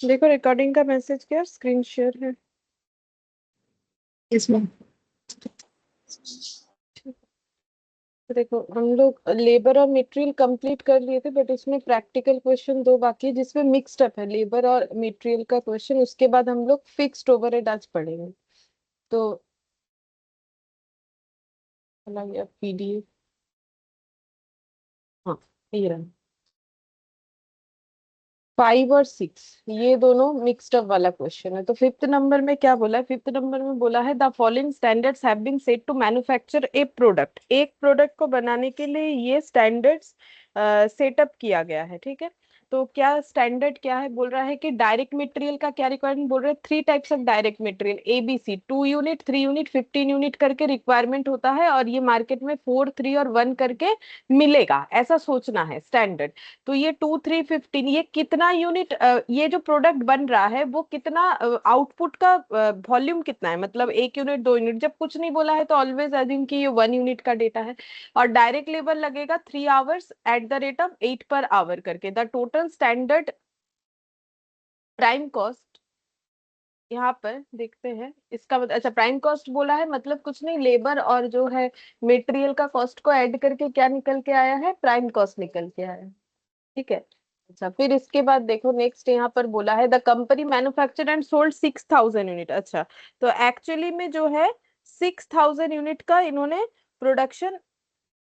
देखो रिकॉर्डिंग का मैसेज क्या स्क्रीन शेयर है इसमें। तो देखो हम लोग लेबर और मटेरियल कंप्लीट कर लिए थे, बट उसमें प्रैक्टिकल क्वेश्चन दो बाकी है जिसमें मिक्स्ड अप है लेबर और मटेरियल का क्वेश्चन। उसके बाद हम लोग फिक्स्ड ओवरहेड आज पढ़ेंगे। तो चला गया पीडीएफ। हाँ, ये रहा। 5 और 6 ये दोनों मिक्स्ड अप वाला क्वेश्चन है। तो फिफ्थ नंबर में क्या बोला है? फिफ्थ नंबर में बोला है the following standards have been set to manufacture a product. एक प्रोडक्ट को बनाने के लिए ये स्टैंडर्ड्स सेटअप किया गया है, ठीक है। तो क्या स्टैंडर्ड क्या है? बोल रहा है कि डायरेक्ट मटेरियल का क्या रिक्वायरमेंट बोल रहे हैं। 3 types of direct material ABC, 2 unit, 3 unit, 15 unit करके रिक्वायरमेंट होता है, और ये मार्केट में 4, 3 और 1 करके मिलेगा, ऐसा सोचना है स्टैंडर्ड। तो ये 2, 3, 15 ये कितना यूनिट, ये जो प्रोडक्ट बन रहा है वो कितना आउटपुट का वॉल्यूम कितना है, मतलब 1 यूनिट, 2 यूनिट। जब कुछ नहीं बोला है तो ऑलवेज अज्यूम कि ये 1 यूनिट का डेटा है। और डायरेक्ट लेबर लगेगा 3 hours at the rate of 8 per hour करके। The total standard prime cost यहाँ पर देखते हैं इसका अच्छा प्राइम कॉस्ट बोला है मतलब कुछ नहीं, लेबर और जो है मटेरियल का कॉस्ट को ऐड करके क्या निकल के आया है? प्राइम कॉस्ट निकल के आया है, ठीक है। अच्छा, फिर इसके बाद देखो नेक्स्ट यहाँ पर बोला है the company manufacture and sold 6,000 unit. अच्छा, तो एक्चुअली में जो है 6,000 यूनिट का इन्होंने प्रोडक्शन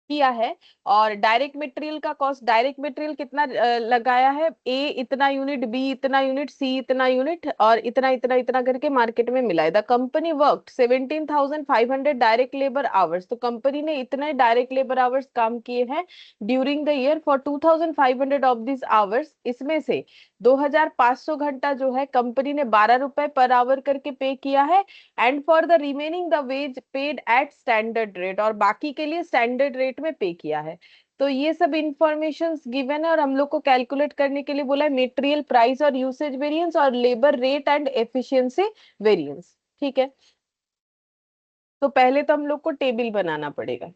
किया है। और डायरेक्ट मटेरियल का कॉस्ट, डायरेक्ट मटेरियल कितना लगाया है? ए इतना यूनिट, बी इतना यूनिट, सी इतना यूनिट, और इतना इतना इतना करके मार्केट में मिला है। The company work 17,500 direct labour hours. तो कंपनी ने इतने डायरेक्ट लेबर आवर्स काम किए हैं during the year. For 2,500 of this hours, इसमें से 2,500 घंटा जो है कंपनी ने 12 रुपए पर आवर करके पे किया है। And for the remaining the wage paid at standard rate, और बाकी के लिए स्टैंडर्ड रेट में पे किया है। तो ये सब इंफॉर्मेशन गिवन है, और हम लोग को कैलकुलेट करने के लिए बोला है मटेरियल प्राइस और यूसेज वेरिएंस और labour rate and efficiency variance, ठीक है। तो पहले तो हम लोग को टेबल बनाना पड़ेगा।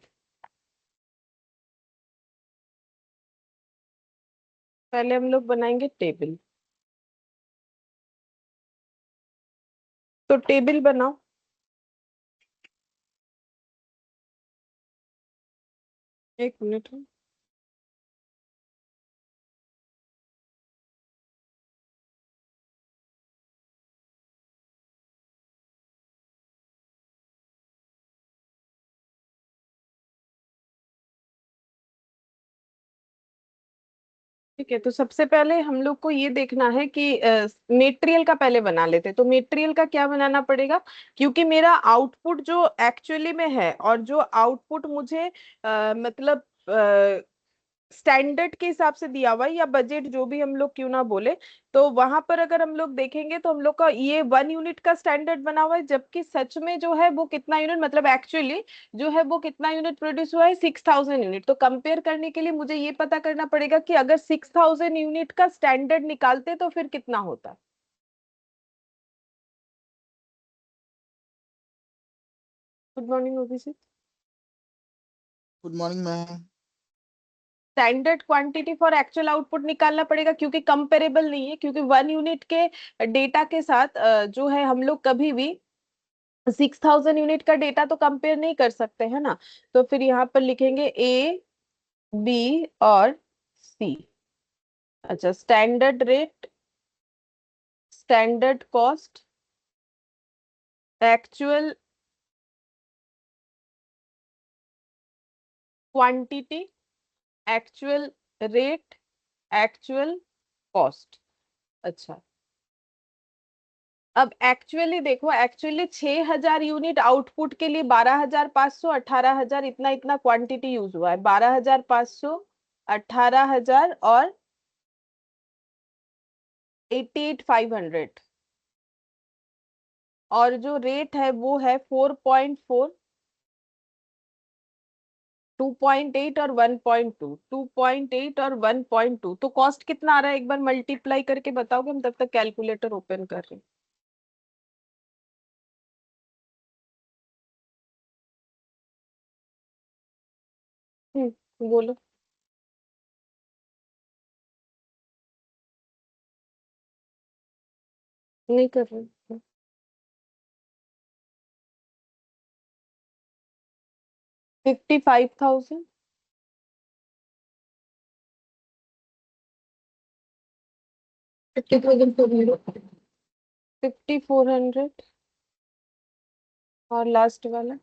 पहले हम लोग बनाएंगे टेबल। तो टेबल बनाओ। एक मिनट। ठीक है, तो सबसे पहले हम लोग को ये देखना है कि मेटेरियल का पहले बना लेते। तो मेटेरियल का क्या बनाना पड़ेगा? क्योंकि मेरा आउटपुट जो एक्चुअली में है और जो आउटपुट मुझे मतलब स्टैंडर्ड के हिसाब से दिया हुआ है, या बजट जो भी हम लोग क्यों ना बोले, तो वहां पर अगर हम लोग देखेंगे तो हम लोग का ये 1 यूनिट का स्टैंडर्ड बना हुआ है, जबकि सच में जो है वो कितना यूनिट, मतलब एक्चुअली जो है वो कितना यूनिट प्रोड्यूस हुआ है? 6,000 यूनिट। तो कंपेयर करने के लिए मुझे ये पता करना पड़ेगा कि अगर 6,000 यूनिट का स्टैंडर्ड निकालते तो फिर कितना होता। Good morning OBC. Good morning ma'am. Standard quantity for actual output निकालना पड़ेगा, क्योंकि कंपेरेबल नहीं है, क्योंकि 1 यूनिट के डेटा के साथ जो है हम लोग कभी भी 6,000 यूनिट का डेटा तो कंपेयर नहीं कर सकते है ना। तो फिर यहाँ पर लिखेंगे A, B और C। अच्छा, standard rate, standard cost, actual quantity, actual rate, actual cost. अच्छा, अब एक्चुअली देखो, एक्चुअली 6,000 यूनिट आउटपुट के लिए 12,500, 18,000 इतना इतना क्वांटिटी यूज हुआ है। 12,500, 18,000 और 88,500। और जो रेट है वो है 4.4, 2.8 और 1.2, 2.8 और 1.2। तो कॉस्ट कितना आ रहा है एक बार मल्टीप्लाई करके बताओगे? हम तब तक कैलकुलेटर ओपन कर रहे हैं। बोलो। नहीं कर रहे। 55,000। 50,400। 5,400। और लास्ट वाला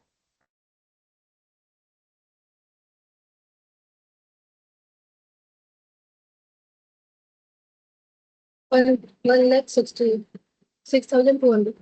1,66,200।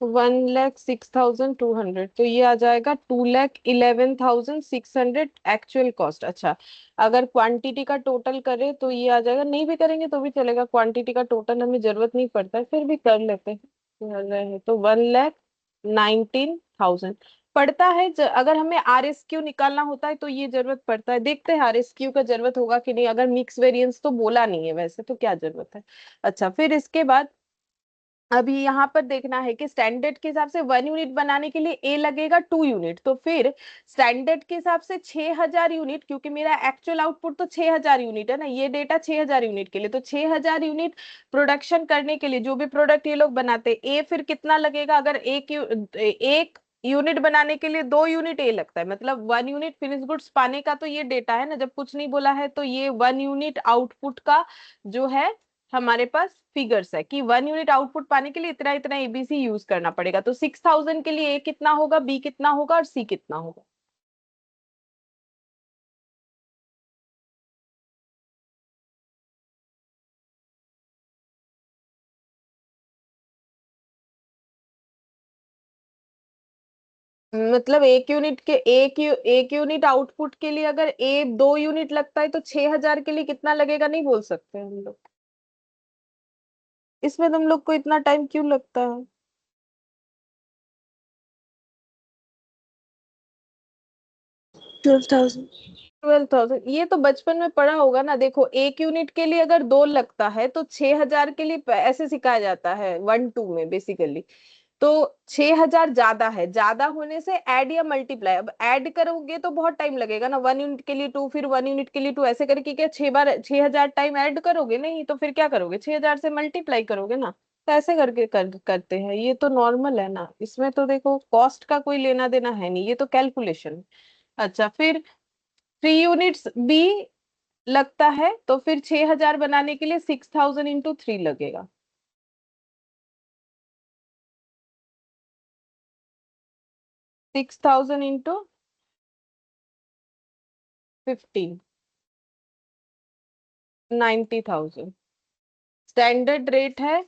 1,06,200। तो ये आ जाएगा 2,11,600 एक्चुअल कॉस्ट। अच्छा, अगर क्वांटिटी का टोटल करें तो ये आ जाएगा, नहीं भी करेंगे तो भी चलेगा, क्वांटिटी का टोटल हमें जरूरत नहीं पड़ता है, फिर भी कर लेते हैं। कर रहे हैं तो 1,19,000 पड़ता है। अगर हमें RSQ निकालना होता है तो ये जरूरत पड़ता है। देखते हैं RSQ का जरूरत होगा कि नहीं। अगर मिक्स वेरिएंस तो बोला नहीं है वैसे, तो क्या जरूरत है। अच्छा, फिर इसके बाद अभी यहाँ पर देखना है कि स्टैंडर्ड के हिसाब से 1 यूनिट बनाने के लिए ए लगेगा 2 यूनिट। तो फिर स्टैंडर्ड के हिसाब से 6,000 यूनिट, क्योंकि मेरा एक्चुअल आउटपुट तो 6,000 यूनिट है ना, ये डेटा 6,000 यूनिट के लिए, तो 6,000 यूनिट प्रोडक्शन करने के लिए जो भी प्रोडक्ट ये लोग बनाते हैं, ए फिर कितना लगेगा। अगर एक यूनिट बनाने के लिए 2 यूनिट ए लगता है, मतलब 1 यूनिट फिनिश गुड्स पाने का तो ये डेटा है ना, जब कुछ नहीं बोला है तो ये 1 यूनिट आउटपुट का जो है हमारे पास फिगर्स है कि 1 यूनिट आउटपुट पाने के लिए इतना इतना एबीसी यूज करना पड़ेगा। तो 6,000 के लिए ए कितना होगा, बी कितना होगा और सी कितना होगा। मतलब एक यूनिट आउटपुट के लिए अगर ए 2 यूनिट लगता है तो 6,000 के लिए कितना लगेगा नहीं बोल सकते हम लोग। इसमें तुम लोग को इतना टाइम क्यों लगता है। 12,000। 12,000 ये तो बचपन में पढ़ा होगा ना। देखो, 1 यूनिट के लिए अगर 2 लगता है तो 6,000 के लिए ऐसे सिखाया जाता है 1 2 में बेसिकली। तो 6,000 ज्यादा है, ज्यादा होने से ऐड या मल्टीप्लाई, अब ऐड करोगे तो बहुत टाइम लगेगा ना। 1 यूनिट के लिए 2, फिर 1 यूनिट के लिए 2, ऐसे करके क्या 6 बार 6,000 टाइम ऐड करोगे नहीं, तो फिर क्या करोगे, 6,000 से मल्टीप्लाई करोगे ना। तो ऐसे करके करते हैं, ये तो नॉर्मल है ना। इसमें तो देखो कॉस्ट का कोई लेना देना है नहीं, ये तो कैलकुलेशन। अच्छा, फिर 3 यूनिट्स बी लगता है तो फिर 6,000 बनाने के लिए 6,000 × 3 लगेगा। 6,000 × 15, 90,000। स्टैंडर्ड रेट है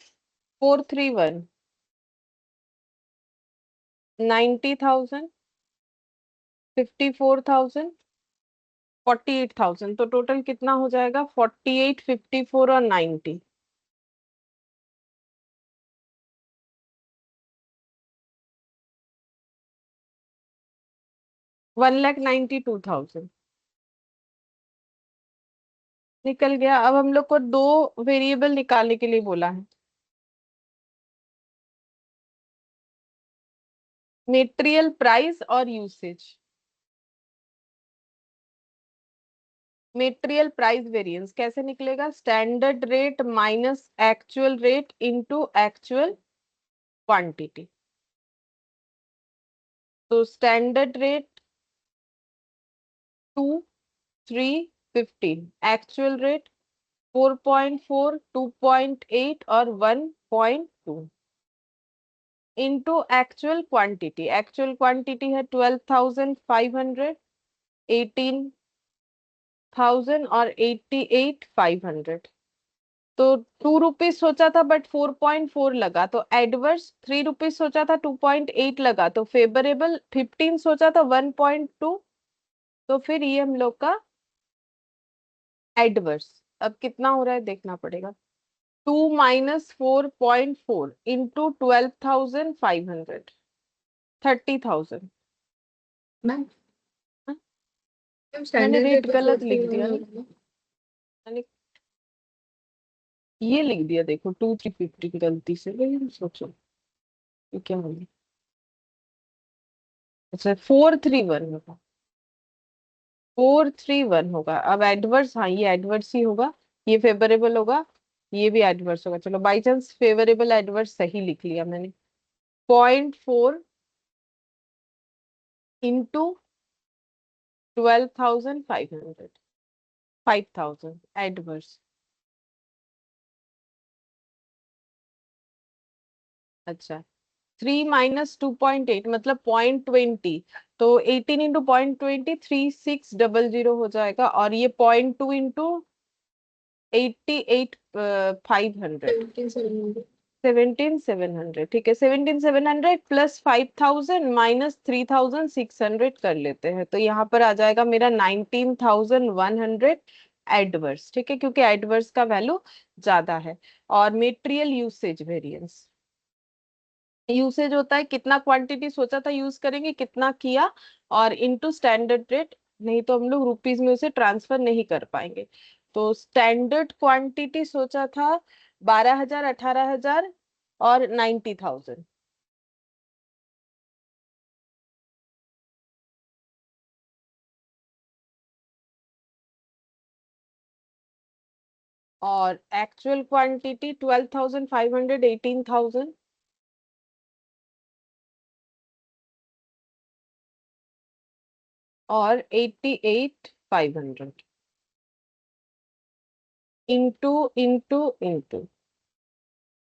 431। 90,000, 54,000, 48,000। तो टोटल कितना हो जाएगा, 48, 54 और 90। 1,92,000 निकल गया। अब हम लोग को दो वेरिएबल निकालने के लिए बोला है, मेटेरियल प्राइस और यूसेज। मेटेरियल प्राइस वेरिएंस कैसे निकलेगा, standard rate minus actual rate into actual quantity. तो स्टैंडर्ड रेट 2,315, एक्चुअल रेट 4.4, 2.8 और 1.2 into actual quantity. Actual quantity है 12,500, 18,000 और 88,500। तो 2 रुपीज सोचा था बट 4.4 लगा, तो एडवर्स। 3 रुपीज सोचा था 2.8 लगा, तो फेवरेबल। 15 सोचा था 1.2, तो फिर ये हम लोग का एडवर्स। अब कितना हो रहा है देखना पड़ेगा। 2 - 4.4 इंटू 12,500, 30,000। मैम मैंने स्टैंडर्ड रेट रेट तो गलत लिख दिया ना। 431। मैंने ये लिख दिया, देखो 2,350 गलती से, लेकिन सोचो ये क्या होगा। अच्छा, 431 होगा। 431 होगा। अब एडवर्स, हाँ ये एडवर्स ही होगा, ये फेवरेबल होगा। ये भी एडवर्स होगा। चलो बाई चांस फेवरेबल एडवर्स सही लिख लिया मैंने। 0.4 इंटू 12,500, 5,000 एडवर्स। अच्छा 3 माइनस 2.8 मतलब 0.20, तो 18 इंटू 0.20 3600 हो जाएगा। और ये 0.2 इंटू 88 500, 17,700। 17,700। ठीक है, 17,700 प्लस 5,000 माइनस 3,600 कर लेते हैं, तो यहाँ पर आ जाएगा मेरा 19,100 एडवर्स। ठीक है, क्योंकि एडवर्स का वैल्यू ज्यादा है। और मेटेरियल यूसेज वेरिएंस, यूसेज होता है कितना क्वांटिटी सोचा था यूज करेंगे, कितना किया, और इनटू स्टैंडर्ड रेट, नहीं तो हम लोग रुपीज में उसे ट्रांसफर नहीं कर पाएंगे। तो स्टैंडर्ड क्वांटिटी सोचा था 12,000, 18,000 और 90,000। और एक्चुअल क्वांटिटी 12,500, 18,000 और 88,500 इंटू इंटू इंटू।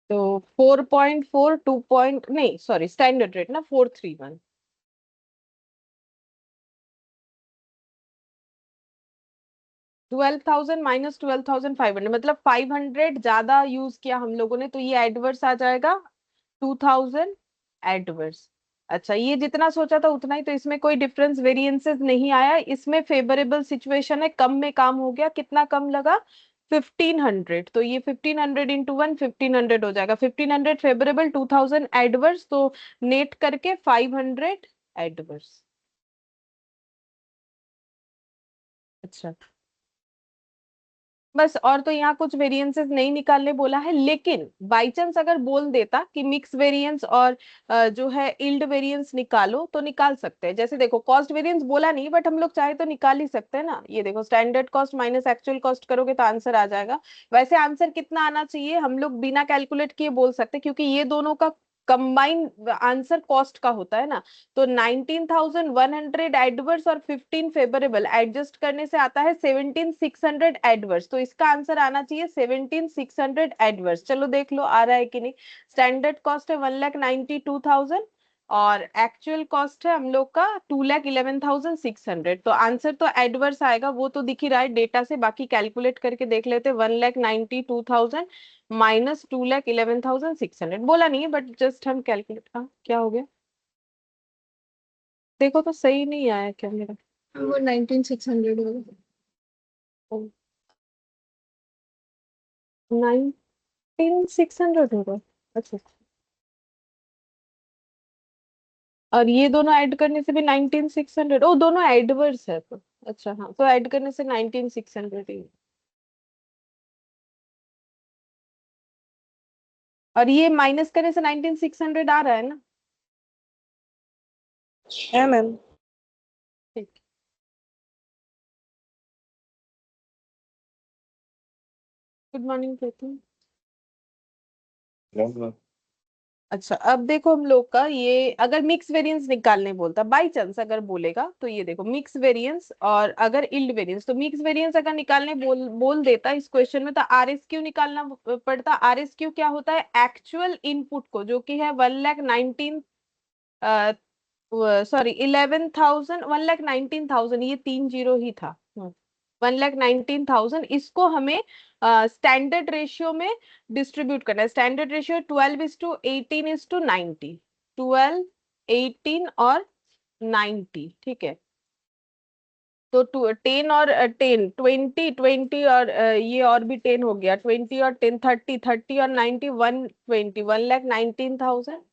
तो 4.4 2 पॉइंट नहीं सॉरी स्टैंडर्ड रेट ना 431। 12,000 माइनस 12,500 मतलब 500 ज्यादा यूज किया हम लोगों ने, तो ये एडवर्स आ जाएगा 2,000 एडवर्स। अच्छा ये जितना सोचा था उतना ही, तो इसमें कोई डिफरेंस वेरिएंसेस नहीं आया। इसमें फेवरेबल सिचुएशन है, कम में काम हो गया। कितना कम लगा? 1,500। तो ये 1,500 इंटू 1 1,500 हो जाएगा। 1,500 फेवरेबल, 2,000 एडवर्स, तो नेट करके 500 एडवर्स। अच्छा बस, और तो यहाँ कुछ वेरिएंसेस नहीं निकालने बोला है, लेकिन बाई चांस अगर बोल देता कि मिक्स वेरिएंस और जो है इल्ड वेरिएंस निकालो, तो निकाल सकते हैं। जैसे देखो कॉस्ट वेरिएंस बोला नहीं, बट हम लोग चाहे तो निकाल ही सकते हैं ना। ये देखो standard cost minus actual cost करोगे तो आंसर आ जाएगा। वैसे आंसर कितना आना चाहिए हम लोग बिना कैलकुलेट किए बोल सकते हैं, क्योंकि ये दोनों का कंबाइन आंसर कॉस्ट का होता है ना। तो 19,100 एडवर्स और 15 फेवरेबल एडजस्ट करने से आता है 17,600 एडवर्स। तो इसका आंसर आना चाहिए 17,600 एडवर्स। चलो देख लो आ रहा है कि नहीं। स्टैंडर्ड कॉस्ट है 1,92,000 और एक्चुअल कॉस्ट है हम लोग का 2,11,600। तो आंसर तो एडवर्स आएगा, वो तो दिख ही रहा है डेटा से। बाकी कैलकुलेट करके देख लेते। 1,92,000 माइनस 2,11,600 बोला नहीं है, बट जस्ट हम कैलकुलेट। हाँ क्या हो गया? देखो तो सही नहीं आया क्या मेरा? वो 19,600 होगा। 19,600 होगा। अच्छा, और ये दोनों ऐड करने से भी 19,600। ओ दोनों एडवर्स है तो। अच्छा हाँ, तो ऐड करने से 19,600 ही। और ये माइनस करने से 19,600 आ रहा है ना? है मैम। ठीक। गुड मॉर्निंग प्रीति। अच्छा अब देखो हम लोग का ये अगर मिक्स वेरिएंस निकालने बोलता बाई चांस अगर बोलेगा, तो ये देखो मिक्स वेरिएंस और अगर इल्ड वेरिएंस, तो मिक्स वेरिएंस अगर निकालने बोल देता इस क्वेश्चन में, तो आरएसक्यू निकालना पड़ता। आरएसक्यू क्या होता है? एक्चुअल इनपुट को, जो कि है 1,19 सॉरी 11,000 1,19,000, ये 30 ही था। 1,19,000, इसको हमें स्टैंडर्ड रेशियो में डिस्ट्रीब्यूट करना है। स्टैंडर्ड रेशियो 12:18:90, 12 18 और 90। ठीक है, तो 10 और 10 20 20 और ये और भी 10 हो गया, 20 और 10 30 30 और 90 120, 1,19,000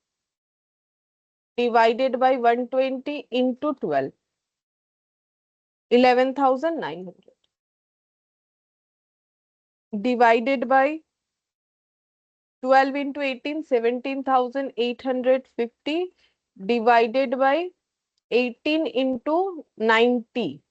divided by 120 into 12, 11,900 divided by 12 into 18 17,850 divided by 18 into 90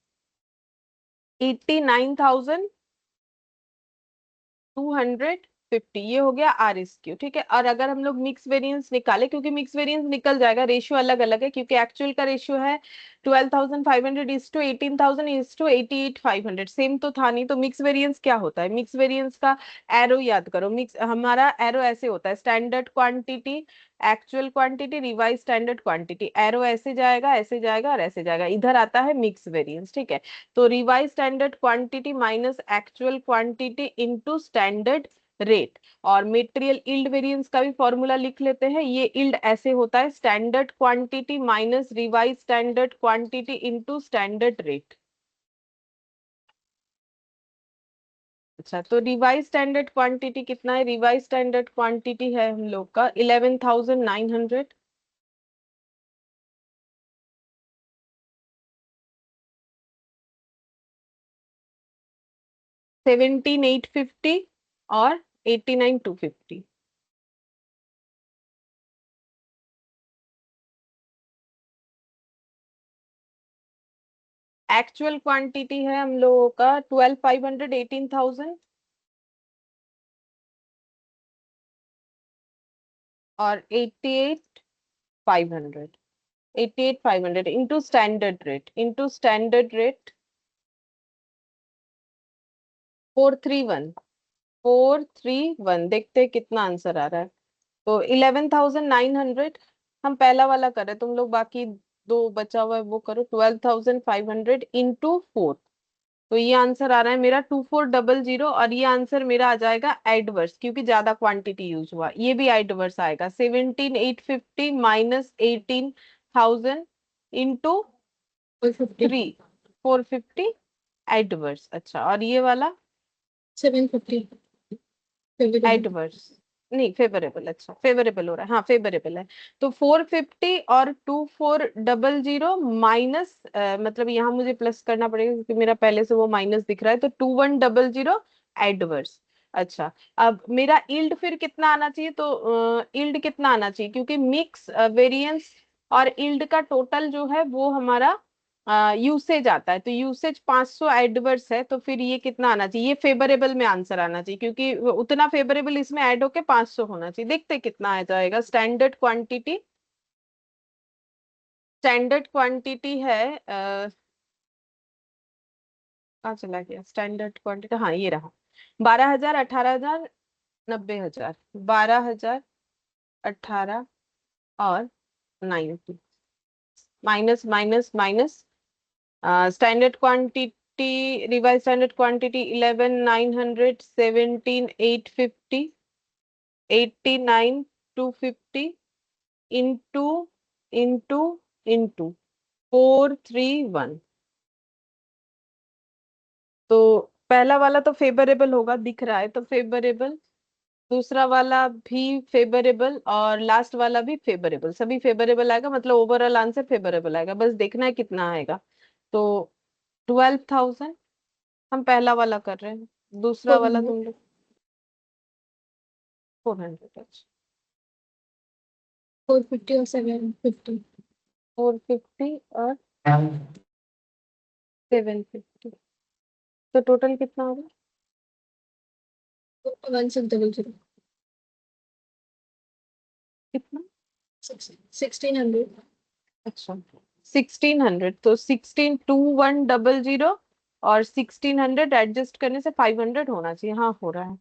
89,250 50, ये हो गया आर एस क्यू, ठीक है। और अगर हम लोग मिक्स वेरिएंस निकाले, क्योंकि मिक्स वेरिएंस निकल जाएगा, रेशियो अलग अलग है, क्योंकि एक्चुअल का रेशियो है 12,500 is to 18,000 is to 88,500, same तो था नहीं। तो मिक्स वेरिएंस क्या होता है, मिक्स वेरिएंस का एरो याद करो। मिक्स हमारा एरो ऐसे होता है, standard quantity, actual quantity, revise standard quantity, arrow ऐसे जाएगा, ऐसे जाएगा और ऐसे जाएगा, इधर आता है मिक्स वेरिएंस, ठीक है। तो revise standard quantity minus actual quantity into standard rate. और मटेरियल यील्ड वेरिएंस का भी फॉर्मूला लिख लेते हैं। ये यील्ड ऐसे होता है, standard quantity minus revise standard quantity into standard rate. अच्छा, तो रिवाइज स्टैंडर्ड क्वांटिटी कितना है, रिवाइज स्टैंडर्ड क्वांटिटी है हम लोग का 11,900, 17,850 और 89,250। एक्चुअल क्वांटिटी है हम लोगों का 12,500, 18,000 और 88,500, 88,500 into standard rate, into standard rate 431, 431। देखते हैं कितना आंसर आ रहा है। तो 11,900 हम पहला वाला कर रहे हैं, तुम लोग बाकी दो बचा हुआ है वो करो। 12,500 इंटू 4, तो ये आंसर आ रहा है मेरा 2400, और ये आंसर मेरा आ जाएगा एडवर्स, क्योंकि ज्यादा क्वांटिटी यूज हुआ, ये भी एडवर्स आएगा। 17,850 माइनस 18,000 इंटू 450, 450 एडवर्स। अच्छा, और ये वाला 750 favorable. एडवर्स, नहीं फेवरेबल। अच्छा, फेवरेबल हो रहा है, हाँ फेवरेबल है। तो 450 और 2400 माइनस, मतलब यहाँ मुझे प्लस करना पड़ेगा क्योंकि मेरा पहले से वो माइनस दिख रहा है, तो 2100 एडवर्स। अच्छा, अब मेरा इल्ड फिर कितना आना चाहिए, तो इल्ड कितना आना चाहिए, क्योंकि मिक्स वेरिएंस और इल्ड का टोटल जो है वो हमारा यूसेज आता है, तो यूसेज 500 एडवर्स है, तो फिर ये कितना आना चाहिए, ये फेवरेबल में आंसर आना चाहिए, क्योंकि उतना फेवरेबल इसमें ऐड होके 500 होना चाहिए। देखते हैं कितना आ जाएगा। स्टैंडर्ड क्वांटिटी, स्टैंडर्ड क्वांटिटी है कहाँ चला गया स्टैंडर्ड क्वांटिटी, हाँ ये रहा, 12,000, 18,000, 90,000, 12,000, 18 और 90, minus minus minus, standard quantity, revise standard quantity 11,900, 17,850, 89,250 into into into 431। तो पहला वाला तो फेवरेबल होगा, दिख रहा है तो फेवरेबल, दूसरा वाला भी फेवरेबल और लास्ट वाला भी फेवरेबल, सभी फेवरेबल आएगा, मतलब ओवरऑल आंसर फेवरेबल आएगा। बस देखना है कितना आएगा। तो 12,000 हम पहला वाला कर रहे हैं, दूसरा वाला 400, तुम लोग 400। 450 और 750. 450 और 750, तो टोटल कितना होगा, 1600. कितना। 1600. अच्छा, 1600, तो 16,2100 और 1600 एडजस्ट करने से 500 होना चाहिए, हाँ हो रहा है,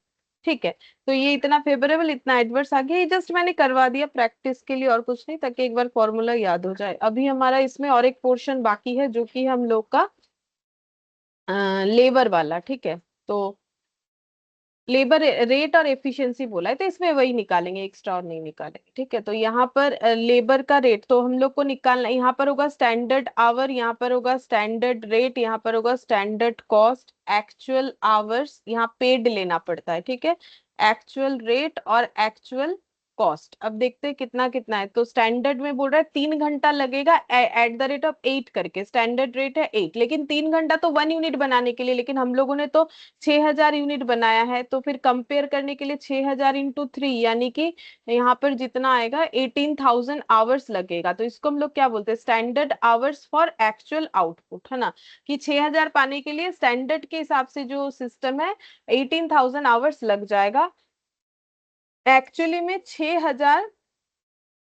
ठीक है। तो ये इतना फेवरेबल, इतना एडवर्स आ गया, ये जस्ट मैंने करवा दिया प्रैक्टिस के लिए और कुछ नहीं, ताकि एक बार फॉर्मूला याद हो जाए। अभी हमारा इसमें और एक पोर्शन बाकी है, जो कि हम लोग का लेबर वाला, ठीक है। तो लेबर रेट और एफिशिएंसी बोला है, तो इसमें वही निकालेंगे, एक्स्ट्रा और नहीं निकालेंगे, ठीक है। तो यहाँ पर लेबर का रेट तो हम लोग को निकालना, यहाँ पर होगा स्टैंडर्ड आवर, यहाँ पर होगा स्टैंडर्ड रेट, यहाँ पर होगा स्टैंडर्ड कॉस्ट, एक्चुअल आवर्स, यहाँ पेड लेना पड़ता है, ठीक है, एक्चुअल रेट और एक्चुअल कॉस्ट। अब देखते हैं कितना कितना है। तो स्टैंडर्ड में बोल रहा है 3 घंटा लगेगा एट द रेट ऑफ 8 करके, स्टैंडर्ड रेट है 8, लेकिन 3 घंटा तो 1 यूनिट बनाने के लिए, लेकिन हम लोगों ने तो 6,000 यूनिट बनाया है, तो फिर कंपेयर करने के लिए 6,000 इंटू 3, यानी कि यहाँ पर जितना आएगा 18,000 आवर्स लगेगा। तो इसको हम लोग क्या बोलते हैं, standard hours for actual output, है ना, कि 6,000 पाने के लिए स्टैंडर्ड के हिसाब से जो सिस्टम है 18,000 आवर्स लग जाएगा। एक्चुअली में 6,000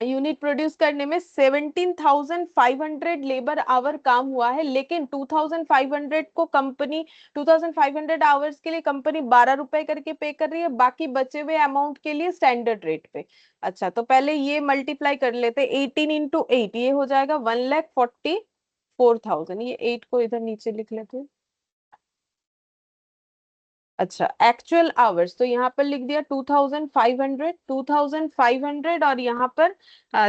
यूनिट प्रोड्यूस करने में 17,500 लेबर आवर काम हुआ है, लेकिन 2,500 को कंपनी 2,500 आवर्स के लिए कंपनी 12 रुपए करके पे कर रही है, बाकी बचे हुए अमाउंट के लिए स्टैंडर्ड रेट पे। अच्छा, तो पहले ये मल्टीप्लाई कर लेते, 18 इंटू 8 ये हो जाएगा 1,44,000। ये 8 को इधर नीचे लिख लेते हैं। अच्छा, एक्चुअल आवर्स तो यहाँ पर लिख दिया 2,500 और यहाँ पर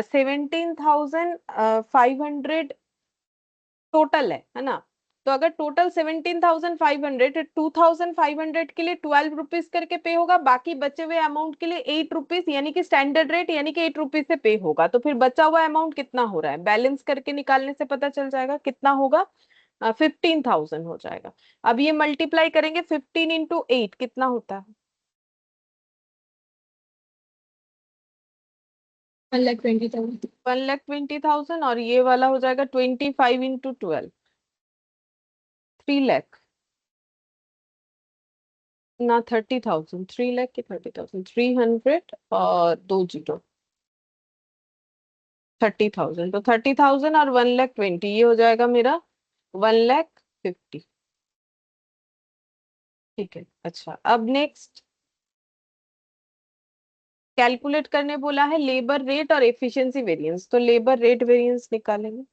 17,500 टोटल है ना। तो अगर टोटल 17,500 2,500 के लिए 12 रुपीज करके पे होगा, बाकी बचे हुए अमाउंट के लिए 8 रुपीज यानी कि स्टैंडर्ड रेट यानी कि 8 रुपीज से पे होगा। तो फिर बचा हुआ अमाउंट कितना हो रहा है, बैलेंस करके निकालने से पता चल जाएगा कितना होगा, 15,000 हो जाएगा। अब ये मल्टीप्लाई करेंगे 15 इंटू 8 कितना होता है, 1,20,000. 1,20,000 और ये वाला हो जाएगा 25 इंटू 12, 3 लाख ना 30,000, 3 लाख की 30,000, 300 और 2 जीरो 30,000। तो 30,000 और 1,20,000 ये हो जाएगा मेरा 1,50,000। ठीक है। अच्छा, अब नेक्स्ट कैलकुलेट करने बोला है लेबर रेट और एफिशिएंसी वेरिएंस। तो लेबर रेट वेरिएंस निकालेंगे।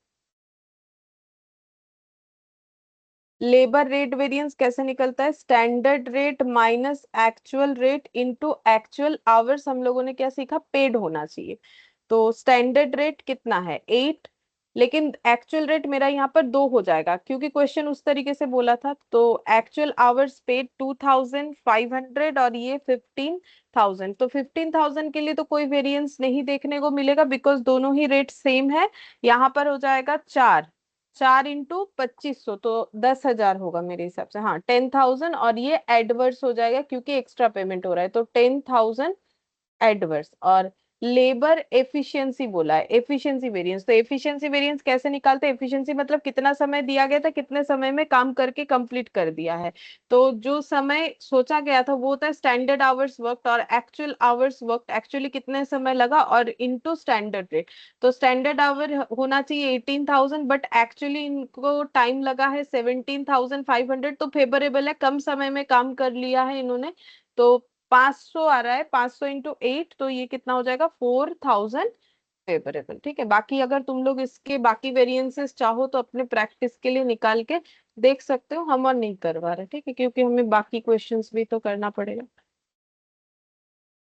लेबर रेट वेरिएंस कैसे निकलता है, standard rate minus actual rate into actual hours. हम लोगों ने क्या सीखा, पेड होना चाहिए। तो स्टैंडर्ड रेट कितना है 8, लेकिन एक्चुअल रेट मेरा यहाँ पर 2 हो जाएगा क्योंकि क्वेश्चन उस तरीके से बोला था। तो एक्चुअल आवर्स पेड 2,500 और ये 15,000। तो 15,000 के लिए तो कोई वेरिएंस नहीं देखने को मिलेगा बिकॉज दोनों ही रेट सेम है। यहाँ पर हो जाएगा 4 4 इंटू 2,500 तो 10,000 होगा मेरे हिसाब से, हाँ 10,000। और ये एडवर्स हो जाएगा क्योंकि एक्स्ट्रा पेमेंट हो रहा है, तो 10,000 एडवर्स। और लेबर एफिशिएंसी बोला है, एफिशिएंसी वेरिएंस। तो एफिशिएंसी वेरिएंस कैसे निकालते हैं, एफिशिएंसी मतलब कितना समय दिया गया था, कितने समय में काम करके कंप्लीट कर दिया है। तो जो समय सोचा गया था वो होता है स्टैंडर्ड आवर्स वर्क और एक्चुअल आवर्स वर्क, एक्चुअली कितने समय लगा और इनटू स्टैंडर्ड रेट। तो स्टैंडर्ड आवर होना चाहिए 18,000 बट एक्चुअली इनको टाइम लगा है 17,500। तो फेवरेबल है, कम समय में काम कर लिया है इन्होंने। तो 500 आ रहा है, 500 इंटू 8 तो ये कितना हो जाएगा 4,000 फेवरेबल। ठीक है, बाकी अगर तुम लोग इसके बाकी वेरिएंसेस चाहो तो अपने प्रैक्टिस के लिए निकाल के देख सकते हो, हम और नहीं करवा रहे, ठीक है, क्योंकि हमें बाकी क्वेश्चंस भी तो करना पड़ेगा।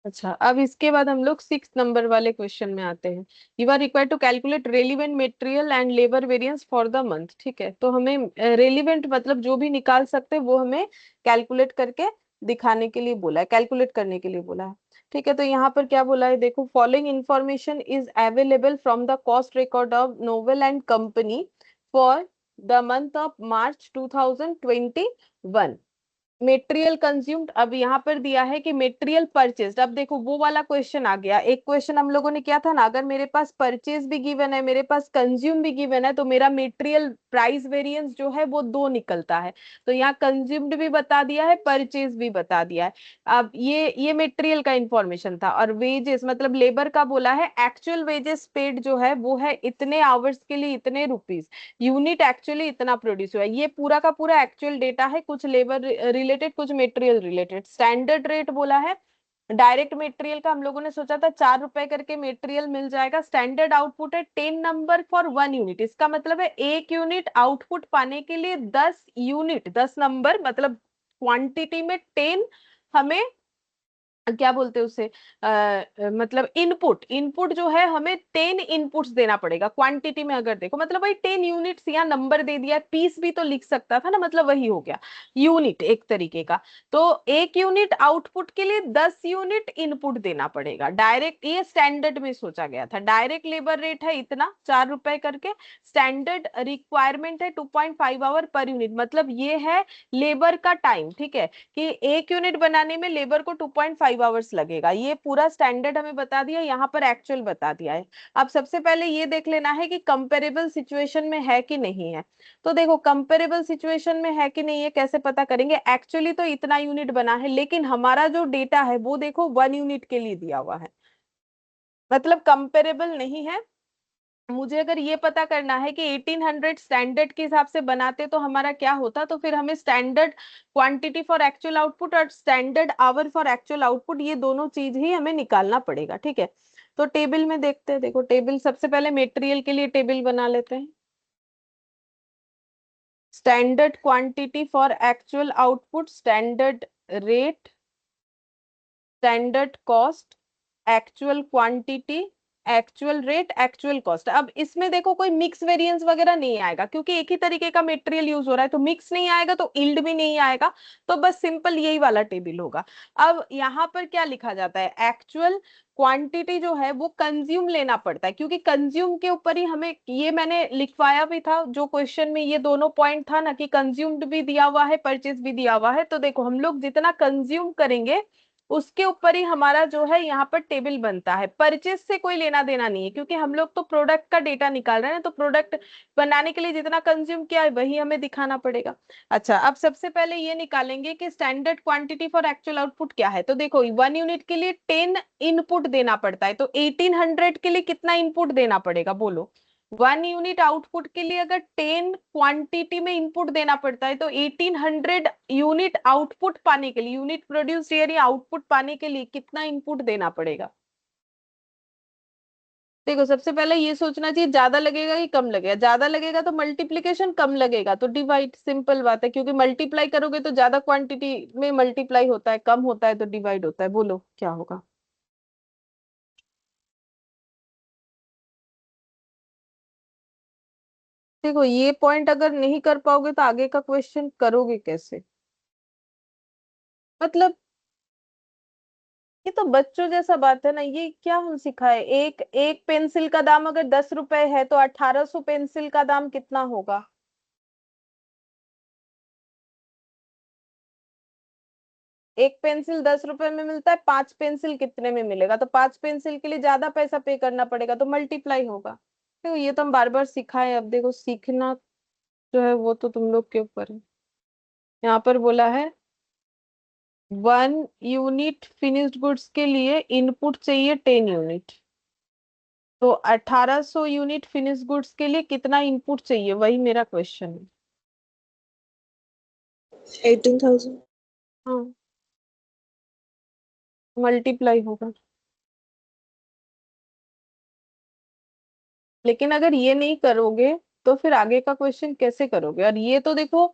अच्छा, अब इसके बाद हम लोग 6 नंबर वाले क्वेश्चन में आते हैं। You are required to calculate relevant material and labour variance for the month. ठीक है, तो हमें रेलिवेंट मतलब जो भी निकाल सकते हैं वो हमें कैलकुलेट करके दिखाने के लिए बोला है, कैलकुलेट करने के लिए बोला है। ठीक है, तो यहाँ पर क्या बोला है देखो, following information is available from the cost record of novel and company for the month of March 2021। Material consumed, अब यहाँ पर दिया है कि मेटेरियल परचेज्ड। अब देखो वो वाला क्वेश्चन आ गया, एक क्वेश्चन हम लोगों ने किया था ना, अगर मेरे पास परचेज भी गिवन है मेरे पास कंज्यूम भी गिवन है तो मेरा मेटेरियल प्राइस वेरिएंस जो है वो 2 निकलता है। तो यहाँ कंज्यूम्ड भी बता दिया है, परचेज भी बता दिया है। अब ये मेटेरियल का इंफॉर्मेशन था। और वेजेस मतलब लेबर का बोला है, एक्चुअल वेजेस पेड जो है वो है इतने आवर्स के लिए इतने रुपीज, यूनिट एक्चुअली इतना प्रोड्यूस हुआ है। ये पूरा का पूरा एक्चुअल डेटा है, कुछ लेबर रिलेटेड कुछ मटेरियल रिलेटेड। स्टैंडर्ड रेट बोला है, डायरेक्ट मटेरियल का हम लोगों ने सोचा था 4 रुपए करके मटेरियल मिल जाएगा। स्टैंडर्ड आउटपुट है 10 नंबर फॉर 1 यूनिट, इसका मतलब है 1 यूनिट आउटपुट पाने के लिए 10 यूनिट 10 नंबर मतलब क्वांटिटी में 10 हमें क्या बोलते हैं उसे मतलब इनपुट इनपुट जो है हमें 10 इनपुट्स देना पड़ेगा क्वांटिटी में। अगर देखो मतलब वही 10 यूनिट्स, यहाँ नंबर दे दिया, पीस भी तो लिख सकता था ना, मतलब वही हो गया यूनिट एक तरीके का। तो 1 यूनिट आउटपुट के लिए 10 यूनिट इनपुट देना पड़ेगा डायरेक्ट। ये स्टैंडर्ड में सोचा गया था, डायरेक्ट लेबर रेट है इतना 4 रुपए करके, स्टैंडर्ड रिक्वायरमेंट है 2.5 आवर पर यूनिट, मतलब ये है लेबर का टाइम। ठीक है, कि 1 यूनिट बनाने में लेबर को 2.5 5 आवर्स लगेगा। ये पूरा स्टैंडर्ड हमें बता दिया, यहाँ पर एक्चुअल बता दिया है। अब सबसे पहले ये देख लेना है कि कंपेरेबल सिचुएशन में है कि नहीं है। तो देखो कंपेरेबल सिचुएशन में है कि नहीं है कैसे पता करेंगे, एक्चुअली तो इतना यूनिट बना है लेकिन हमारा जो डेटा है वो देखो 1 यूनिट के लिए दिया हुआ है, मतलब कंपेरेबल नहीं है। मुझे अगर ये पता करना है कि 1800 स्टैंडर्ड के हिसाब से बनाते तो हमारा क्या होता, तो फिर हमें standard quantity for actual output और standard hour for actual output ये दोनों चीज ही हमें निकालना पड़ेगा। ठीक है, तो टेबल में देखते हैं। देखो टेबल, सबसे पहले मटेरियल के लिए टेबल बना लेते हैं। Standard quantity for actual output, standard rate, standard cost, actual quantity, actual rate, actual cost. अब इसमें देखो कोई मिक्स वेरिएंस वगैरह नहीं आएगा क्योंकि एक ही तरीके का मटेरियल यूज हो रहा है, तो मिक्स नहीं आएगा तो यील्ड भी नहीं आएगा। तो बस सिंपल यही वाला टेबल होगा। अब यहाँ पर क्या लिखा जाता है, एक्चुअल क्वांटिटी जो है वो कंज्यूम लेना पड़ता है, क्योंकि कंज्यूम के ऊपर ही हमें, ये मैंने लिखवाया भी था जो क्वेश्चन में, ये दोनों पॉइंट था ना कि कंज्यूम्ड भी दिया हुआ है, परचेज भी दिया हुआ है। तो देखो हम लोग जितना कंज्यूम करेंगे उसके ऊपर ही हमारा जो है यहाँ पर टेबल बनता है। परचेज से कोई लेना देना नहीं है क्योंकि हम लोग तो प्रोडक्ट का डेटा निकाल रहे हैं, तो प्रोडक्ट बनाने के लिए जितना कंज्यूम किया है वही हमें दिखाना पड़ेगा। अच्छा, अब सबसे पहले ये निकालेंगे कि standard quantity for actual output क्या है। तो देखो 1 यूनिट के लिए 10 इनपुट देना पड़ता है, तो 1800 के लिए कितना इनपुट देना पड़ेगा बोलो। 1 यूनिट आउटपुट के लिए अगर 10 क्वांटिटी में इनपुट देना पड़ता है तो 1800 यूनिट आउटपुट पाने के लिए, यूनिट प्रोड्यूस यानी आउटपुट पाने के लिए कितना इनपुट देना पड़ेगा। देखो सबसे पहले ये सोचना चाहिए ज्यादा लगेगा कि कम लगेगा। ज्यादा लगेगा तो मल्टीप्लीकेशन, कम लगेगा तो डिवाइड, सिंपल बात है, क्योंकि मल्टीप्लाई करोगे तो ज्यादा क्वांटिटी में मल्टीप्लाई होता है, कम होता है तो डिवाइड होता है। बोलो क्या होगा। देखो ये पॉइंट अगर नहीं कर पाओगे तो आगे का क्वेश्चन करोगे कैसे, मतलब ये तो बच्चों जैसा बात है ना। ये क्या हम सिखाए, एक एक पेंसिल का दाम अगर 10 रुपए है तो 1800 पेंसिल का दाम कितना होगा। एक पेंसिल 10 रुपए में मिलता है, 5 पेंसिल कितने में मिलेगा, तो 5 पेंसिल के लिए ज्यादा पैसा पे करना पड़ेगा तो मल्टीप्लाई होगा। देखो ये तो हम बार बार सिखाए, अब देखो सीखना जो है वो तो तुम लोग के ऊपर है। यहाँ पर बोला है 1 यूनिट फिनिश्ड गुड्स के लिए इनपुट चाहिए 10 यूनिट, तो 1800 यूनिट फिनिश गुड्स के लिए कितना इनपुट चाहिए, वही मेरा क्वेश्चन है। 18,000। हाँ, मल्टीप्लाई होगा। लेकिन अगर ये नहीं करोगे तो फिर आगे का क्वेश्चन कैसे करोगे। और ये तो देखो,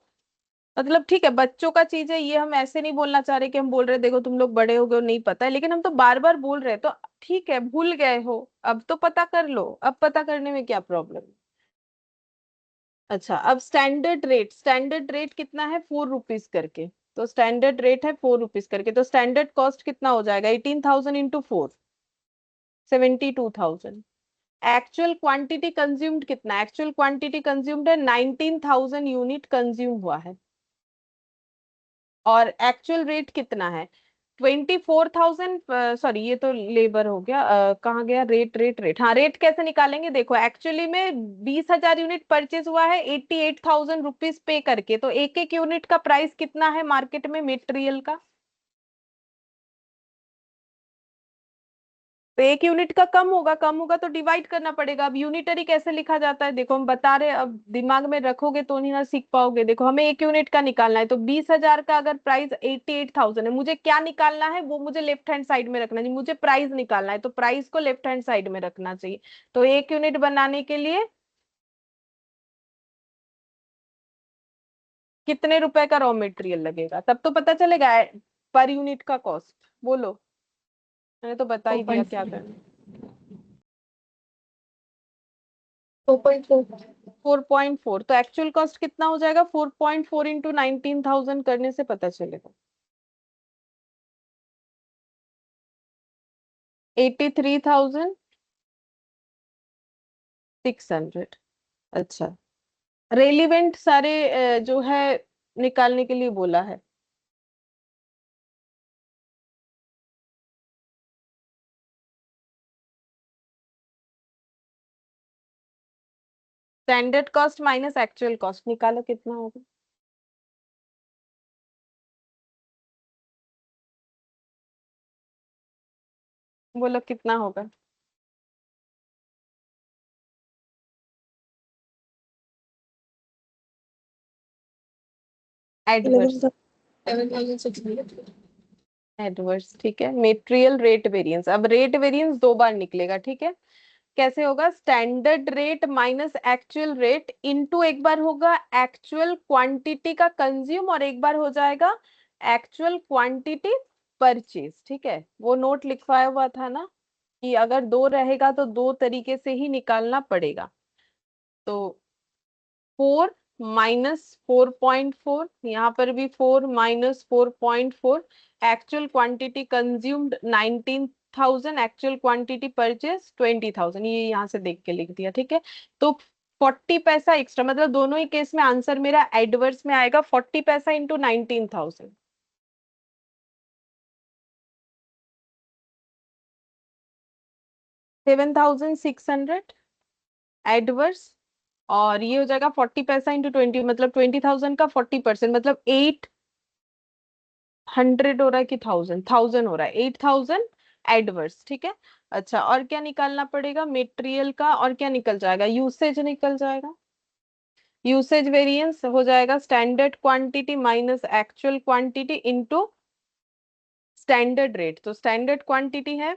मतलब ठीक है बच्चों का चीज है, ये हम ऐसे नहीं बोलना चाह रहे कि हम बोल रहे देखो तुम लोग बड़े हो गए हो नहीं पता है, लेकिन हम तो बार बार बोल रहे हैं, तो ठीक है भूल गए हो, अब तो पता कर लो, अब पता करने में क्या प्रॉब्लम है। अच्छा, अब स्टैंडर्ड रेट, स्टैंडर्ड रेट कितना है 4 रुपीज करके, तो स्टैंडर्ड रेट है 4 रुपीज करके, तो स्टैंडर्ड कॉस्ट कितना हो जाएगा 18,000 इंटू 4, 72,000। एक्चुअल क्वांटिटी कंज्यूम्ड कितना, एक्चुअल क्वांटिटी कंज्यूम्ड है 19,000 यूनिट कंज्यूम हुआ है। और एक्चुअल रेट कितना है 24,000, सॉरी ये तो लेबर हो गया, कहाँ गया रेट, रेट, हाँ रेट कैसे निकालेंगे। देखो एक्चुअली में 20,000 यूनिट परचेज हुआ है 88,000 रुपीज पे करके, तो एक एक यूनिट का प्राइस कितना है मार्केट में मटेरियल का, तो एक यूनिट का कम होगा, कम होगा तो डिवाइड करना पड़ेगा। अब यूनिटरी कैसे लिखा जाता है देखो हम बता रहे हैं, अब दिमाग में रखोगे तो नहीं ना सीख पाओगे। देखो हमें एक यूनिट का निकालना है, तो 20,000 का अगर प्राइस 88,000 है, मुझे क्या निकालना है वो मुझे लेफ्ट हैंड साइड में रखना चाहिए, मुझे प्राइस निकालना है तो प्राइस को लेफ्ट हैंड साइड में रखना चाहिए। तो एक यूनिट बनाने के लिए कितने रुपए का रॉ मटेरियल लगेगा, तब तो पता चलेगा पर यूनिट का कॉस्ट। बोलो, मैंने तो बता ही दिया क्या 4.4। करना। 4.4। 4.4, तो एक्चुअल कॉस्ट कितना हो जाएगा 4.4 इंटू 19,000 करने से पता चलेगा 83,600। अच्छा, रेलिवेंट सारे जो है निकालने के लिए बोला है। Standard cost minus actual cost निकालो कितना होगा। बोलो कितना होगा। एडवर्स। 11,600. एडवर्स ठीक है। मेटेरियल रेट वेरिएंस, अब रेट वेरिएंस दो बार निकलेगा, ठीक है। कैसे होगा, standard rate minus actual rate into एक बार होगा एक्चुअल क्वांटिटी का कंज्यूम और एक बार हो जाएगा एक्चुअल क्वांटिटी परचेज, ठीक है। वो नोट लिखवाया हुआ था ना कि अगर दो रहेगा तो दो तरीके से ही निकालना पड़ेगा। तो 4 - 4.4, यहाँ पर भी 4 - 4.4, actual quantity consumed 19,000, actual quantity purchase 20,000, ये यहाँ से देख के लिख दिया, ठीक है। तो 40 पैसा एक्स्ट्रा, मतलब दोनों ही केस में आंसर मेरा एडवर्स में आएगा 40 पैसा इंटू 19,000। 7,600 एडवर्स, और ये हो जाएगा 40 पैसा इंटू 20, मतलब 20,000 का 40%, मतलब 800 हो रहा है कि 1000 हो रहा है, 8,000 एडवर्स, ठीक है। अच्छा, और क्या निकालना पड़ेगा, मेटेरियल का, और क्या निकल जाएगा, यूसेज निकल जाएगा। यूसेज वेरिएंस हो जाएगा standard quantity minus actual quantity into standard rate. तो स्टैंडर्ड क्वांटिटी है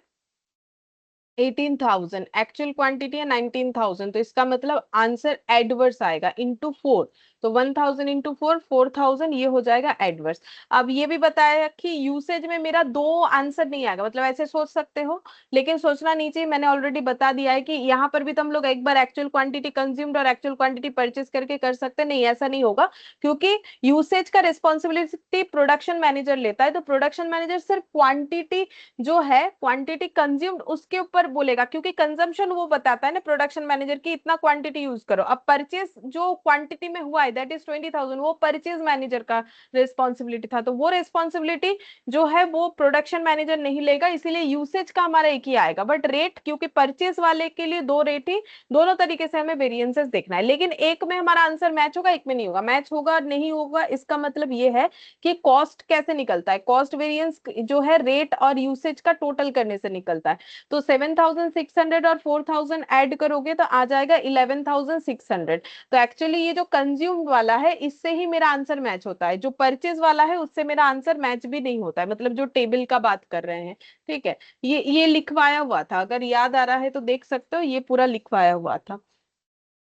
18,000, एक्चुअल क्वांटिटी है 19,000, तो इसका मतलब आंसर एडवर्स आएगा इंटू 4। तो 1,000 इंटू 4, 4,000, ये हो जाएगा एडवर्स। अब ये भी बताया कि यूसेज में मेरा दो आंसर नहीं आएगा, मतलब ऐसे सोच सकते हो, लेकिन सोचना नहीं चाहिए, मैंने ऑलरेडी बता दिया है कि यहाँ पर भी तो हम लोग एक बार एक्चुअल क्वांटिटी कंज्यूम्ड और एक्चुअल क्वांटिटी परचेज करके कर सकते नहीं, ऐसा नहीं होगा, क्योंकि यूसेज का रिस्पॉन्सिबिलिटी प्रोडक्शन मैनेजर लेता है। तो प्रोडक्शन मैनेजर सिर्फ क्वांटिटी जो है, क्वांटिटी कंज्यूम्ड उसके ऊपर बोलेगा, क्योंकि कंजम्पशन वो बताता है ना प्रोडक्शन मैनेजर की, इतना क्वांटिटी यूज करो। अब परचेज जो क्वांटिटी में हुआ है दैट इज 20,000, वो परचेज मैनेजर का रिस्पॉन्सिबिलिटी था, तो वो रिस्पॉन्सिबिलिटी जो है वो प्रोडक्शन मैनेजर नहीं लेगा, इसीलिए यूसेज का हमारा एक ही आएगा। बट रेट, क्योंकि परचेज वाले के लिए दो रेट ही, दोनों तरीके से हमें वेरिएंसेस देखना है, लेकिन एक में हमारा आंसर मैच होगा, एक में नहीं होगा। मैच होगा नहीं होगा इसका मतलब ये है कि कॉस्ट कैसे निकलता है, कॉस्ट वेरिएंस जो है रेट और यूसेज का टोटल करने से निकलता है। तो 7,600 और 4,000 ऐड करोगे तो आ जाएगा 11,600। तो एक्चुअली ये जो कंज्यूम्ड वाला है इससे ही मेरा आंसर मैच होता है, जो परचेज वाला है उससे मेरा आंसर मैच भी नहीं होता है, मतलब जो टेबल का बात कर रहे हैं, ठीक है। ये लिखवाया हुआ था, अगर याद आ रहा है तो देख सकते हो, ये पूरा लिखवाया हुआ था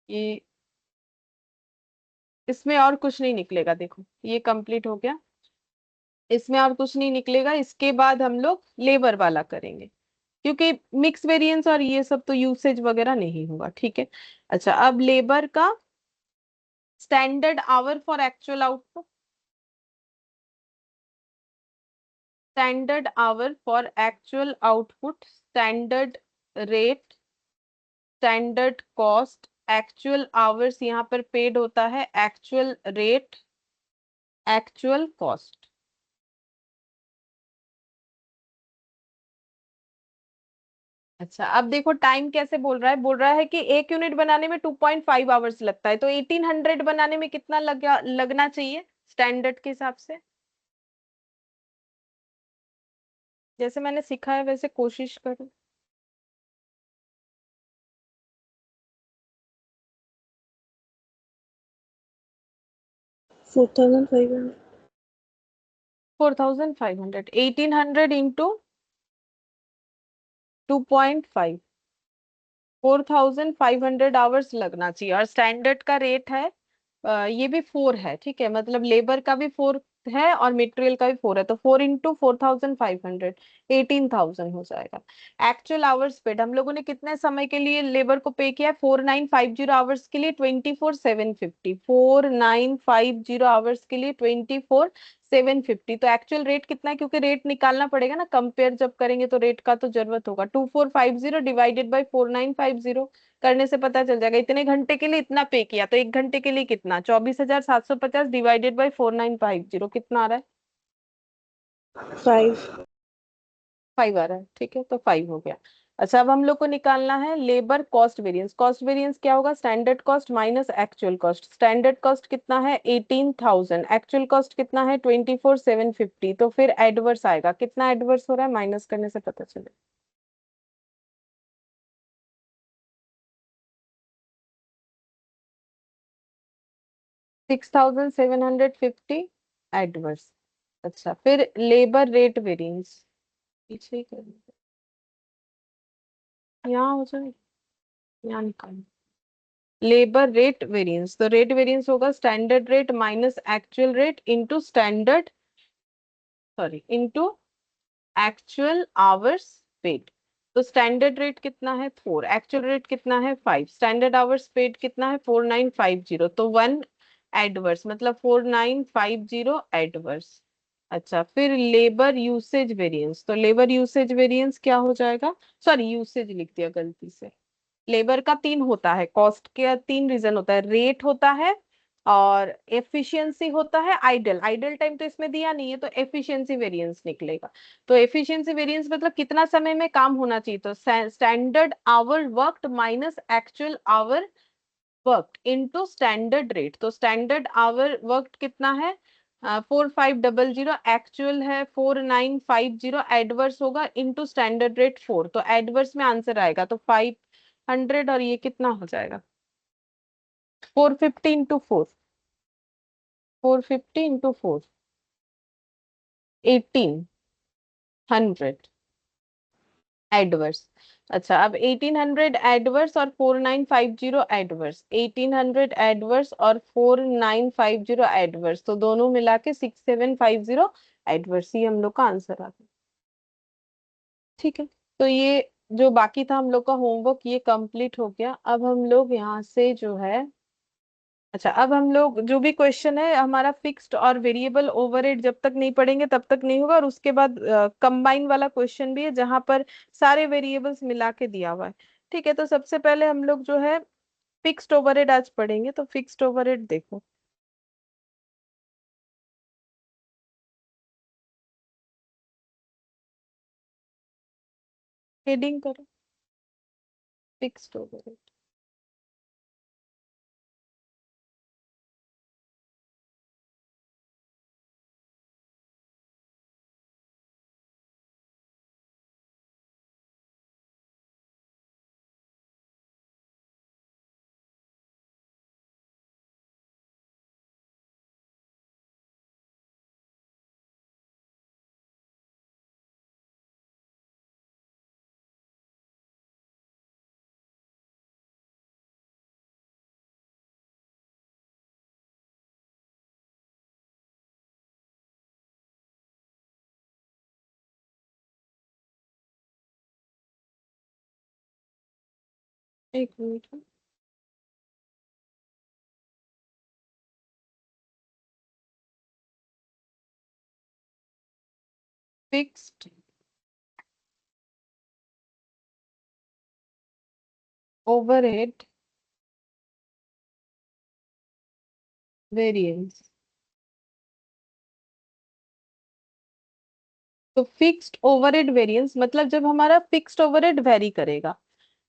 ये। इसमें और कुछ नहीं निकलेगा, देखो ये कंप्लीट हो गया, इसमें और कुछ नहीं निकलेगा। इसके बाद हम लोग लेबर वाला करेंगे, क्योंकि मिक्स वेरिएंस और ये सब तो यूसेज वगैरह नहीं होगा, ठीक है। अच्छा, अब लेबर का standard hour for actual output, standard hour for actual output, standard rate, standard cost, actual hours यहाँ पर पेड होता है, एक्चुअल रेट, एक्चुअल कॉस्ट। अच्छा, अब देखो टाइम कैसे बोल रहा है कि एक यूनिट बनाने में 2.5 आवर्स लगता है, तो 1800 बनाने में कितना लगना चाहिए स्टैंडर्ड के हिसाब से। जैसे मैंने सिखा है वैसे कोशिश करो। 4,500. 4,500, 1800 इंटू 2.5, 4,500 आवर्स लगना चाहिए। और स्टैंडर्ड का रेट है ये भी 4 है, ठीक है, मतलब लेबर का भी 4 है और मटेरियल का भी 4 है, तो 4 इंटू 4,500, 18,000 हो जाएगा। एक्चुअल आवर्स पेड, हम लोगों ने कितने समय के लिए लेबर को पे किया है, 4,950 आवर्स के लिए 24,750, 4,950 आवर्स के लिए 24,750। तो एक्चुअल रेट कितना है, क्योंकि रेट निकालना पड़ेगा ना, कंपेयर जब करेंगे तो रेट का तो जरूरत होगा। 2450 डिवाइडेड बाई 4,950 करने से पता चल जाएगा, इतने घंटे के लिए इतना पे किया, तो एक घंटे के लिए कितना, 24,750 डिवाइडेड बाई 4,950 कितना आ रहा है, 5. 5 आ रहा है, ठीक है, तो 5 हो गया। अच्छा, अब हम लोग को निकालना है labour cost variance. Cost variance क्या होगा? Standard cost minus actual cost. Standard cost कितना है? 18,000। एक्चुअल कॉस्ट कितना है? 24,750। तो फिर एडवर्स आएगा। कितना एडवर्स हो रहा है माइनस करने से पता चले। 6,750 एडवर्स। अच्छा, फिर लेबर रेट वेरिएंस पीछे ही कर, यहाँ हो जाए, यहाँ निकाल। लेबर रेट वेरिएंस, तो रेट वेरिएंस होगा standard rate minus actual rate into standard, sorry, into actual hours paid. तो स्टैंडर्ड रेट कितना है? 4। एक्चुअल रेट कितना है? 5। स्टैंडर्ड आवर्स पेड कितना है? 4950। तो 1 एडवर्स, मतलब 4950 एडवर्स। अच्छा, फिर लेबर यूसेज वेरिएंस। तो लेबर यूसेज वेरिएंस क्या हो जाएगा? सॉरी, यूसेज लिख दिया गलती से। लेबर का 3 होता है, कॉस्ट के 3 रीजन होता है। रेट होता है, और एफिशिएंसी होता है, आइडल। आइडल टाइम तो इसमें दिया नहीं है, तो एफिशिएंसी वेरिएंस निकलेगा। तो एफिशिएंसी वेरिएंस मतलब कितना समय में काम होना चाहिए, तो standard our worked minus actual our worked into standard rate. तो स्टैंडर्ड आवर वर्कड कितना है? 4500। एक्चुअल है 4950। एडवर्स होगा इनटू स्टैंडर्ड रेट 4। तो एडवर्स में आंसर आएगा, तो 500, और ये कितना हो जाएगा? 450 इंटू 4, 450 इंटू 4, 1800 एडवर्स। अच्छा, अब 1800 एडवर्स और 4950 एडवर्स, 1800 एडवर्स और 4950 एडवर्स, तो दोनों मिला के 6750 एडवर्स। ये हम लोग का आंसर आ गया। ठीक है, तो ये जो बाकी था हम लोग का होमवर्क, ये कंप्लीट हो गया। अब हम लोग यहाँ से जो है, अच्छा, अब हम लोग जो भी क्वेश्चन है हमारा फिक्स्ड और वेरिएबल ओवरहेड जब तक नहीं पढ़ेंगे तब तक नहीं होगा। और उसके बाद कंबाइन वाला क्वेश्चन भी है, जहां पर सारे वेरिएबल्स मिला के दिया हुआ है। ठीक है, तो सबसे पहले हम लोग जो है फिक्स्ड ओवरहेड आज पढ़ेंगे। तो फिक्स्ड ओवरहेड देखो, हेडिंग करो, फिक्स्ड ओवरहेड। एक मिनट, फिक्स्ड ओवरहेड वेरिएंस। तो फिक्स्ड ओवरहेड वेरिएंस मतलब जब हमारा फिक्स्ड ओवरहेड वेरी करेगा।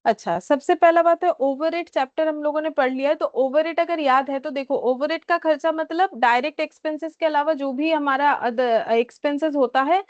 अच्छा, सबसे पहला बात है, ओवरहेड चैप्टर हम लोगों ने पढ़ लिया है। तो ओवरहेड अगर याद है तो देखो, ओवरहेड का खर्चा मतलब डायरेक्ट एक्सपेंसेस के अलावा जो भी हमारा एक्सपेंसेस होता है,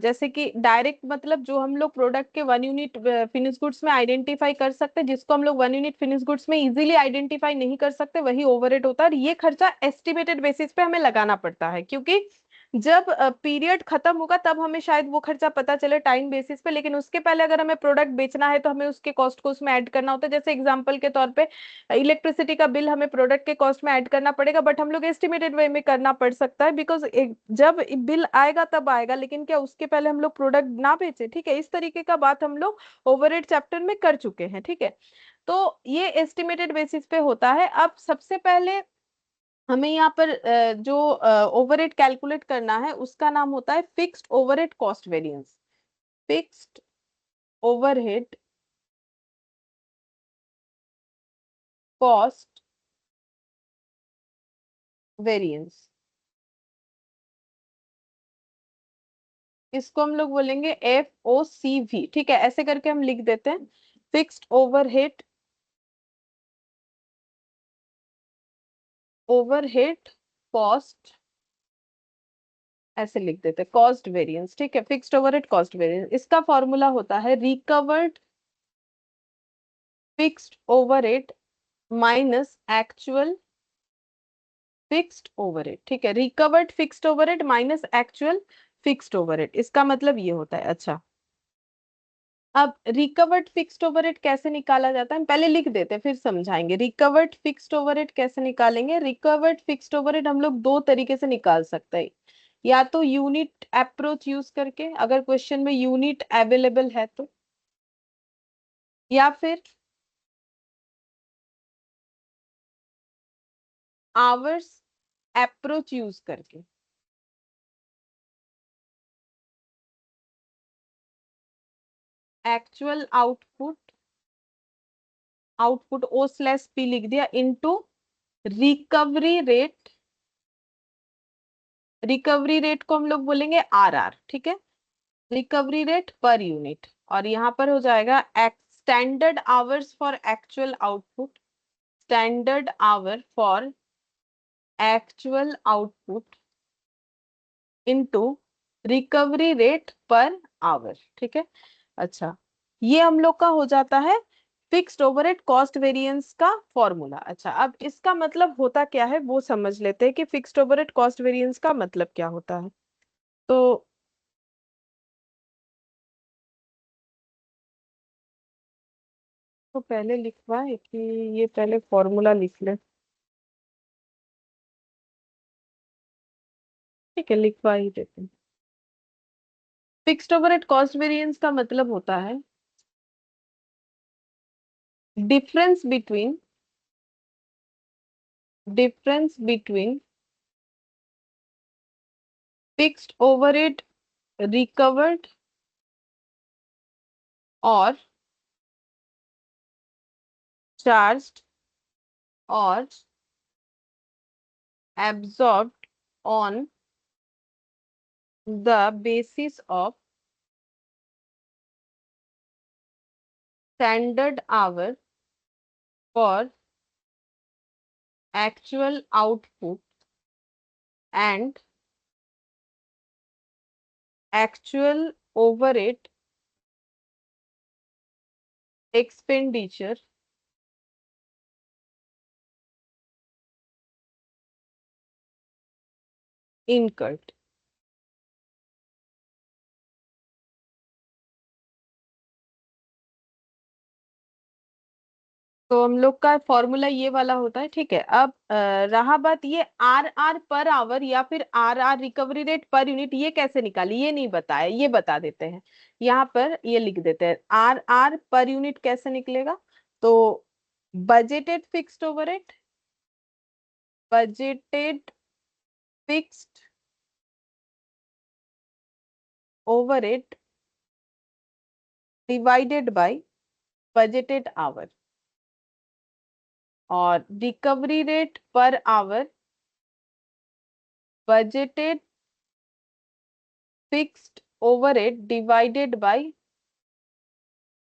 जैसे कि डायरेक्ट मतलब जो हम लोग प्रोडक्ट के 1 यूनिट फिनिश गुड्स में आइडेंटिफाई कर सकते हैं, जिसको हम लोग 1 यूनिट फिनिश गुड्स में इजीली आइडेंटिफाई नहीं कर सकते, वही ओवरहेड होता है। और ये खर्चा एस्टिमेटेड बेसिस पे हमें लगाना पड़ता है, क्योंकि जब पीरियड खत्म होगा तब हमें शायद वो खर्चा पता चले टाइम बेसिस पे, लेकिन उसके पहले अगर हमें प्रोडक्ट बेचना है तो हमें उसके कॉस्ट को उसमें ऐड करना होता है। जैसे एग्जांपल के तौर पे इलेक्ट्रिसिटी का बिल हमें प्रोडक्ट के कॉस्ट में ऐड करना पड़ेगा, बट हम लोग एस्टिमेटेड वे में करना पड़ सकता है, बिकॉज जब बिल आएगा तब आएगा, लेकिन क्या उसके पहले हम लोग प्रोडक्ट ना बेचे। ठीक है, इस तरीके का बात हम लोग ओवरहेड चैप्टर में कर चुके हैं। ठीक है, तो ये एस्टिमेटेड बेसिस पे होता है। अब सबसे पहले हमें यहाँ पर जो ओवरहेड कैलकुलेट करना है उसका नाम होता है fixed overhead cost variance. Fixed overhead cost variance. इसको हम लोग बोलेंगे FOCV, ठीक है, ऐसे करके हम लिख देते हैं, फिक्स्ड ओवरहेड, ओवरहेड कॉस्ट, ऐसे लिख देते हैं, कॉस्ट वेरिएंस, ठीक है, फिक्स्ड ओवरहेड कॉस्ट वेरिएंस। इसका फॉर्मूला होता है recovered fixed overhead minus actual fixed overhead, ठीक है, recovered fixed overhead minus actual fixed overhead, इसका मतलब ये होता है। अच्छा, अब रिकवर्ड फिक्स्ड ओवरहेड कैसे निकाला जाता है, हम पहले लिख देते हैं फिर समझाएंगे। रिकवर्ड फिक्स्ड ओवरहेड कैसे निकालेंगे? रिकवर्ड फिक्स्ड ओवरहेड हम लोग दो तरीके से निकाल सकते हैं, या तो यूनिट अप्रोच यूज करके, अगर क्वेश्चन में यूनिट अवेलेबल है तो, या फिर आवर्स अप्रोच यूज करके। Actual output, output O slash P लिख दिया, into recovery rate, recovery rate को हम लोग बोलेंगे RR, ठीक है, रिकवरी रेट पर यूनिट, और यहाँ पर हो जाएगा standard hours for actual output, standard hour for actual output into recovery rate per our, ठीक है। अच्छा, ये हम लोग का हो जाता है फिक्स्ड ओवरहेड कॉस्ट वेरिएंस का फॉर्मूला। अच्छा, अब इसका मतलब होता क्या है वो समझ लेते हैं कि फिक्स्ड ओवरहेड कॉस्ट वेरिएंस का मतलब क्या होता है। तो पहले लिखवाए कि ये पहले फॉर्मूला लिख ले, ठीक है, लिखवा ही देते हैं। फिक्स्ड ओवरहेड कॉस्ट वेरिएंस का मतलब होता है difference between, difference between fixed overhead recovered और चार्ज्ड और absorbed on the basis of standard hour for actual output and actual overhead expenditure incurred। तो हम लोग का फॉर्मूला ये वाला होता है, ठीक है। अब रहा बात ये RR पर आवर या फिर RR recovery rate per unit, ये कैसे निकाली ये नहीं बताया, ये बता देते हैं। यहाँ पर ये लिख देते हैं RR पर यूनिट कैसे निकलेगा। तो budgeted fixed overhead, budgeted fixed overhead divided by budgeted hour, और recovery rate per hour budgeted fixed overhead divided by,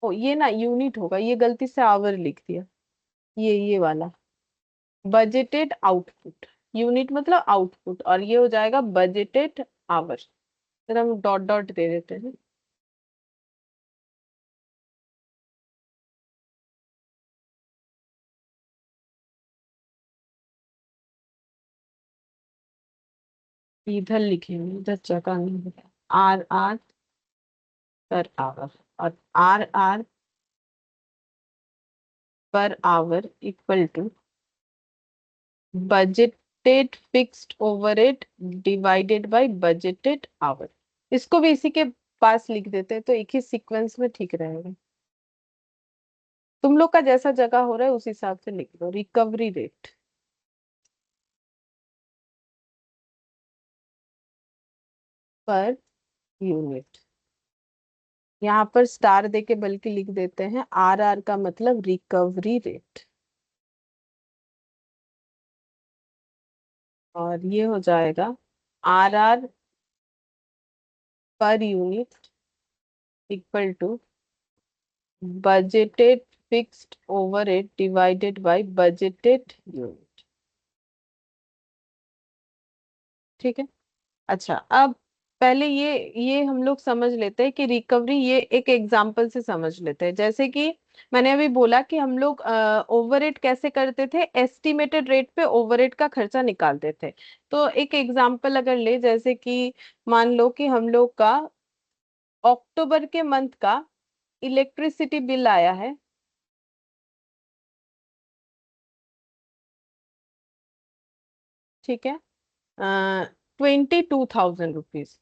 ओ ये ना यूनिट होगा, ये गलती से आवर लिख दिया, ये वाला बजटेड आउटपुट, यूनिट मतलब आउटपुट, और ये हो जाएगा बजटेड आवर। फिर हम डॉट डॉट दे देते हैं। इधर लिखेंगे, इधर जगह नहीं है। RR पर आवर, और RR पर hour equal to budgeted fixed overhead divided by budgeted hour. इसको भी इसी के पास लिख देते हैं तो एक ही सीक्वेंस में ठीक रहेगा। तुम लोग का जैसा जगह हो रहा है उस हिसाब से लिख दो। रिकवरी रेट पर यूनिट, यहाँ पर स्टार दे के बल्कि लिख देते हैं RR का मतलब रिकवरी रेट, और ये हो जाएगा RR पर unit equal to budgeted fixed overhead divided by budgeted unit। ठीक है। अच्छा, अब पहले ये हम लोग समझ लेते हैं कि रिकवरी, ये एक एग्जांपल से समझ लेते हैं। जैसे कि मैंने अभी बोला कि हम लोग ओवरहेड कैसे करते थे, एस्टिमेटेड रेट पे ओवरहेड का खर्चा निकालते थे। तो एक एग्जांपल अगर ले, जैसे कि मान लो कि हम लोग का अक्टूबर के मंथ का इलेक्ट्रिसिटी बिल आया है, ठीक है, 22,000 रुपीज।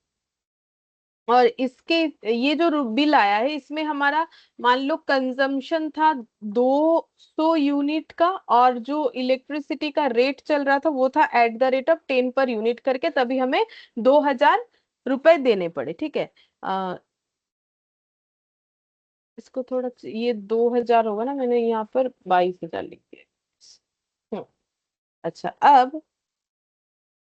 और इसके ये जो बिल आया है, इसमें हमारा मान लो कंजम्पशन था 200 यूनिट का, और जो इलेक्ट्रिसिटी का रेट चल रहा था वो था @10 पर यूनिट करके, तभी हमें 2,000 रुपए देने पड़े। ठीक है। इसको थोड़ा ये 2,000 होगा ना, मैंने यहाँ पर 22,000 लिख दिया। हम्म, अच्छा, अब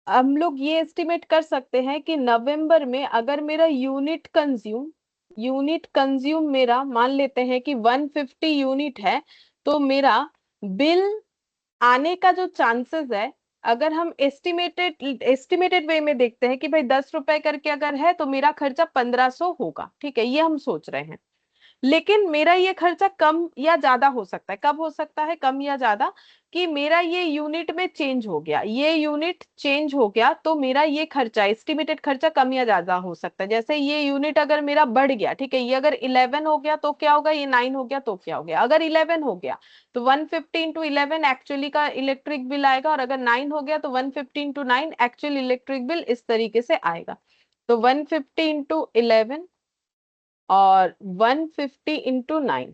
हम लोग ये एस्टिमेट कर सकते हैं कि नवंबर में अगर मेरा यूनिट कंज्यूम मेरा मान लेते हैं कि 150 यूनिट है, तो मेरा बिल आने का जो चांसेस है, अगर हम एस्टिमेटेड वे में देखते हैं कि भाई 10 रुपए करके अगर है तो मेरा खर्चा 1,500 होगा। ठीक है, ये हम सोच रहे हैं। लेकिन मेरा ये खर्चा कम या ज्यादा हो सकता है। कब हो सकता है कम या ज्यादा? कि मेरा ये यूनिट में चेंज हो गया, ये यूनिट चेंज हो गया, तो मेरा ये खर्चा, एस्टिमेटेड खर्चा कम या ज्यादा हो सकता है। जैसे ये यूनिट अगर मेरा बढ़ गया, ठीक है, ये अगर 11 हो गया तो क्या होगा, ये 9 हो गया तो क्या हो गया। अगर 11 हो गया तो 150 इंटू 11 एक्चुअली का इलेक्ट्रिक बिल आएगा, और अगर 9 हो गया तो 150 इंटू 9 एक्चुअल इलेक्ट्रिक बिल इस तरीके से आएगा। तो 150 इंटू 11 और 150 इंटू 9,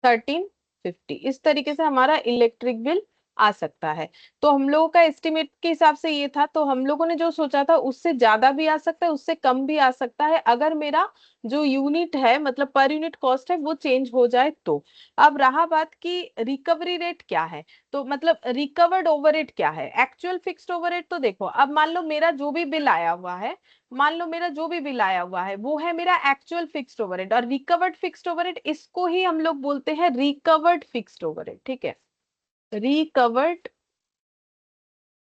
1350, इस तरीके से हमारा इलेक्ट्रिक बिल आ सकता है। तो हम लोगों का एस्टिमेट के हिसाब से ये था, तो हम लोगों ने जो सोचा था उससे ज्यादा भी आ सकता है, उससे कम भी आ सकता है, अगर मेरा जो यूनिट है, मतलब पर यूनिट कॉस्ट है, वो चेंज हो जाए तो। अब रहा बात कि रिकवरी रेट क्या है, तो मतलब रिकवर्ड ओवरहेड क्या है, एक्चुअल फिक्स्ड ओवरहेड। तो देखो, अब मान लो मेरा जो भी बिल आया हुआ है, वो है मेरा एक्चुअल फिक्स्ड ओवरहेड, और रिकवर्ड फिक्स्ड ओवरहेड, इसको ही हम लोग बोलते हैं रिकवर्ड फिक्स्ड ओवरहेड। ठीक है, रिकवर्ड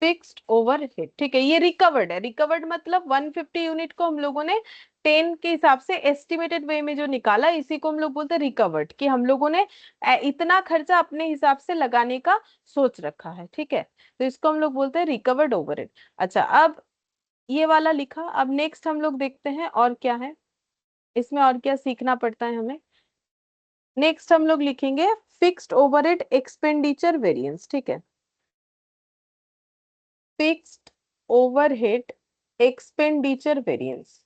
फिक्स्ड ओवरहेड। ठीक है, ये रिकवर्ड है। रिकवर्ड मतलब 150 यूनिट को हम लोगों ने 10 के हिसाब से एस्टिमेटेड वे में जो निकाला, इसी को हम लोग बोलते हैं रिकवर्ड, कि हम लोगों ने इतना खर्चा अपने हिसाब से लगाने का सोच रखा है। ठीक है, तो इसको हम लोग बोलते हैं रिकवर्ड ओवरहेड। अच्छा, अब ये वाला लिखा। अब नेक्स्ट हम लोग देखते हैं और क्या है इसमें, और क्या सीखना पड़ता है हमें। नेक्स्ट हम लोग लिखेंगे फिक्स्ड ओवरहेड एक्सपेंडिचर वेरिएंस। ठीक है, fixed overhead expenditure variance.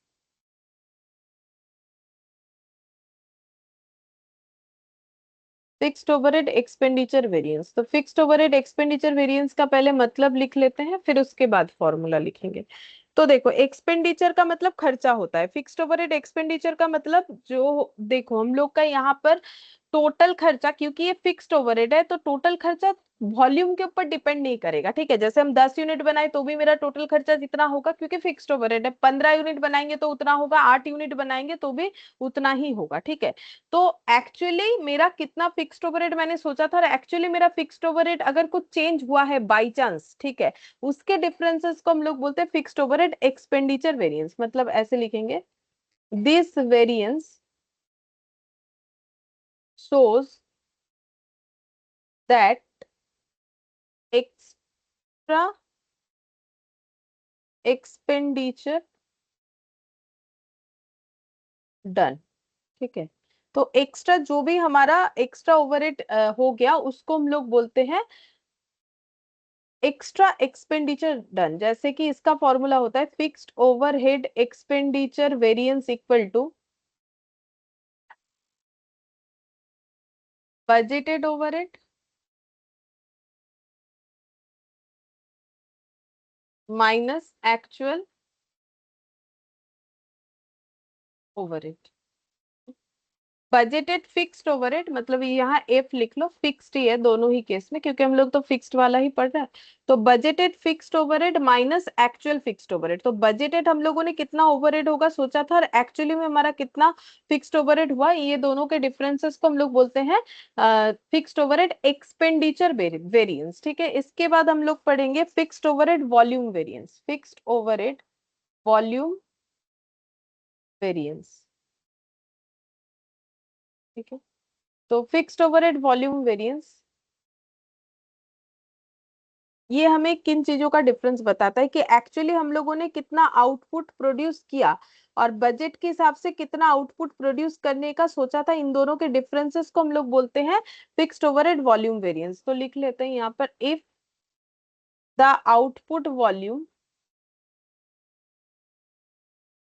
Fixed overhead expenditure variance, तो फिक्स्ड ओवरहेड एक्सपेंडिचर वेरिएंस का पहले मतलब लिख लेते हैं, फिर उसके बाद फॉर्मूला लिखेंगे। तो देखो, एक्सपेंडिचर का मतलब खर्चा होता है, फिक्स्ड ओवरहेड एक्सपेंडिचर का मतलब, जो देखो हम लोग का यहाँ पर टोटल खर्चा, क्योंकि ये फिक्स्ड ओवरहेड है, तो टोटल खर्चा वॉल्यूम के ऊपर डिपेंड नहीं करेगा। ठीक है, जैसे हम 10 यूनिट बनाए तो भी मेरा टोटल खर्चा जितना होगा, क्योंकि फिक्स्ड ओवरहेड है। 15 यूनिट बनाएंगे तो उतना होगा, 8 यूनिट बनाएंगे तो भी उतना ही होगा। ठीक है, तो एक्चुअली मेरा कितना फिक्स्ड ओवरहेड मैंने सोचा था, और एक्चुअली मेरा फिक्स्ड ओवरहेड अगर कुछ चेंज हुआ है बाई चांस, ठीक है, उसके डिफरेंसेस को हम लोग बोलते हैं फिक्स्ड ओवरहेड एक्सपेंडिचर वेरिएंस। मतलब ऐसे लिखेंगे, this variance shows that extra expenditure done। ठीक है, तो एक्स्ट्रा जो भी हमारा एक्स्ट्रा ओवरहेड हो गया, उसको हम लोग बोलते हैं एक्स्ट्रा एक्सपेंडिचर डन। जैसे कि इसका फॉर्मूला होता है fixed overhead expenditure variance equal to budgeted overhead minus actual overhead. Budgeted fixed overhead मतलब यहाँ एफ लिख लो, फिक्स्ड ही है दोनों ही केस में, क्योंकि हम लोग तो फिक्स्ड वाला ही पढ़ रहे हैं। तो budgeted fixed overhead minus actual fixed overhead, तो बजटेड हम लोगों ने कितना ओवरहेड होगा सोचा था, और एक्चुअली में हमारा कितना फिक्स्ड ओवरहेड हुआ, ये दोनों के डिफरेंसेस को हम लोग बोलते हैं फिक्स्ड ओवरहेड एक्सपेंडिचर वेरिएंस। ठीक है, इसके बाद हम लोग पढ़ेंगे fixed overhead volume variance, fixed overhead volume variance. ठीक है, तो फिक्स्ड ओवरहेड वॉल्यूम वेरिएंस ये हमें किन चीजों का डिफरेंस बताता है कि एक्चुअली हम लोगों ने कितना आउटपुट प्रोड्यूस किया और बजट के हिसाब से कितना आउटपुट प्रोड्यूस करने का सोचा था, इन दोनों के डिफरेंसेस को हम लोग बोलते हैं फिक्स्ड ओवरहेड वॉल्यूम वेरिएंस। तो लिख लेते हैं यहाँ पर, if the output volume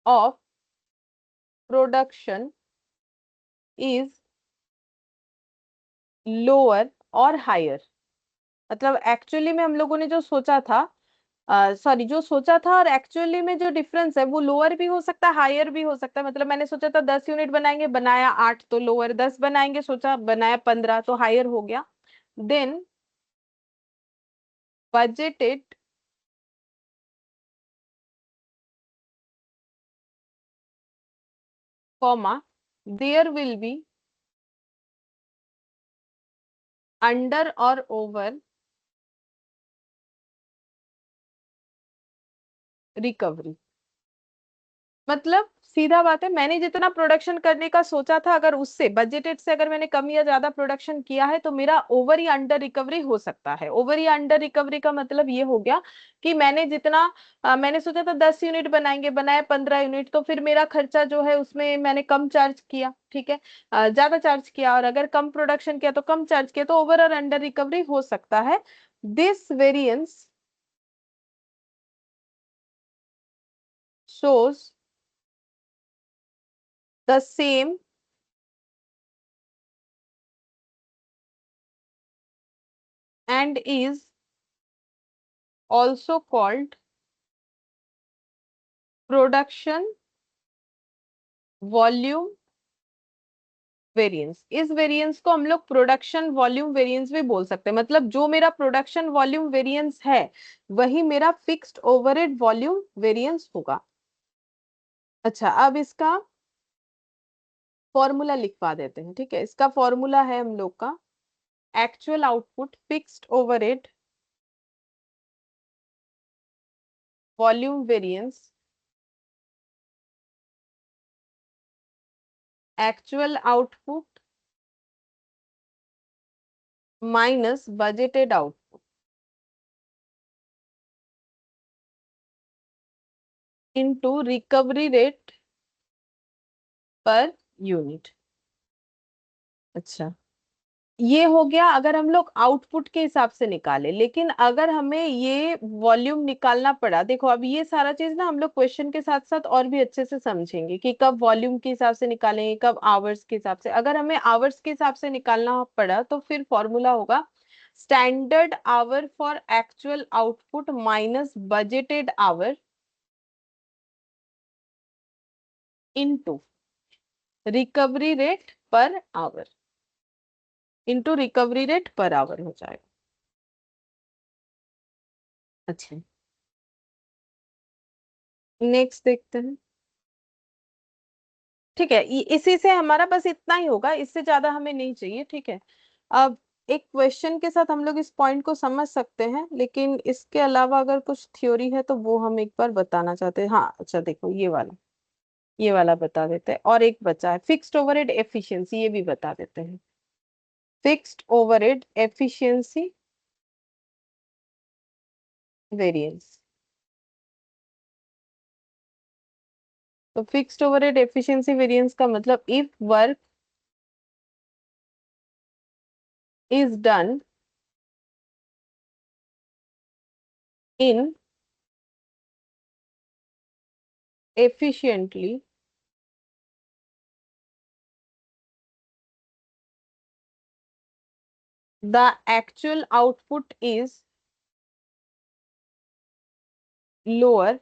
of production is lower और हायर, मतलब एक्चुअली में हम लोगों ने जो सोचा था, सॉरी जो सोचा था और एक्चुअली में जो डिफरेंस है वो लोअर भी हो सकता है हायर भी हो सकता है। मतलब मैंने सोचा था 10 यूनिट बनाएंगे, बनाया 8 तो लोअर, 10 बनाएंगे सोचा बनाया 15 तो हायर हो गया। Then budgeted comma there will be under or over recovery. मतलब सीधा बात है, मैंने जितना प्रोडक्शन करने का सोचा था अगर उससे बजटेड से अगर मैंने कम या ज्यादा प्रोडक्शन किया है तो मेरा ओवर या अंडर रिकवरी हो सकता है। ओवर या अंडर रिकवरी का मतलब ये हो गया कि मैंने जितना मैंने सोचा था 10 यूनिट बनाएंगे, बनाए 15 यूनिट, तो फिर मेरा खर्चा जो है उसमें मैंने कम चार्ज किया। ठीक है, ज्यादा चार्ज किया, और अगर कम प्रोडक्शन किया तो कम चार्ज किया, तो ओवर और अंडर रिकवरी हो सकता है। This variance shows the same and is also called production volume variance. इस वेरिएंस को हम लोग प्रोडक्शन वॉल्यूम वेरिएंस भी बोल सकते हैं। मतलब जो मेरा प्रोडक्शन वॉल्यूम वेरिएंस है वही मेरा फिक्स्ड ओवरहेड वॉल्यूम वेरिएंस होगा। अच्छा, अब इसका फॉर्मूला लिखवा देते हैं। ठीक है, इसका फॉर्मूला है हम लोग का actual output fixed overhead volume variance, actual output minus budgeted output into recovery rate per unit. अच्छा, ये हो गया अगर हम लोग आउटपुट के हिसाब से निकाले। लेकिन अगर हमें ये वॉल्यूम निकालना पड़ा, देखो अब ये सारा चीज ना हम लोग क्वेश्चन के साथ साथ और भी अच्छे से समझेंगे कि कब वॉल्यूम के हिसाब से निकालेंगे, कब आवर्स के हिसाब से। अगर हमें आवर्स के हिसाब से निकालना पड़ा तो फिर फॉर्मूला होगा standard hour for actual output minus budgeted our into recovery rate per our, into recovery rate per our हो जाएगा। अच्छा, नेक्स्ट देखते हैं। ठीक है, इसी से हमारा बस इतना ही होगा, इससे ज्यादा हमें नहीं चाहिए। ठीक है, अब एक क्वेश्चन के साथ हम लोग इस पॉइंट को समझ सकते हैं, लेकिन इसके अलावा अगर कुछ थ्योरी है तो वो हम एक बार बताना चाहते हैं। हाँ अच्छा, देखो ये वाला बता देते हैं, और एक बचा है फिक्स्ड ओवरहेड एफिशिएंसी, ये भी बता देते हैं। Fixed overhead efficiency variance. तो फिक्स्ड ओवरहेड एफिशिएंसी वेरिएंस का मतलब if work is done in efficiently, the actual output is lower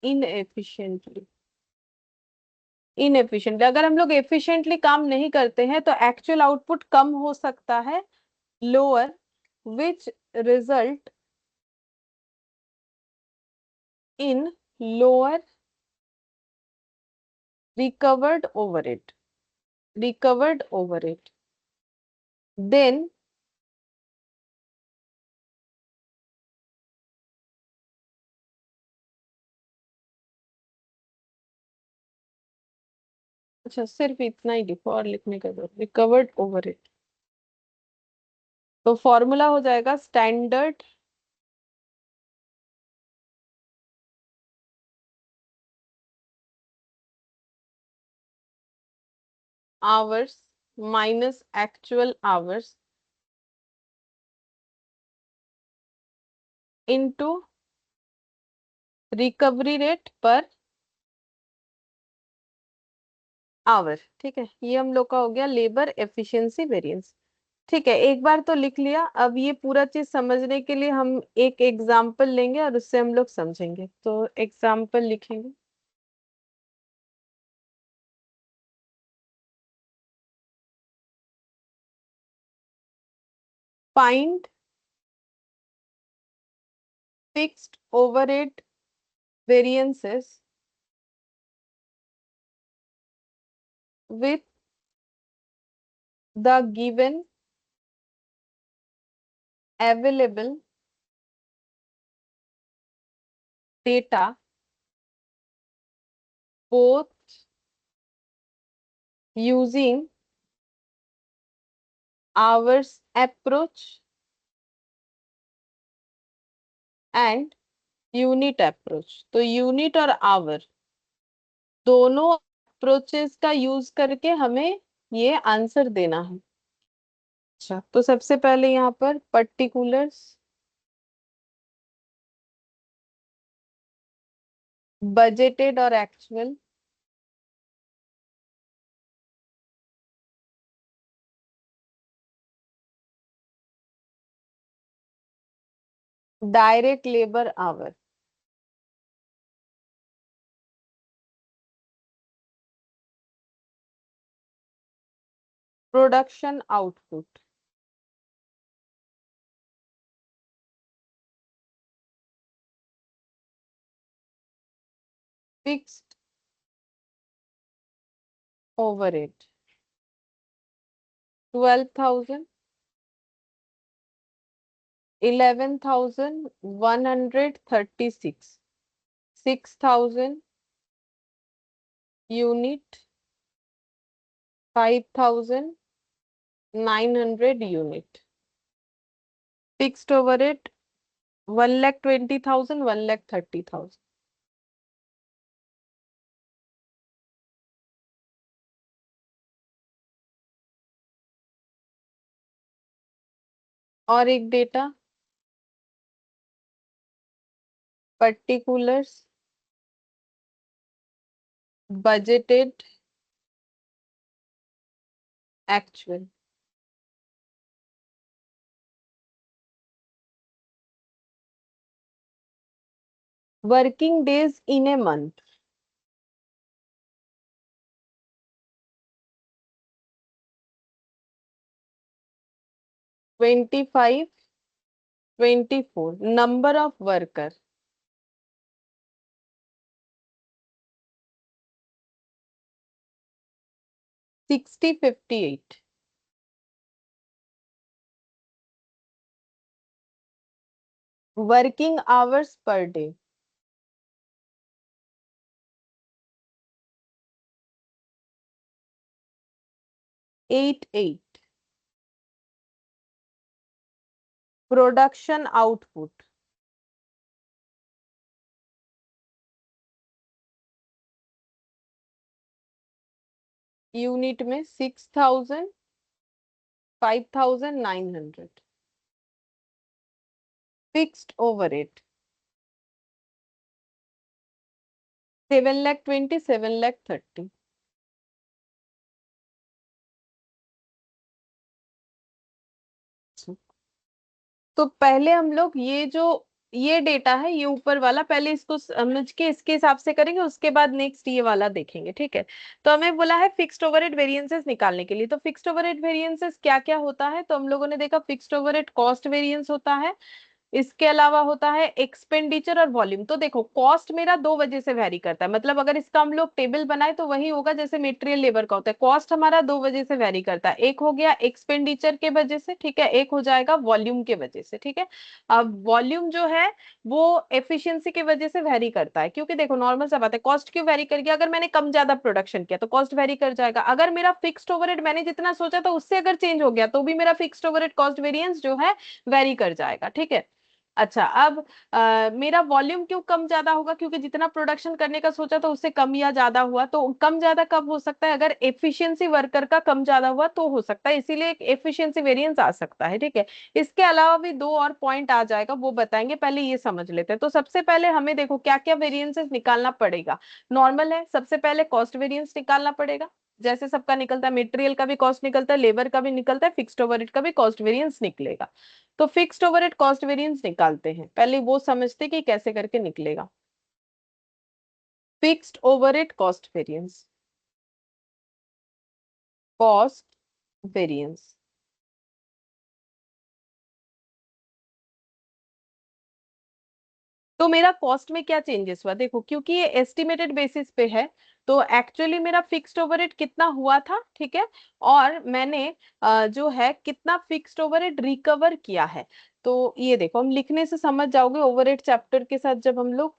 inefficiently। इनएफिशिएंटली। अगर हम लोग एफिशिएंटली काम नहीं करते हैं तो एक्चुअल आउटपुट कम हो सकता है, lower, which result in lower recovered overhead, recovered overhead. Then अच्छा, सिर्फ इतना ही लिखो और लिखने का जरूरत, रिकवर्ड ओवरहेड। तो फॉर्मूला हो जाएगा standard hours minus actual hours into recovery rate per our. ठीक है, ये हम लोग का हो गया लेबर एफिशिएंसी वेरिएंस। ठीक है, एक बार तो लिख लिया। अब ये पूरा चीज समझने के लिए हम एक एग्जाम्पल लेंगे और उससे हम लोग समझेंगे। तो एग्जाम्पल लिखेंगे। Find fixed overhead variances with the given available data, both using hours approach and unit approach। तो यूनिट और आवर दोनों अप्रोचेस का यूज करके हमें ये आंसर देना है। अच्छा, तो सबसे पहले यहाँ पर पर्टिकुलर्स, बजटेड और actual, direct labour our, production output, fixed overhead 12,000, 11,136, 6,000 unit, 5,900 unit. Fixed overhead 1,20,000, 1,30,000। और एक data particulars, budgeted, actual. Working days in a month, 25, 24। Number of worker 60, 58। Working hours per day 8, 8। Production output unit में 6,000, 5,900। Fixed overhead 7,20,000, 7,30,000। तो पहले हम लोग ये जो ये डेटा है, ये ऊपर वाला, पहले इसको समझ के इसके हिसाब से करेंगे, उसके बाद नेक्स्ट ये वाला देखेंगे, ठीक है। तो हमें बोला है फिक्स्ड ओवरहेड वेरिएंसेस निकालने के लिए। तो फिक्स्ड ओवरहेड वेरिएंसेस क्या क्या होता है, तो हम लोगों ने देखा फिक्स्ड ओवरहेड कॉस्ट वेरिएंस होता है, इसके अलावा होता है एक्सपेंडिचर और वॉल्यूम। तो देखो कॉस्ट मेरा दो वजह से वेरी करता है, मतलब अगर इसका हम लोग टेबल बनाए तो वही होगा जैसे मटेरियल लेबर का होता है। कॉस्ट हमारा दो वजह से वेरी करता है, एक हो गया एक्सपेंडिचर के वजह से, ठीक है, एक हो जाएगा वॉल्यूम के वजह से, ठीक है। अब वॉल्यूम जो है वो एफिशिएंसी की वजह से वेरी करता है, क्योंकि देखो नॉर्मल सा बात है, कॉस्ट क्यों वेरी कर गया, अगर मैंने कम ज्यादा प्रोडक्शन किया तो कॉस्ट वेरी कर जाएगा। अगर मेरा फिक्स्ड ओवरहेड मैंने जितना सोचा था उससे अगर चेंज हो गया तो भी मेरा फिक्स्ड ओवरहेड कॉस्ट वेरिएंस जो है वेरी कर जाएगा, ठीक है। अच्छा, अब मेरा वॉल्यूम क्यों कम ज्यादा होगा, क्योंकि जितना प्रोडक्शन करने का सोचा था उससे कम या ज्यादा हुआ। तो कम ज्यादा कब हो सकता है, अगर एफिशिएंसी वर्कर का कम ज्यादा हुआ तो हो सकता है, इसीलिए एक एफिशिएंसी वेरिएंस आ सकता है, ठीक है। इसके अलावा भी दो और पॉइंट आ जाएगा, वो बताएंगे, पहले ये समझ लेते हैं। तो सबसे पहले हमें देखो क्या क्या वेरिएंसेस निकालना पड़ेगा। नॉर्मल है, सबसे पहले कॉस्ट वेरिएंस निकालना पड़ेगा, जैसे सबका निकलता है, मटेरियल का भी कॉस्ट निकलता है, लेबर का भी निकलता है, फिक्स्ड ओवरहेड का भी कॉस्ट वेरिएंस निकलेगा। तो फिक्स्ड ओवरहेड कॉस्ट वेरिएंस निकालते हैं, पहले वो समझते कि कैसे करके निकलेगा। Fixed overhead cost variance, cost variance. तो मेरा कॉस्ट में क्या चेंजेस हुआ, देखो क्योंकि ये एस्टिमेटेड बेसिस पे है, तो एक्चुअली मेरा फिक्स्ड ओवरहेड कितना हुआ था, ठीक है, और मैंने जो है कितना फिक्स्ड ओवरहेड रिकवर किया है। तो ये देखो हम लिखने से समझ जाओगे, ओवरहेड चैप्टर के साथ जब हम लोग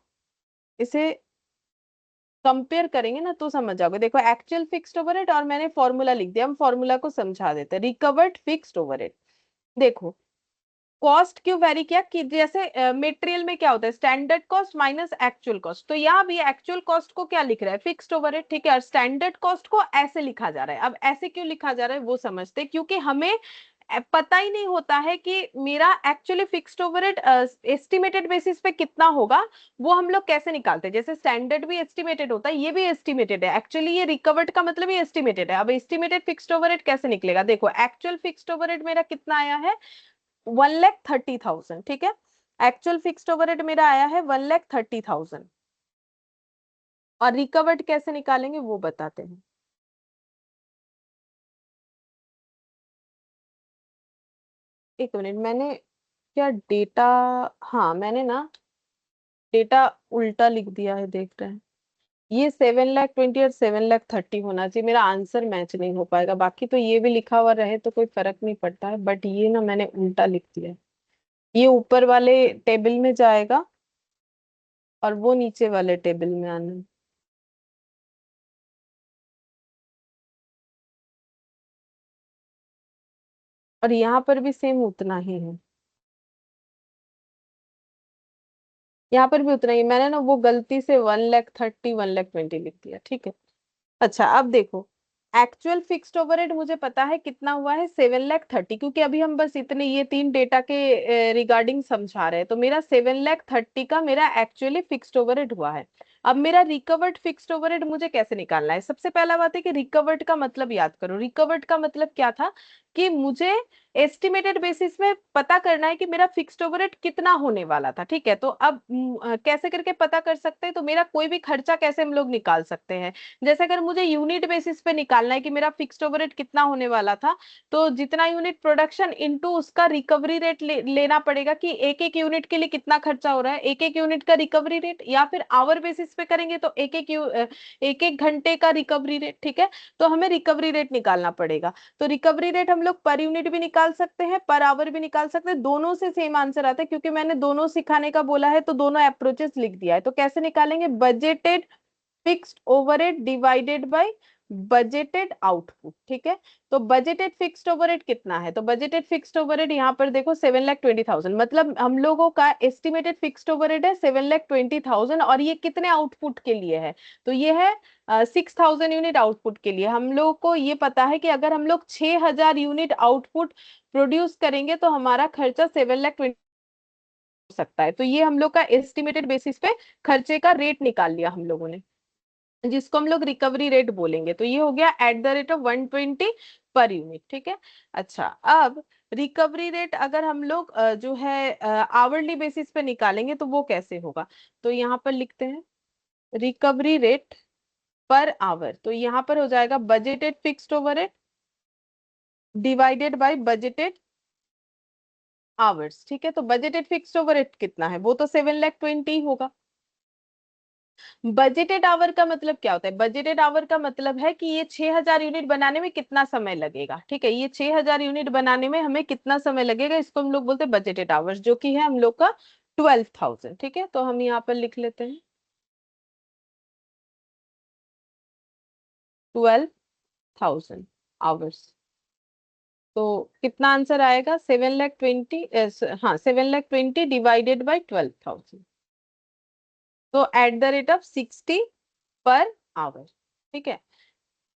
इसे कंपेयर करेंगे ना तो समझ जाओगे। देखो एक्चुअल फिक्स्ड ओवरहेड और मैंने फॉर्मूला लिख दिया, हम फॉर्मूला को समझा देते हैं। रिकवर्ड फिक्स्ड ओवरहेड, देखो कॉस्ट क्यों वेरी किया, कि जैसे मटेरियल में क्या होता है, standard cost minus actual cost. तो यहाँ भी एक्चुअल कॉस्ट को क्या लिख रहा है, फिक्स्ड ओवरहेड, ठीक है, और स्टैंडर्ड कॉस्ट को ऐसे लिखा जा रहा है। अब ऐसे क्यों लिखा जा रहा है वो समझते हैं, क्योंकि हमें पता ही नहीं होता है कि मेरा actually fixed overhead estimated basis पे कितना होगा। वो हम लोग कैसे निकालते हैं, जैसे स्टैंडर्ड भी एस्टिमेटेड होता है, ये भी एस्टिमेटेड है, एक्चुअली ये रिकवर्ड का मतलब ही एस्टिमेटेड है। अब एस्टिमेटेड फिक्स्ड ओवरहेड कैसे निकलेगा, देखो एक्चुअल फिक्स्ड ओवरहेड मेरा कितना आया है, 1,30,000, ठीक है। एक्चुअल फिक्स्ड ओवरहेड मेरा आया है 1,30,000, और रिकवर्ड कैसे निकालेंगे वो बताते हैं। एक मिनट, मैंने क्या डेटा, हाँ मैंने ना डेटा उल्टा लिख दिया है, देख रहे हैं। ये 7,20,000 और 7,30,000 होना चाहिए, मेरा आंसर मैच नहीं हो पाएगा। बाकी तो ये भी लिखा हुआ रहे तो कोई फर्क नहीं पड़ता है, बट ये ना मैंने उल्टा लिख दिया है। ये ऊपर वाले टेबल में जाएगा और वो नीचे वाले टेबल में आना है। और यहाँ पर भी सेम उतना ही है, यहाँ पर भी उतना ही। मैंने ना वो गलती से 1,30,000 1,20,000 लिख दिया, ठीक है। अच्छा अब देखो, एक्चुअल फिक्स्ड ओवरहेड मुझे पता है कितना हुआ है, 7,30,000, क्योंकि अभी हम बस इतने ये तीन डेटा के रिगार्डिंग समझा रहे हैं। तो मेरा 7,30,000 का मेरा एक्चुअली फिक्स्ड ओवरहेड हुआ है। अब मेरा रिकवर्ड फिक्स्ड ओवरहेड मुझे कैसे निकालना है, सबसे पहला बात है कि रिकवर्ड का मतलब याद करो। रिकवर्ड का मतलब क्या था, कि मुझे एस्टिमेटेड बेसिस में पता करना है कि मेरा फिक्स्ड ओवरहेड कितना होने वाला था, ठीक है। तो अब कैसे करके पता कर सकते हैं, तो मेरा कोई भी खर्चा कैसे हम लोग निकाल सकते हैं, जैसे अगर मुझे यूनिट बेसिस पे निकालना है कि मेरा फिक्स्ड ओवरहेड कितना होने वाला था, तो जितना यूनिट प्रोडक्शन इनटू उसका रिकवरी रेट लेना पड़ेगा, कि एक एक यूनिट के लिए कितना खर्चा हो रहा है, एक एक यूनिट का रिकवरी रेट, या फिर आवर बेसिस पे करेंगे तो एक एक घंटे का रिकवरी रेट, ठीक है। तो हमें रिकवरी रेट निकालना पड़ेगा। तो रिकवरी रेट हम लोग पर यूनिट भी निकाल सकते हैं, पर आवर भी निकाल सकते हैं, दोनों से सेम आंसर आता है, क्योंकि मैंने दोनों सिखाने का बोला है तो दोनों अप्रोचेस लिख दिया है। तो कैसे निकालेंगे, budgeted fixed overhead divided by budgeted output, ठीक है। तो बजटेड फिक्स्ड ओवरहेड कितना है, तो बजटेड फिक्स्ड ओवरहेड यहाँ पर देखो 7,20,000, मतलब हम लोगों का एस्टिमेटेड फिक्स्ड ओवरहेड है 7,20,000, और ये कितने आउटपुट के लिए है, तो ये है 6,000 यूनिट आउटपुट के लिए। हम लोग को ये पता है कि अगर हम लोग 6,000 यूनिट आउटपुट प्रोड्यूस करेंगे तो हमारा खर्चा 7,20,000 हो सकता है। तो ये हम लोग का एस्टिमेटेड बेसिस पे खर्चे का रेट निकाल लिया हम लोगों ने, जिसको हम लोग रिकवरी रेट बोलेंगे। तो ये हो गया @120 पर यूनिट, ठीक है। अच्छा अब रिकवरी रेट अगर हम लोग जो है आवरली बेसिस पे निकालेंगे तो वो कैसे होगा, तो यहाँ पर लिखते हैं रिकवरी रेट पर आवर, तो यहाँ पर हो जाएगा budgeted fixed overhead divided by budgeted hours. ठीक है, तो बजटेड फिक्स्ड ओवरहेड कितना है, वो तो 7,20,000 होगा। बजटेड आवर का मतलब क्या होता है, बजटेड आवर का मतलब है कि ये 6,000 यूनिट बनाने में कितना समय लगेगा। ठीक है, ये 6,000 यूनिट बनाने में हमें कितना समय लगेगा, इसको हम लोग बोलते हैं बजटेड आवर्स, जो कि है हम लोग का 12,000। ठीक है, तो हम यहाँ पर लिख लेते हैं 12,000 आवर्स। तो कितना आंसर आएगा, 7,20,000, हाँ 7,20,000 डिवाइडेड बाई 12,000, तो eight the rate of 60 per hour. ठीक है,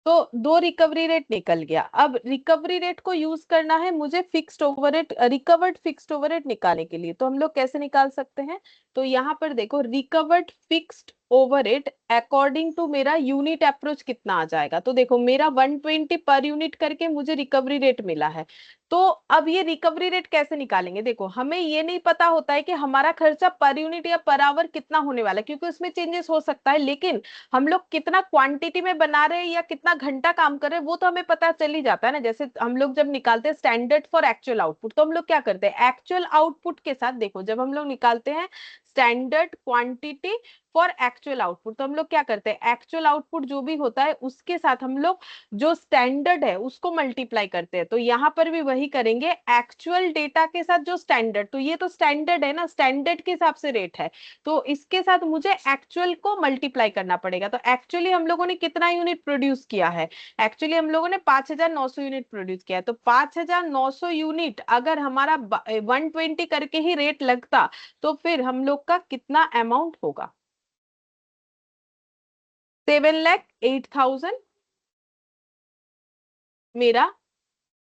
तो दो रिकवरी रेट निकल गया। अब रिकवरी रेट को यूज करना है मुझे fixed overhead, recovered fixed overhead निकालने के लिए, तो हम लोग कैसे निकाल सकते हैं, तो यहाँ पर देखो recovered fixed overhead according to मेरा यूनिट अप्रोच कितना आ जाएगा, तो देखो मेरा 120 पर यूनिट करके मुझे रिकवरी रेट मिला है। तो अब ये रिकवरी रेट कैसे निकालेंगे, देखो हमें ये नहीं पता होता है कि हमारा खर्चा पर यूनिट या पर आवर कितना होने वाला है, क्योंकि उसमें चेंजेस हो सकता है, लेकिन हम लोग कितना क्वांटिटी में बना रहे हैं या कितना घंटा काम कर रहे हैं वो तो हमें पता चल ही जाता है ना। जैसे हम लोग जब निकालते हैं स्टैंडर्ड फॉर एक्चुअल आउटपुट, तो हम लोग क्या करते हैं एक्चुअल आउटपुट के साथ, देखो जब हम लोग निकालते हैं standard quantity for actual output, तो हम लोग क्या करते हैं एक्चुअल आउटपुट जो भी होता है उसके साथ हम लोग जो स्टैंडर्ड है उसको मल्टीप्लाई करते हैं। तो यहाँ पर भी वही करेंगे, एक्चुअल डेटा के साथ जो स्टैंडर्ड, तो ये तो स्टैंडर्ड है ना, स्टैंडर्ड के हिसाब से रेट है, तो इसके साथ मुझे एक्चुअल को मल्टीप्लाई करना पड़ेगा। तो एक्चुअली हम लोगों ने कितना यूनिट प्रोड्यूस किया है, एक्चुअली हम लोगों ने 5,900 यूनिट प्रोड्यूस किया है, तो 5,900 यूनिट अगर हमारा 120 करके ही रेट लगता तो फिर हम लोग का कितना अमाउंट होगा, 7,08,000 मेरा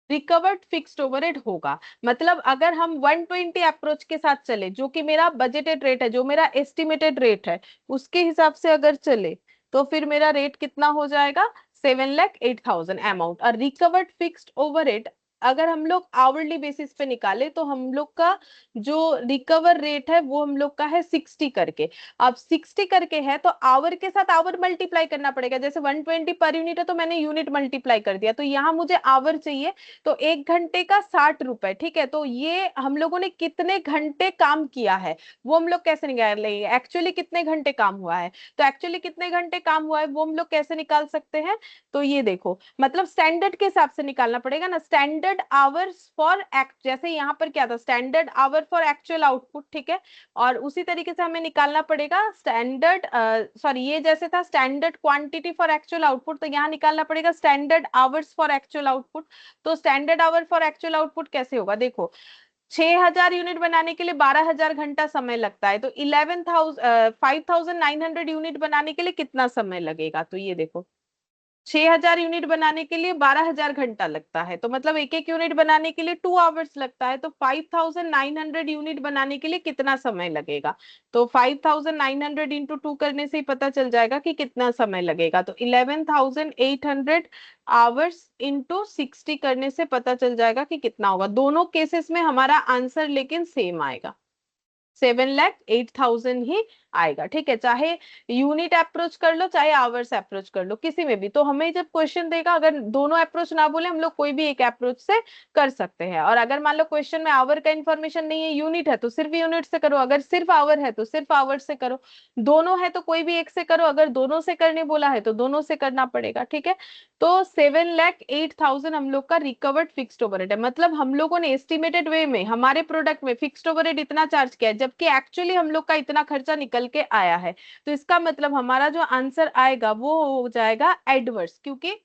रिकवर्ड फिक्स्ड ओवरहेड होगा। मतलब अगर हम 120 अप्रोच के साथ चले, जो कि मेरा बजटेड रेट है, जो मेरा एस्टिमेटेड रेट है, उसके हिसाब से अगर चले तो फिर मेरा रेट कितना हो जाएगा, 7,08,000 अमाउंट। और रिकवर्ड फिक्स्ड ओवरहेड अगर हम लोग आवरली बेसिस पे निकाले तो हम लोग का जो रिकवर रेट है वो हम लोग का है 60 करके। अब 60 करके है तो आवर के साथ आवर मल्टीप्लाई करना पड़ेगा, जैसे 120 पर यूनिट है तो मैंने यूनिट मल्टीप्लाई कर दिया, तो यहाँ मुझे आवर चाहिए, तो 1 घंटे का 60 रुपए। ठीक है, तो ये हम लोगों ने कितने घंटे काम किया है वो हम लोग कैसे निकाल लेंगे, एक्चुअली कितने घंटे काम हुआ है, तो एक्चुअली कितने घंटे काम हुआ है वो हम लोग कैसे निकाल सकते हैं, तो ये देखो मतलब स्टैंडर्ड के हिसाब से निकालना पड़ेगा ना, स्टैंडर्ड आवर्स फॉर एक्ट, जैसे यहाँ पर क्या था standard hour for actual output. ठीक है, और उसी तरीके से हमें निकालना पड़ेगा स्टैंडर्ड, सॉरी ये जैसे था standard quantity for actual output, तो यहाँ निकालना पड़ेगा standard hours for actual output. तो standard hour for actual output कैसे होगा, देखो 6,000 यूनिट बनाने के लिए 12,000 घंटा समय लगता है, तो 5,900 यूनिट बनाने के लिए कितना समय लगेगा, तो ये देखो 6,000 यूनिट बनाने के लिए 12,000 घंटा लगता है, तो मतलब एक एक यूनिट बनाने के लिए 2 आवर्स लगता है, तो 5,900 यूनिट बनाने के लिए कितना समय लगेगा, तो 5,900 इंटू 2 करने से ही पता चल जाएगा कि कितना समय लगेगा, तो 11,800 आवर्स इंटू 60 करने से पता चल जाएगा कि कितना होगा। दोनों केसेस में हमारा आंसर लेकिन सेम आएगा, 7,08,000 ही आएगा। ठीक है, चाहे यूनिट अप्रोच कर लो चाहे आवर्स अप्रोच कर लो, किसी में भी। तो हमें जब क्वेश्चन देगा अगर दोनों अप्रोच ना बोले हम लोग कोई भी एक अप्रोच से कर सकते हैं, और अगर मान लो क्वेश्चन में आवर का इंफॉर्मेशन नहीं है, यूनिट है तो सिर्फ यूनिट से करो, अगर सिर्फ आवर है तो सिर्फ आवर से करो, दोनों है तो कोई भी एक से करो, अगर दोनों से करने बोला है तो दोनों से करना पड़ेगा। ठीक है, तो 7,08,000 हम लोग का रिकवर्ड फिक्स्ड ओवरहेड है, मतलब हम लोगों ने एस्टिमेटेड वे में हमारे प्रोडक्ट में फिक्स्ड ओवरहेड इतना चार्ज किया है, जबकि एक्चुअली हम लोग का इतना खर्चा निकल के आया है। तो इसका मतलब हमारा जो आंसर आएगा वो हो जाएगा एडवर्स, क्योंकि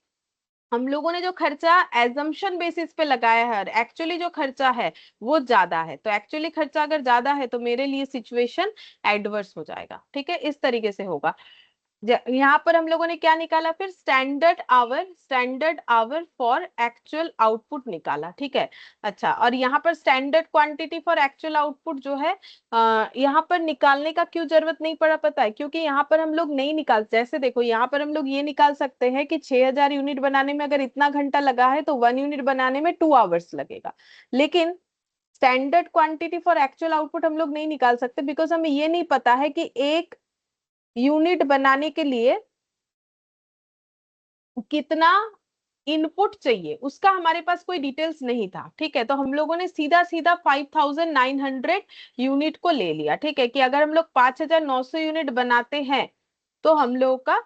हम लोगों ने जो खर्चा एजम्पशन बेसिस पे लगाया है और एक्चुअली जो खर्चा है वो ज्यादा है, तो एक्चुअली खर्चा अगर ज्यादा है तो मेरे लिए सिचुएशन एडवर्स हो जाएगा। ठीक है, इस तरीके से होगा। यहाँ पर हम लोगों ने क्या निकाला, फिर standard hour for actual output निकाला, ठीक है। अच्छा, और यहाँ पर standard quantity for actual output जो है यहाँ पर निकालने का क्यों जरूरत नहीं पड़ा पता है, क्योंकि यहाँ पर हम लोग नहीं निकाल, जैसे देखो यहाँ पर हम लोग ये निकाल सकते हैं कि 6000 यूनिट बनाने में अगर इतना घंटा लगा है तो 1 यूनिट बनाने में 2 आवर्स लगेगा। लेकिन standard quantity for actual output हम लोग नहीं निकाल सकते, बिकॉज हमें ये नहीं पता है कि 1 यूनिट बनाने के लिए कितना इनपुट चाहिए, उसका हमारे पास कोई डिटेल्स नहीं था, ठीक है। तो हम लोगों ने सीधा सीधा 5900 यूनिट को ले लिया, ठीक है, कि अगर हम लोग 5900 यूनिट बनाते हैं तो हम लोगों का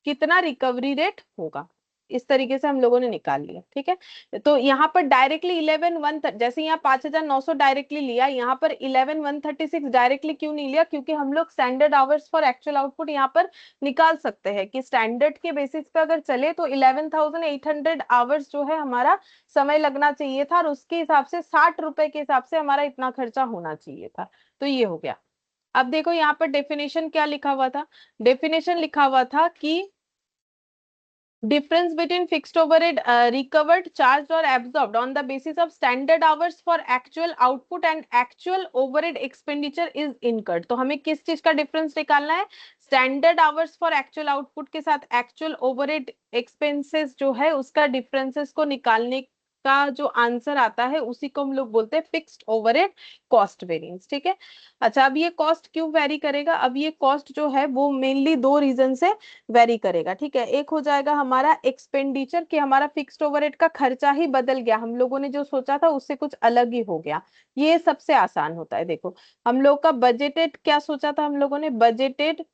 कितना रिकवरी रेट होगा, इस तरीके से हम लोगों ने निकाल लिया, ठीक है। तो यहाँ पर डायरेक्टली 11 जैसे यहाँ 5900 डायरेक्टली लिया, यहाँ पर 11136 डायरेक्टली क्यों नहीं लिया, क्योंकि हम लोग standard hours for actual output यहाँ पर निकाल सकते हैं कि स्टैंडर्ड के बेसिस पे अगर चले तो 11800 आवर्स जो है हमारा समय लगना चाहिए था, और उसके हिसाब से 60 रुपए के हिसाब से हमारा इतना खर्चा होना चाहिए था। तो ये हो गया। अब देखो यहाँ पर डेफिनेशन क्या लिखा हुआ था, डेफिनेशन लिखा हुआ था कि difference between fixed overhead recovered, charged or absorbed on the basis of standard hours for actual output and actual overhead expenditure is incurred। तो हमें किस चीज का डिफरेंस निकालना है, standard hours for actual output के साथ एक्चुअल ओवरहेड एक्सपेंसेस जो है उसका डिफरेंसेस को निकालने का जो आंसर आता है उसी को हम लोग बोलते हैं फिक्स्ड ओवरहेड कॉस्ट वेरिएंस, ठीक है। अच्छा, अब ये कॉस्ट क्यों वेरी करेगा, अब ये कॉस्ट जो है वो मेनली दो रीजन से वेरी करेगा, ठीक है। एक हो जाएगा हमारा एक्सपेंडिचर, कि हमारा फिक्स्ड ओवरहेड का खर्चा ही बदल गया, हम लोगों ने जो सोचा था उससे कुछ अलग ही हो गया। ये सबसे आसान होता है। देखो हम लोग का बजटेड क्या सोचा था, हम लोगों ने बजटेड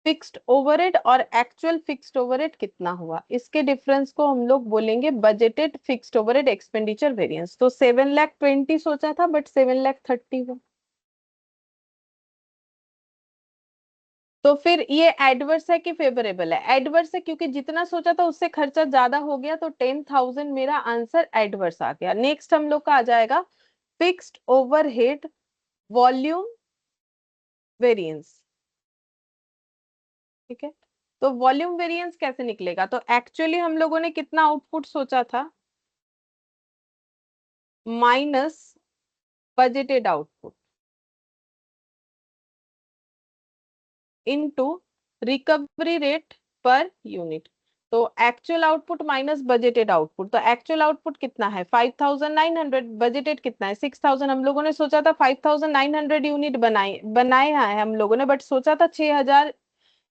फिक्स्ड ओवरहेड और एक्चुअल फिक्स्ड ओवरहेड कितना हुआ, इसके डिफरेंस को हम लोग बोलेंगे budgeted fixed overhead expenditure variance. तो 7,20,000 सोचा था बट 7,30,000 हुआ। तो फिर ये एडवर्स है कि फेवरेबल है, एडवर्स है, क्योंकि जितना सोचा था उससे खर्चा ज्यादा हो गया, तो 10,000 मेरा आंसर एडवर्स आ गया। नेक्स्ट हम लोग का आ जाएगा फिक्स्ड ओवरहेड वॉल्यूम वेरिएंस, ठीक है। तो वॉल्यूम वेरिएंस कैसे निकलेगा, तो एक्चुअली हम लोगों ने कितना आउटपुट सोचा था minus budgeted output into recovery rate per unit. तो actual output minus budgeted output, तो एक्चुअल आउटपुट कितना है 5900, बजटेड कितना है 6000। हम लोगों ने सोचा था 5900 यूनिट बनाए हैं हम लोगों ने, बट सोचा था 6000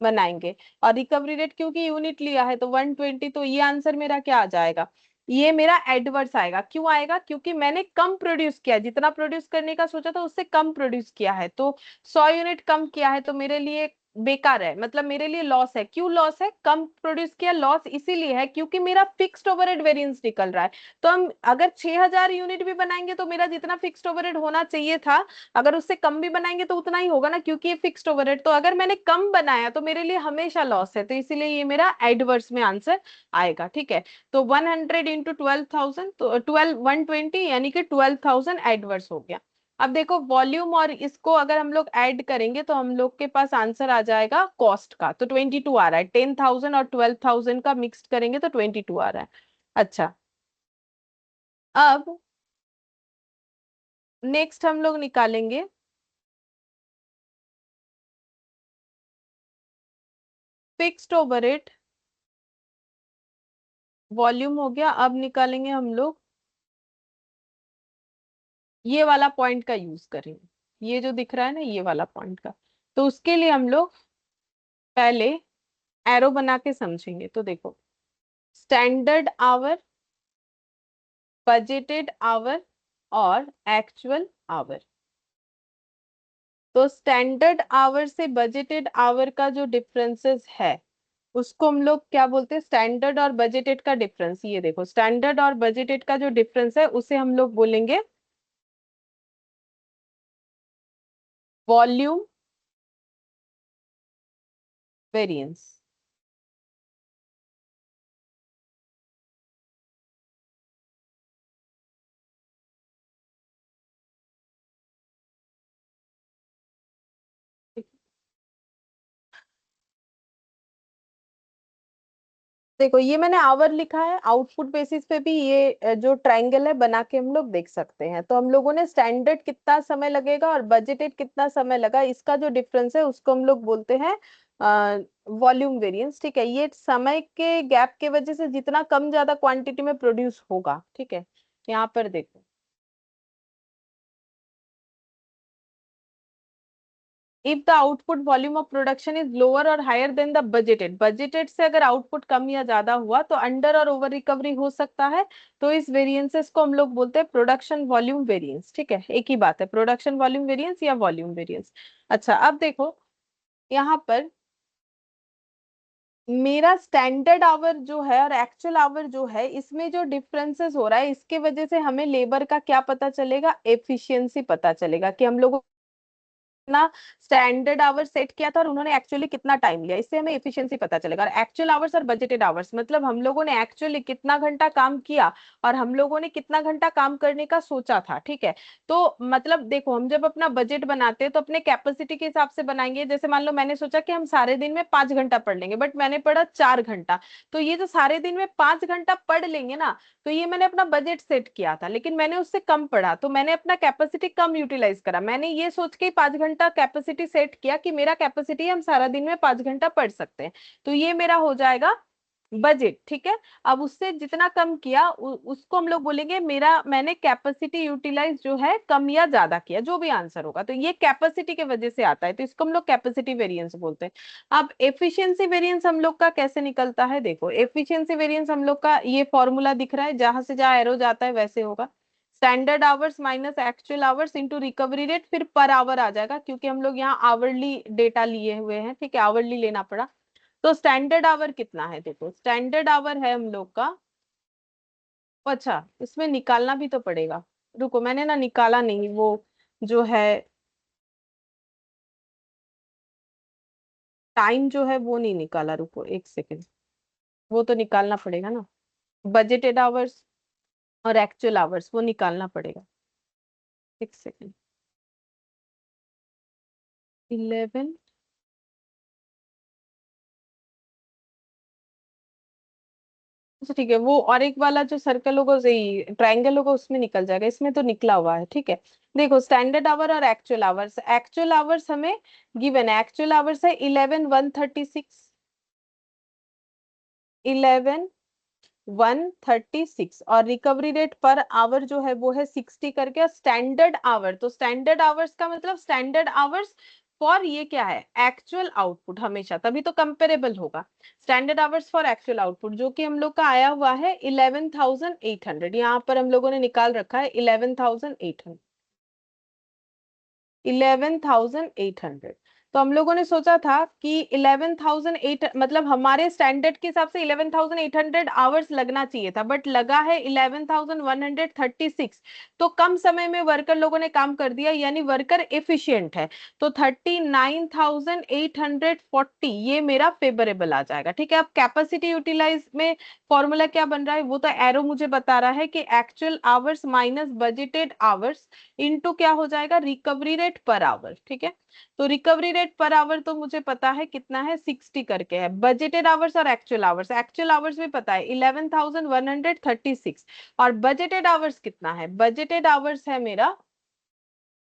बनाएंगे। और रिकवरी रेट क्योंकि यूनिट लिया है तो 120, तो ये आंसर मेरा क्या आ जाएगा, ये मेरा एडवर्स आएगा। क्यों आएगा, क्योंकि मैंने कम प्रोड्यूस किया, जितना प्रोड्यूस करने का सोचा था उससे कम प्रोड्यूस किया है, तो 100 यूनिट कम किया है, तो मेरे लिए बेकार है, मतलब मेरे लिए लॉस है। क्यों लॉस है, कम प्रोड्यूस किया, लॉस इसीलिए है क्योंकि मेरा फिक्स्ड ओवरहेड वेरिएंस निकल रहा है। तो हम अगर 6000 यूनिट भी बनाएंगे तो मेरा जितना फिक्स्ड ओवरहेड होना चाहिए था, अगर उससे कम भी बनाएंगे तो उतना ही होगा ना, क्योंकि ये फिक्स्ड ओवरहेड। तो अगर मैंने कम बनाया तो मेरे लिए हमेशा लॉस है, तो इसीलिए ये मेरा एडवर्स में आंसर आएगा, ठीक है। तो 100 इंटू 12,000, तो 120 यानी कि 12,000 एडवर्स हो गया। अब देखो वॉल्यूम और इसको अगर हम लोग ऐड करेंगे तो हम लोग के पास आंसर आ जाएगा कॉस्ट का, तो 22 आ रहा है। 10,000 और 12,000 का मिक्स करेंगे तो 22 आ रहा है। अच्छा, अब नेक्स्ट हम लोग निकालेंगे फिक्स्ड ओवरहेड वॉल्यूम, हो गया। अब निकालेंगे हम लोग ये वाला पॉइंट का यूज करेंगे, ये जो दिख रहा है ना ये वाला पॉइंट का। तो उसके लिए हम लोग पहले एरो बना के समझेंगे। तो देखो स्टैंडर्ड आवर, बजटेड आवर और एक्चुअल आवर। तो स्टैंडर्ड आवर से बजटेड आवर का जो डिफरेंसेस है उसको हम लोग क्या बोलते हैं, स्टैंडर्ड और बजटेड का डिफरेंस। ये देखो स्टैंडर्ड और बजटेड का जो डिफरेंस है उसे हम लोग बोलेंगे वॉल्यूम वेरिएंस। देखो ये मैंने आवर लिखा है, आउटपुट बेसिस पे भी ये जो ट्रायंगल है बना के हम लोग देख सकते हैं। तो हम लोगों ने स्टैंडर्ड कितना समय लगेगा और बजटेड कितना समय लगा, इसका जो डिफरेंस है उसको हम लोग बोलते हैं वॉल्यूम वेरिएंस। ठीक है, ये समय के गैप के वजह से जितना कम ज्यादा क्वांटिटी में प्रोड्यूस होगा। ठीक है, यहाँ पर देखो, if the output volume of production is lower or higher than the budgeted से अगर आउटपुट कम या ज्यादा हुआ तो अंडर और ओवर रिकवरी हो सकता है। तो इस वेरिएंसेस को हम लोग बोलते हैं प्रोडक्शन वॉल्यूम वेरिएंस। ठीक है, एक ही बात है, प्रोडक्शन वॉल्यूम वेरिएंस या वॉल्यूम वेरिएंस। अच्छा, अब देखो यहाँ पर मेरा स्टैंडर्ड आवर जो है और एक्चुअल आवर जो है, इसमें जो डिफरेंसेस हो रहा है इसके वजह से हमें लेबर का क्या पता चलेगा, एफिशिएंसी पता चलेगा कि हम लोग कितना स्टैंडर्ड आवर सेट किया था और उन्होंने एक्चुअली कितना टाइम लिया, इससे हमें एफिशिएंसी पता चलेगा। और एक्चुअल आवर्स और बजटेड आवर्स मतलब हम लोगों ने एक्चुअली कितना घंटा काम किया और हम लोगों ने कितना घंटा काम करने का सोचा था। ठीक है, तो मतलब देखो, हम जब अपना बजट बनाते हैं तो अपने कैपेसिटी के हिसाब से बनाएंगे। जैसे मान लो मैंने सोचा कि हम सारे दिन में 5 घंटा पढ़ लेंगे, बट मैंने पढ़ा 4 घंटा, तो ये जो सारे दिन में 5 घंटा पढ़ लेंगे ना, तो ये मैंने अपना बजट सेट किया था, लेकिन मैंने उससे कम पढ़ा तो मैंने अपना कैपेसिटी कम यूटिलाइज करा। मैंने ये सोच के 5 घंटा कैपेसिटी सेट किया कि मेरा कैपेसिटी हम सारा दिन में 5 घंटा पढ़ सकते हैं, तो ये मेरा हो जाएगा बजट। ठीक है, अब उससे जितना कम किया उसको हम लोग बोलेंगे मेरा मैंने कैपेसिटी यूटिलाइज जो है कम या ज्यादा किया, जो भी आंसर होगा। तो ये कैपेसिटी के वजह से आता है, तो इसको हम लोग कैपेसिटी वेरिएंस बोलते हैं। अब एफिशिएंसी वेरिएंस हम लोग का कैसे निकलता है, देखो एफिशिएंसी वेरिएंस हम लोग का ये फॉर्मूला दिख रहा है, जहां से जहां एरो जाता है वैसे होगा। Standard hours minus actual hours into recovery rate, फिर पर आवर आ जाएगा क्योंकि हम लोग यहाँ आवरली डेटा लिए हुए हैं। ठीक है, आवरली लेना पड़ा। तो स्टैंडर्ड आवर कितना है, देखो स्टैंडर्ड आवर है हम लोग का, अच्छा इसमें निकालना भी तो पड़ेगा। रुको, मैंने ना निकाला नहीं वो जो है टाइम जो है वो नहीं निकाला, रुको एक सेकेंड, वो तो निकालना पड़ेगा ना, बजटेड आवर्स और एक्चुअल आवर्स वो निकालना पड़ेगा। एक सेकेंड, 11, अच्छा ठीक है, वो और एक वाला जो सर्कल होगा सही ट्रायंगल होगा उसमें निकल जाएगा, इसमें तो निकला हुआ है। ठीक है, देखो स्टैंडर्ड आवर और एक्चुअल आवर्स हमें गिवन है, एक्चुअल आवर्स है 11,136, 11,136, और रिकवरी रेट पर आवर जो है वो है 60 करके। स्टैंडर्ड आवर, तो स्टैंडर्ड आवर्स का मतलब स्टैंडर्ड आवर्स फॉर ये क्या है, एक्चुअल आउटपुट, हमेशा तभी तो कंपेरेबल होगा। Standard hours for actual output जो कि हम लोग का आया हुआ है 11,800, यहाँ पर हम लोगों ने निकाल रखा है 11,800, 11,800। तो हम लोगों ने सोचा था कि 11,008 मतलब हमारे स्टैंडर्ड के हिसाब से 11,800 आवर्स लगना चाहिए था, बट लगा है 11,136। तो कम समय में वर्कर लोगों ने काम कर दिया, यानी वर्कर एफिशिएंट है। तो 39,840 ये मेरा फेवरेबल आ जाएगा। ठीक है, अब कैपेसिटी यूटिलाइज में फॉर्मूला क्या बन रहा है, वो तो एरो मुझे बता रहा है कि actual hours minus budgeted hours into क्या हो जाएगा, रिकवरी रेट पर आवर। ठीक है, तो रिकवरी रेट पर आवर तो मुझे पता है कितना है, 60 करके है। बजटेड आवर्स और एक्चुअल आवर्स भी पता है 11,136, और बजटेड आवर्स कितना है, बजटेड आवर्स है मेरा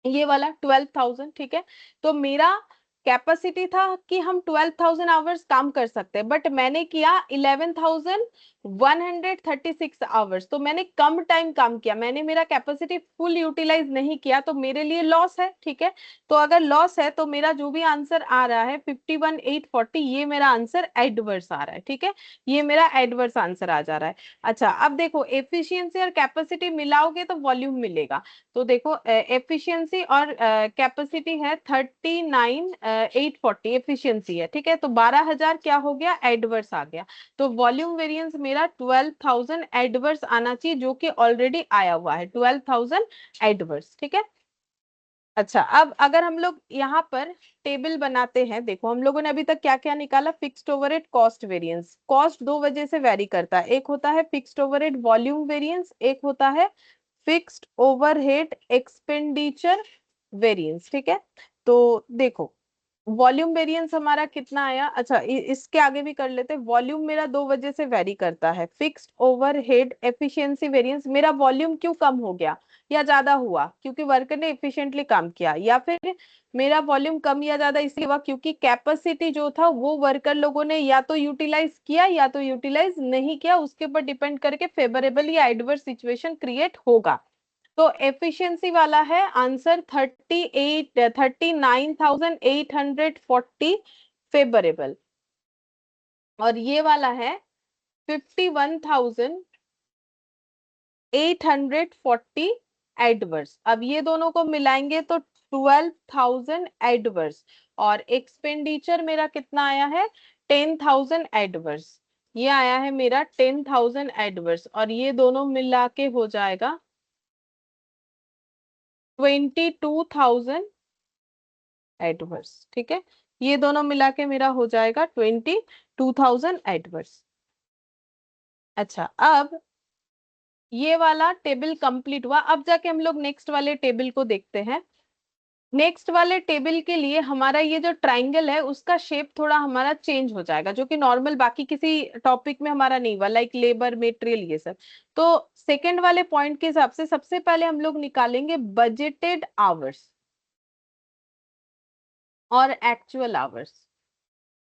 ये वाला 12,000। ठीक है, तो मेरा कैपेसिटी था कि हम 12,000 आवर्स काम कर सकते हैं, बट मैंने किया 11,136 आवर्स, तो मैंने कम टाइम काम किया, मैंने मेरा कैपेसिटी फुल यूटिलाइज नहीं किया, तो मेरे लिए लॉस है। ठीक है, तो अगर लॉस है तो मेरा जो भी आंसर आ रहा है 51,840 ये मेरा आंसर एडवर्स आ रहा है। ठीक है, ये मेरा एडवर्स आंसर आ जा रहा है। अच्छा, अब देखो एफिशिएंसी और कैपेसिटी मिलाओगे तो वॉल्यूम मिलेगा। तो देखो एफिशिएंसी और कैपेसिटी है 39,840 एफिशिएंसी है। ठीक है, तो 12,000 क्या हो गया, एडवर्स आ गया। तो वॉल्यूम वेरिएंस मेरा 12,000 एडवर्स आना चाहिए, जो कि ऑलरेडी आया हुआ है 12,000 एडवर्स। ठीक है, अच्छा अब अगर हम लोग यहाँ पर टेबल बनाते हैं, देखो हम लोगों ने अभी तक क्या क्या निकाला, fixed overhead cost variance. Cost दो वजह से वेरी करता है, एक होता है फिक्स्ड ओवरहेड वॉल्यूम वेरिएंस, एक होता है फिक्स्ड ओवरहेड एक्सपेंडिचर वेरिएंस। ठीक है, तो देखो वॉल्यूम वेरिएंस हमारा कितना आया, अच्छा इसके आगे भी कर लेते हैं। वॉल्यूम मेरा दो वजह से वेरी करता है, फिक्स्ड ओवरहेड एफिशिएंसी वेरिएंस। मेरा वॉल्यूम क्यों कम हो गया या ज्यादा हुआ, क्योंकि वर्कर ने एफिशिएंटली काम किया, या फिर मेरा वॉल्यूम कम या ज्यादा इसलिए हुआ क्योंकि कैपेसिटी जो था वो वर्कर लोगों ने या तो यूटिलाइज किया या तो यूटिलाइज नहीं किया, उसके ऊपर डिपेंड करके फेवरेबल या एडवर्स सिचुएशन क्रिएट होगा। तो एफिशिएंसी वाला है आंसर 39,840 फेवरेबल, और ये वाला है 51,840 एडवर्स। अब ये दोनों को मिलाएंगे तो 12,000 एडवर्स, और एक्सपेंडिचर मेरा कितना आया है 10,000 एडवर्स। ये आया है मेरा 10,000 एडवर्स, और ये दोनों मिला के हो जाएगा 22,000 एडवर्स। ठीक है, ये दोनों मिला के मेरा हो जाएगा 22,000 एडवर्स। अच्छा, अब ये वाला टेबल कंप्लीट हुआ। अब जाके हम लोग नेक्स्ट वाले टेबल को देखते हैं। नेक्स्ट वाले टेबल के लिए हमारा ये जो ट्राइंगल है उसका शेप थोड़ा हमारा चेंज हो जाएगा, जो कि नॉर्मल बाकी किसी टॉपिक में हमारा नहीं हुआ, लाइक लेबर मटेरियल ये सब। तो सेकंड वाले पॉइंट के हिसाब से सबसे पहले हम लोग निकालेंगे बजटेड आवर्स और एक्चुअल आवर्स,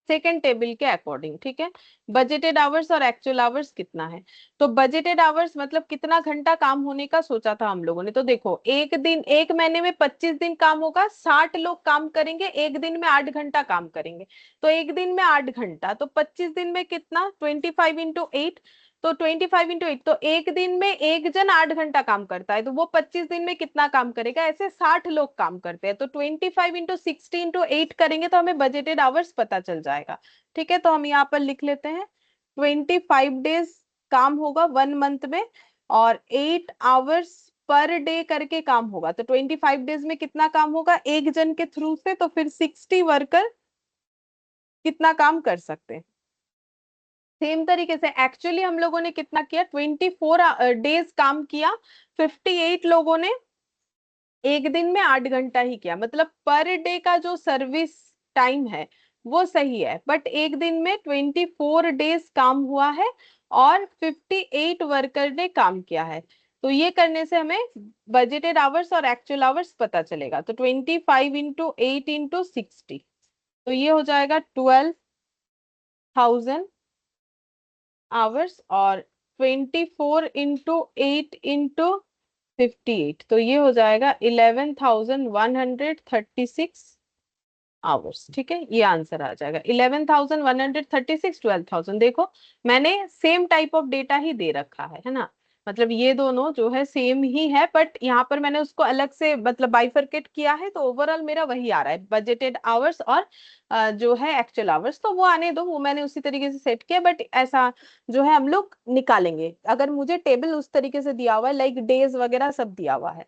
सेकेंड टेबल के अकॉर्डिंग। ठीक है, बजटेड आवर्स और एक्चुअल आवर्स कितना है। तो बजटेड आवर्स मतलब कितना घंटा काम होने का सोचा था हम लोगों ने। तो देखो, एक दिन, एक महीने में 25 दिन काम होगा, 60 लोग काम करेंगे, एक दिन में 8 घंटा काम करेंगे। तो एक दिन में 8 घंटा, तो 25 दिन में कितना, 25 × 8, तो 25 × 8, तो एक दिन में एक जन 8 घंटा काम करता है, तो वो 25 दिन में कितना काम करेगा, ऐसे 60 लोग काम करते हैं। तो 25 × 60 × 8 करेंगे तो हमें बजटेड आवर्स पता चल जाएगा। ठीक है, तो हम यहाँ पर लिख लेते हैं 25 डेज काम होगा 1 मंथ में, और 8 आवर्स पर डे करके काम होगा। तो 25 डेज में कितना काम होगा एक जन के थ्रू से, तो फिर 60 वर्कर कितना काम कर सकते हैं। सेम तरीके से एक्चुअली हम लोगों ने कितना किया, 24 डेज काम किया, 58 लोगों ने एक दिन में 8 घंटा ही किया। मतलब पर डे का जो सर्विस टाइम है वो सही है, बट एक दिन में 24 डेज काम हुआ है और 58 वर्कर ने काम किया है। तो ये करने से हमें बजटेड आवर्स और एक्चुअल आवर्स पता चलेगा। तो 25 × 8 × 60, तो ये हो जाएगा 12,000 आवर्स, और 24 × 8 × 58, तो ये हो जाएगा 11,136 आवर्स। ठीक है, ये आंसर आ जाएगा 11,136, 12,000। देखो, मैंने सेम टाइप ऑफ डेटा ही दे रखा है ना, मतलब ये दोनों जो है सेम ही है, बट यहाँ पर मैंने उसको अलग से मतलब बाइफरकेट किया है, तो ओवरऑल मेरा वही आ रहा है, बजटेड आवर्स और जो है एक्चुअल आवर्स। तो वो आने दो, वो मैंने उसी तरीके से सेट किया, बट ऐसा जो है हम लोग निकालेंगे अगर मुझे टेबल उस तरीके से दिया हुआ है, लाइक डेज वगैरह सब दिया हुआ है।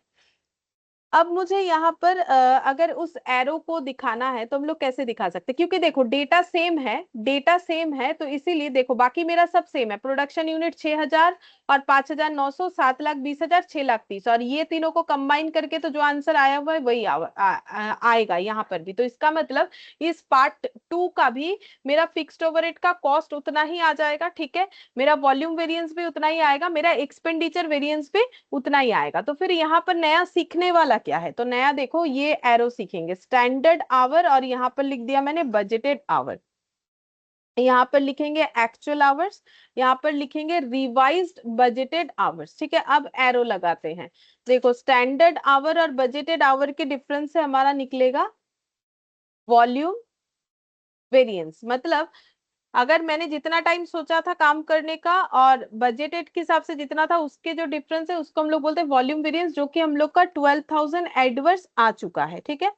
अब मुझे यहाँ पर अगर उस एरो को दिखाना है तो हम लोग कैसे दिखा सकते हैं, क्योंकि देखो डेटा सेम है, डेटा सेम है, तो इसीलिए देखो बाकी मेरा सब सेम है। प्रोडक्शन यूनिट 6,000 और 5,900, 7,20,000, 6,30,000, और ये तीनों को कंबाइन करके तो जो आंसर आया हुआ है वही आएगा यहाँ पर भी। तो इसका मतलब इस पार्ट 2 का भी मेरा फिक्स्ड ओवरहेड का कॉस्ट उतना ही आ जाएगा। ठीक है, मेरा वॉल्यूम वेरिएंस भी उतना ही आएगा, मेरा एक्सपेंडिचर वेरिएंस भी उतना ही आएगा। तो फिर यहाँ पर नया सीखने वाला क्या है, तो नया देखो ये एरो सीखेंगे, स्टैंडर्ड आवर, और यहाँ पर लिख दिया मैंने बजटेड आवर, यहाँ पर लिखेंगे एक्चुअल आवर्स, यहाँ पर लिखेंगे रिवाइज्ड बजटेड आवर्स। ठीक है, अब एरो लगाते हैं। देखो, स्टैंडर्ड आवर और बजटेड आवर के डिफरेंस से हमारा निकलेगा वॉल्यूम वेरिएंस। मतलब अगर मैंने जितना टाइम सोचा था काम करने का और बजटेड के हिसाब से जितना था, उसके जो डिफरेंस है उसको हम लोग बोलते हैं वॉल्यूम वेरिएंस, जो कि हम लोग का 12,000 एडवर्स आ चुका है। ठीक है,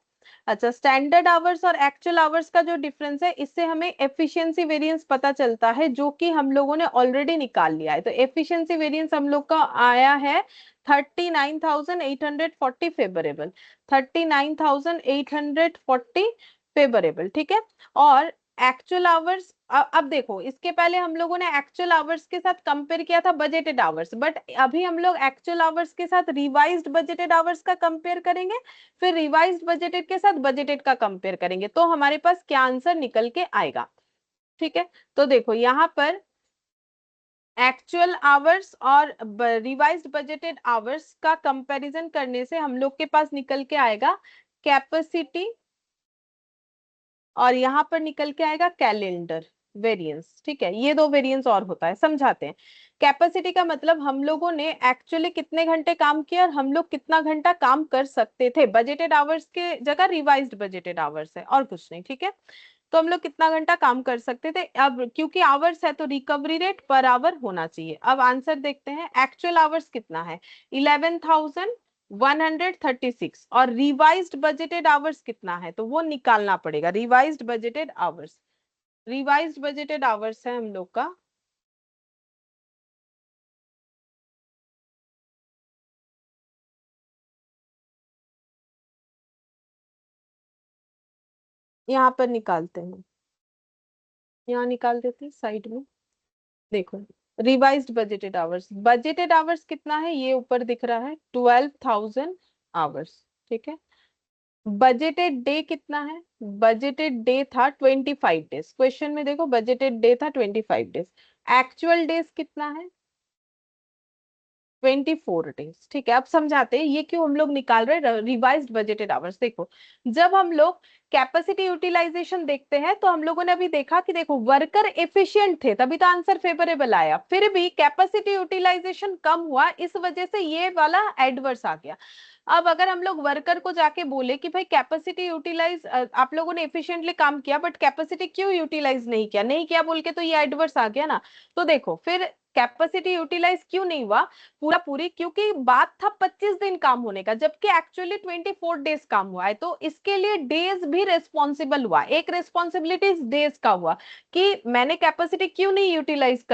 अच्छा, स्टैंडर्ड आवर्स और एक्चुअल आवर्स का जो डिफरेंस है, इससे हमें एफिशिएंसी वेरिएंस पता चलता है, जो कि हम लोगों ने ऑलरेडी निकाल लिया है। तो एफिशिएंसी वेरिएंस हम लोग का आया है 39,840 फेवरेबल, 39,840 फेवरेबल। ठीक है, और एक्चुअल आवर्स अब देखो, इसके पहले हम लोगों ने एक्चुअल आवर्स के साथ कंपेयर किया था बजटेड आवर्स, बट अभी हम लोग एक्चुअल आवर्स के साथ रिवाइज्ड बजटेड आवर्स का कंपेयर करेंगे, फिर रिवाइज्ड बजटेड के साथ बजटेड का कंपेयर करेंगे, तो हमारे पास क्या आंसर निकल के आएगा। ठीक है, तो देखो यहाँ पर एक्चुअल आवर्स और रिवाइज्ड बजटेड आवर्स का कंपैरिजन करने से हम लोग के पास निकल के आएगा कैपेसिटी, और यहाँ पर निकल के आएगा कैलेंडर वेरिएंस। ठीक है, ये दो वेरिएंस और होता है, समझाते हैं। कैपेसिटी का मतलब हम लोगों ने एक्चुअली कितने घंटे काम किया और हम लोग कितना घंटा काम कर सकते थे, बजटेड आवर्स के जगह रिवाइज्ड बजटेड आवर्स है और कुछ नहीं। ठीक है, तो हम लोग कितना घंटा काम कर सकते थे। अब क्योंकि आवर्स है तो रिकवरी रेट पर आवर होना चाहिए। अब आंसर देखते हैं, एक्चुअल आवर्स कितना है 11,136 और रिवाइज्ड बजटेड आवर्स कितना है, तो वो निकालना पड़ेगा। Revised budgeted hours, revised budgeted hours है हम लोग का यहाँ पर निकालते हैं, यहाँ निकाल देते हैं साइड में। देखो रिवाइज्ड बजटेड आवर्स कितना है, ये ऊपर दिख रहा है 12,000 आवर्स। ठीक है, बजटेड डे कितना है, बजटेड डे था 25 डेज, क्वेश्चन में देखो बजटेड डे था 25 डेज। एक्चुअल डेज कितना है 24 डेज। ठीक है, अब समझाते हैं ये क्यों हम लोग निकाल रहे हैं रिवाइज्ड बजटेड आवर्स। देखो जब हम लोग कैपेसिटी यूटिलाइजेशन देखते हैं तो हम लोगों ने अभी देखा कि देखो वर्कर एफिशिएंट थे तभी तो आंसर फेवरेबल आया, फिर भी कैपेसिटी यूटिलाइजेशन कम हुआ, इस वजह से ये वाला एडवर्स आ गया। अब अगर हम लोग वर्कर को जाके बोले कि भाई कैपेसिटी यूटिलाइज, आप लोगों ने एफिशिएंटली काम किया बट कैपेसिटी क्यों यूटिलाइज नहीं किया बोल के, तो ये एडवर्स आ गया ना। तो देखो फिर कैपेसिटी यूटिलाइज क्यों नहीं हुआ पूरा पूरी, क्योंकि बात था 25 दिन काम होने का जबकि एक्चुअली 24 डेज काम हुआ है, तो इसके लिए डेज भी रेस्पॉन्सिबल हुआ। एक रेस्पॉन्सिबिलिटी डेज का हुआ कि मैंने कैपेसिटी क्यों नहीं यूटिलाइज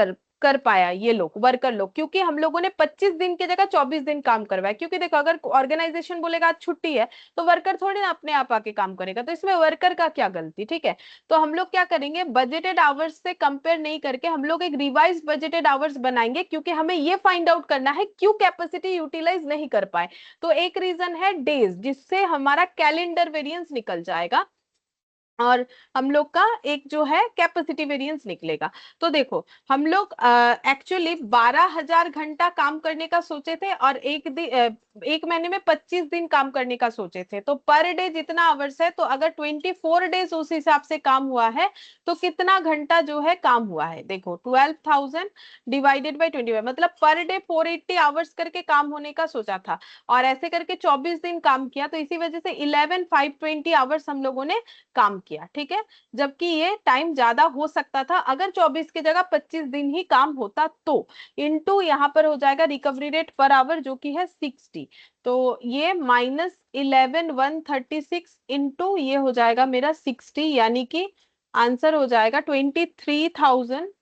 कर पाया ये लोग वर्कर लोग, क्योंकि हम लोगों ने 25 दिन की जगह 24 दिन काम करवाया। क्योंकि देखो अगर ऑर्गेनाइजेशन बोलेगा आज छुट्टी है तो वर्कर थोड़ी ना अपने आप आके काम करेगा, तो इसमें वर्कर का क्या गलती। ठीक है, तो हम लोग क्या करेंगे, बजटेड आवर्स से कंपेयर नहीं करके हम लोग एक रिवाइज बजटेड आवर्स बनाएंगे, क्योंकि हमें ये फाइंड आउट करना है क्यों कैपेसिटी यूटिलाइज नहीं कर पाए। तो एक रीजन है डेज, जिससे हमारा कैलेंडर वेरिएंस निकल जाएगा और हम लोग का एक जो है कैपेसिटी वेरिएंस निकलेगा। तो देखो हम लोग एक्चुअली 12,000 घंटा काम करने का सोचे थे और एक महीने में 25 दिन काम करने का सोचे थे, तो पर डे जितना आवर्स है, तो अगर 24 डेज उस हिसाब से काम हुआ है तो कितना घंटा जो है काम हुआ है। देखो 12,000 डिवाइडेड बाई 25, मतलब पर डे 480 आवर्स करके काम होने का सोचा था और ऐसे करके 24 दिन काम किया, तो इसी वजह से 11,520 आवर्स हम लोगों ने काम किया। ठीक है, जबकि ये टाइम ज्यादा हो सकता था अगर 24 की जगह 25 दिन ही काम होता तो। इनटू यहाँ पर हो जाएगा रिकवरी रेट पर आवर जो कि है 60, तो ये -11,136 इंटू ये हो जाएगा मेरा 60, यानी कि आंसर हो जाएगा 23,040।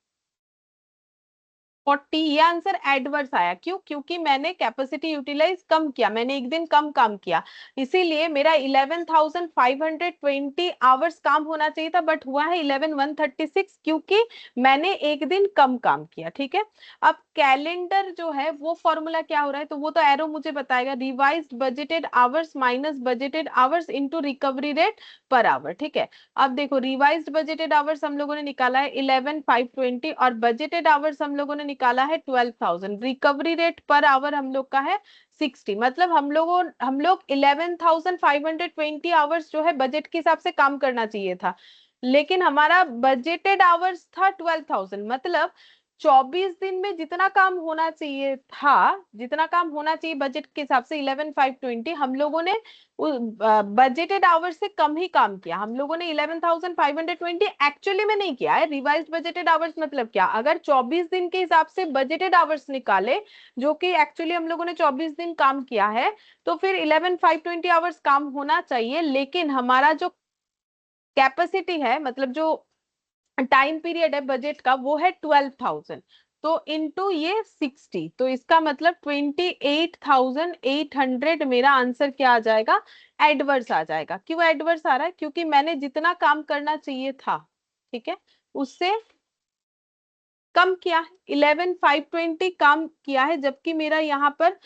ये आंसर एडवर्स आया, क्यों, क्योंकि मैंने कैपेसिटी यूटिलाइज कम किया, मैंने एक दिन कम काम किया, इसीलिए मेरा 11,520 आवर्स काम होना चाहिए था बट हुआ है 11,136, क्योंकि मैंने एक दिन कम काम किया। ठीक है, अब कैलेंडर जो है वो फॉर्मूला क्या हो रहा है, तो वो तो एरो मुझे बताएगा, revised budgeted hours minus budgeted hours into recovery rate per our. ठीक है, अब देखो रिवाइज्ड बजटेड आवर्स हम लोगों ने निकाला है 11,520 और बजटेड आवर्स हम लोगों ने निकाला है 12,000, रिकवरी रेट पर आवर हम लोग का है 60, मतलब हम लोग 11,520 आवर्स जो है बजट के हिसाब से काम करना चाहिए था, लेकिन हमारा बजटेड आवर्स था 12,000, मतलब 24 दिन में जितना काम होना चाहिए था, जितना काम होना चाहिए बजट के हिसाब से 11,520, हम लोगों ने बजटेड आवर्स से कम ही काम किया। हम लोगों ने 11,520 एक्चुअली में नहीं किया है। रिवाइज्ड बजटेड आवर्स मतलब क्या, अगर 24 दिन के हिसाब से बजटेड आवर्स निकाले जो कि एक्चुअली हम लोगों ने 24 दिन काम किया है, तो फिर 11,520 आवर्स काम होना चाहिए, लेकिन हमारा जो कैपेसिटी है, मतलब जो टाइम पीरियड है बजट का, वो है 12,000, तो इनटू ये 60, तो इसका मतलब 28,800 मेरा आंसर क्या आ जाएगा, एडवर्स आ जाएगा। क्यों एडवर्स आ रहा है, क्योंकि मैंने जितना काम करना चाहिए था, ठीक है, उससे कम किया है, 11,520 काम किया है, जबकि मेरा यहाँ पर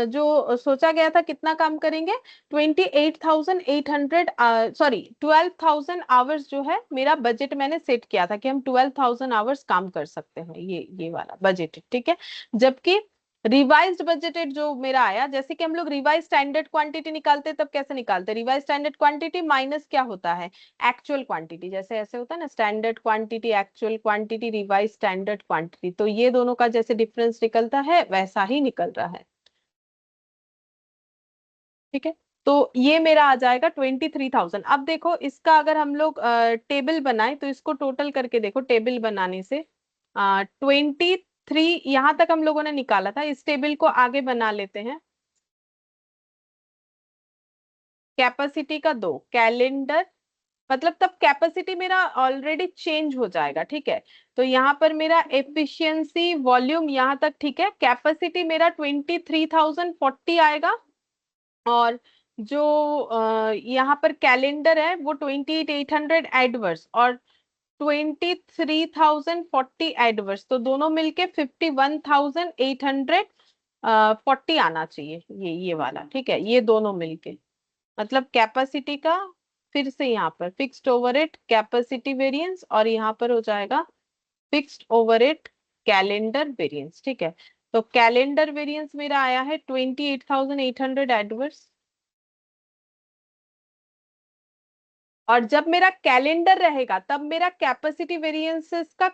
जो सोचा गया था कितना काम करेंगे, 28,800 सॉरी 12,000 आवर्स जो है मेरा बजट मैंने सेट किया था कि हम 12,000 आवर्स काम कर सकते हैं, ये वाला बजट, ठीक है। जबकि रिवाइज्ड बजटेड जो मेरा आया, जैसे कि हम लोग रिवाइज स्टैंडर्ड क्वांटिटी निकालते तब कैसे निकालते, रिवाइज स्टैंडर्ड क्वांटिटी माइनस क्या होता है, एक्चुअल क्वांटिटी, जैसे ऐसे होता है ना, standard quantity, actual quantity, revise standard quantity, तो ये दोनों का जैसे डिफरेंस निकलता है वैसा ही निकल रहा है, ठीक है। तो ये मेरा आ जाएगा 23,000। अब देखो इसका अगर हम लोग टेबल बनाए तो इसको टोटल करके देखो, टेबल बनाने से 23 यहां तक हम लोगों ने निकाला था, इस टेबल को आगे बना लेते हैं। कैपेसिटी का 2 कैलेंडर, मतलब तब कैपेसिटी मेरा ऑलरेडी चेंज हो जाएगा, ठीक है। तो यहाँ पर मेरा एफिशिएंसी वॉल्यूम यहाँ तक ठीक है, कैपेसिटी मेरा 23,040 आएगा, और जो यहाँ पर कैलेंडर है वो 28,800 एडवर्स और 23,040 एडवर्स, तो दोनों मिलके 51,840 आना चाहिए, ये वाला, ठीक है, ये दोनों मिलके, मतलब कैपेसिटी का फिर से यहाँ पर फिक्स्ड ओवरहेड कैपेसिटी वेरिएंस, और यहाँ पर हो जाएगा फिक्स्ड ओवरहेड कैलेंडर वेरिएंस, ठीक है। तो कैलेंडर वेरिएंस मेरा आया है 28,800 एडवर्स, और जब मेरा कैलेंडर रहेगा तब मेरा कैपेसिटी वेरिएंसेस का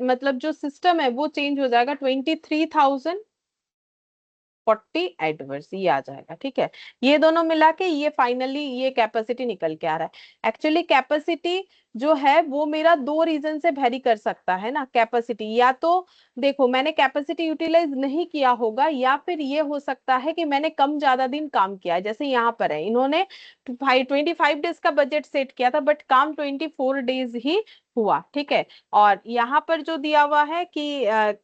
मतलब जो सिस्टम है वो चेंज हो जाएगा, 23,040 एडवर्स ये आ जाएगा, ठीक है। ये दोनों मिला के ये फाइनली ये कैपेसिटी निकल के आ रहा है। एक्चुअली कैपेसिटी जो है वो मेरा दो रीजन से वेरी कर सकता है ना, कैपेसिटी या तो देखो मैंने कैपेसिटी यूटिलाइज नहीं किया होगा, या फिर ये हो सकता है कि मैंने कम ज्यादा दिन काम किया है, जैसे यहाँ पर है इन्होंने 25 डेज का बजट सेट किया था बट काम 24 डेज ही हुआ, ठीक है। और यहाँ पर जो दिया हुआ है कि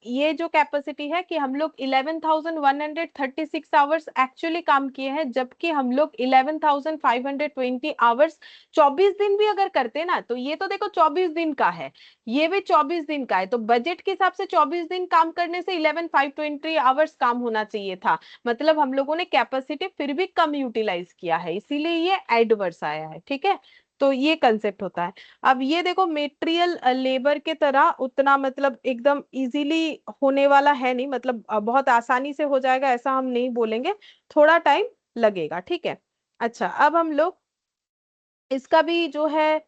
ये जो कैपेसिटी है कि हम लोग 11,136 आवर्स एक्चुअली काम किए हैं, जबकि हम लोग 11,520 आवर्स 24 दिन भी अगर करते ना, तो ये तो देखो 24 दिन का है, ये भी 24 दिन का है, तो बजट के हिसाब से 24 दिन काम करने से 11,520 आवर्स काम होना चाहिए था, मतलब हम लोगों ने कैपेसिटी फिर भी कम यूटिलाइज किया है, इसीलिए ये एडवर्स आया है, ठीक है। तो ये कंसेप्ट होता है। अब ये देखो मेटेरियल लेबर के तरह उतना मतलब एकदम इजीली होने वाला है नहीं, मतलब बहुत आसानी से हो जाएगा ऐसा हम नहीं बोलेंगे, थोड़ा टाइम लगेगा, ठीक है। अच्छा अब हम लोग इसका भी जो है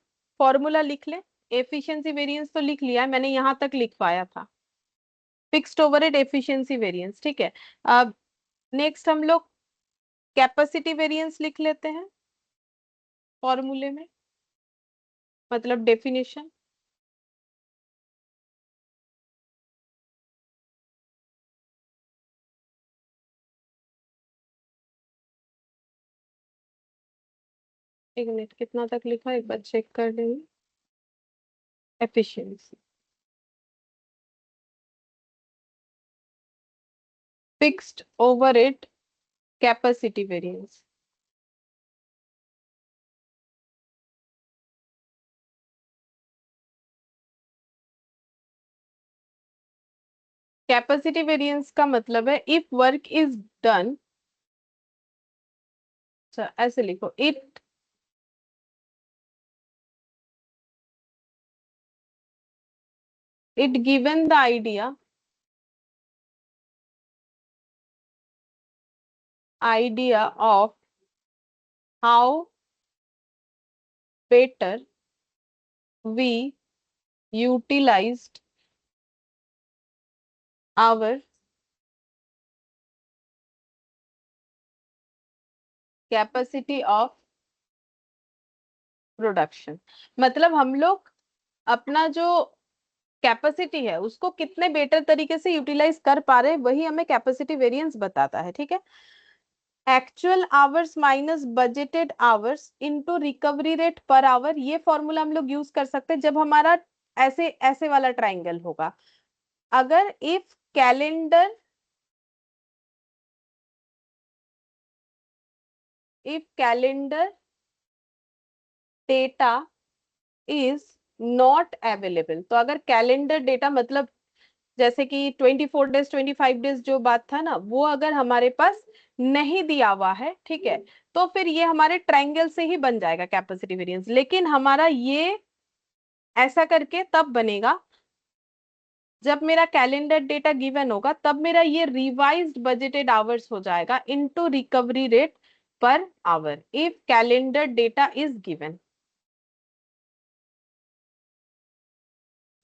फॉर्मूला लिख ले, एफिशिएंसी वेरिएंस तो लिख लिया है मैंने, यहां तक लिख पाया था, फिक्स्ड ओवरहेड एफिशिएंसी वेरिएंस, ठीक है। अब नेक्स्ट हम लोग कैपेसिटी वेरिएंस लिख लेते हैं फॉर्मूले में, मतलब डेफिनेशन। एक मिनट कितना तक लिखा एक बार चेक कर लेंगे, efficiency fixed overhead capacity variance, capacity variance का मतलब है इफ वर्क इज डन, ऐसे लिखो, it given the idea of how better we utilized our capacity of production, मतलब हम लोग अपना जो कैपेसिटी है उसको कितने बेटर तरीके से यूटिलाइज कर पा रहे हैं, वही हमें कैपेसिटी वेरिएंस बताता है, ठीक है। Actual hours minus budgeted hours into recovery rate per our, ये फॉर्मूला हम लोग यूज कर सकते हैं जब हमारा ऐसे ऐसे वाला ट्राइंगल होगा, अगर if calendar data is not available. तो अगर कैलेंडर डेटा मतलब जैसे कि 24 डेज 25 डेज जो बात था ना, वो अगर हमारे पास नहीं दिया हुआ है, ठीक है, तो फिर ये हमारे ट्रायंगल से ही बन जाएगा कैपेसिटी वेरिएंस। लेकिन हमारा ये ऐसा करके तब बनेगा जब मेरा कैलेंडर डेटा गिवन होगा, तब मेरा ये रिवाइज्ड बजटेड आवर्स हो जाएगा into recovery rate per hour if calendar data is given.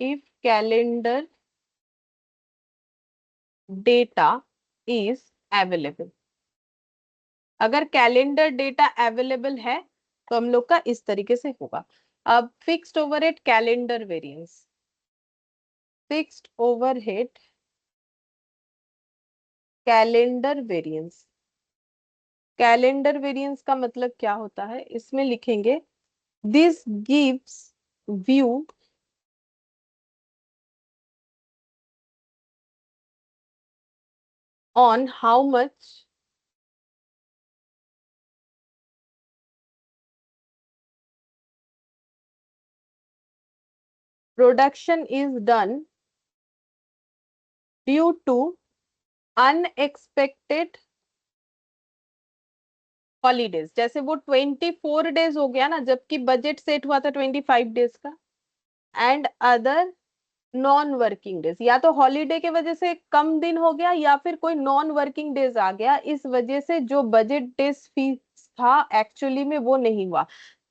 If calendar data is available, अगर कैलेंडर डेटा अवेलेबल है तो हम लोग का इस तरीके से होगा। अब fixed overhead calendar variance, fixed overhead calendar variance, calendar variance का मतलब क्या होता है, इसमें लिखेंगे this gives view on how much production is done due to unexpected holidays. जैसे वो 24 डेज हो गया ना, जबकि बजट सेट हुआ था 25 डेज का, and other non working days, या तो हॉलीडे के वजह से कम दिन हो गया या फिर कोई नॉन वर्किंग डेज आ गया, इस वजह से जो बजट डेज फीस था एक्चुअली में वो नहीं हुआ।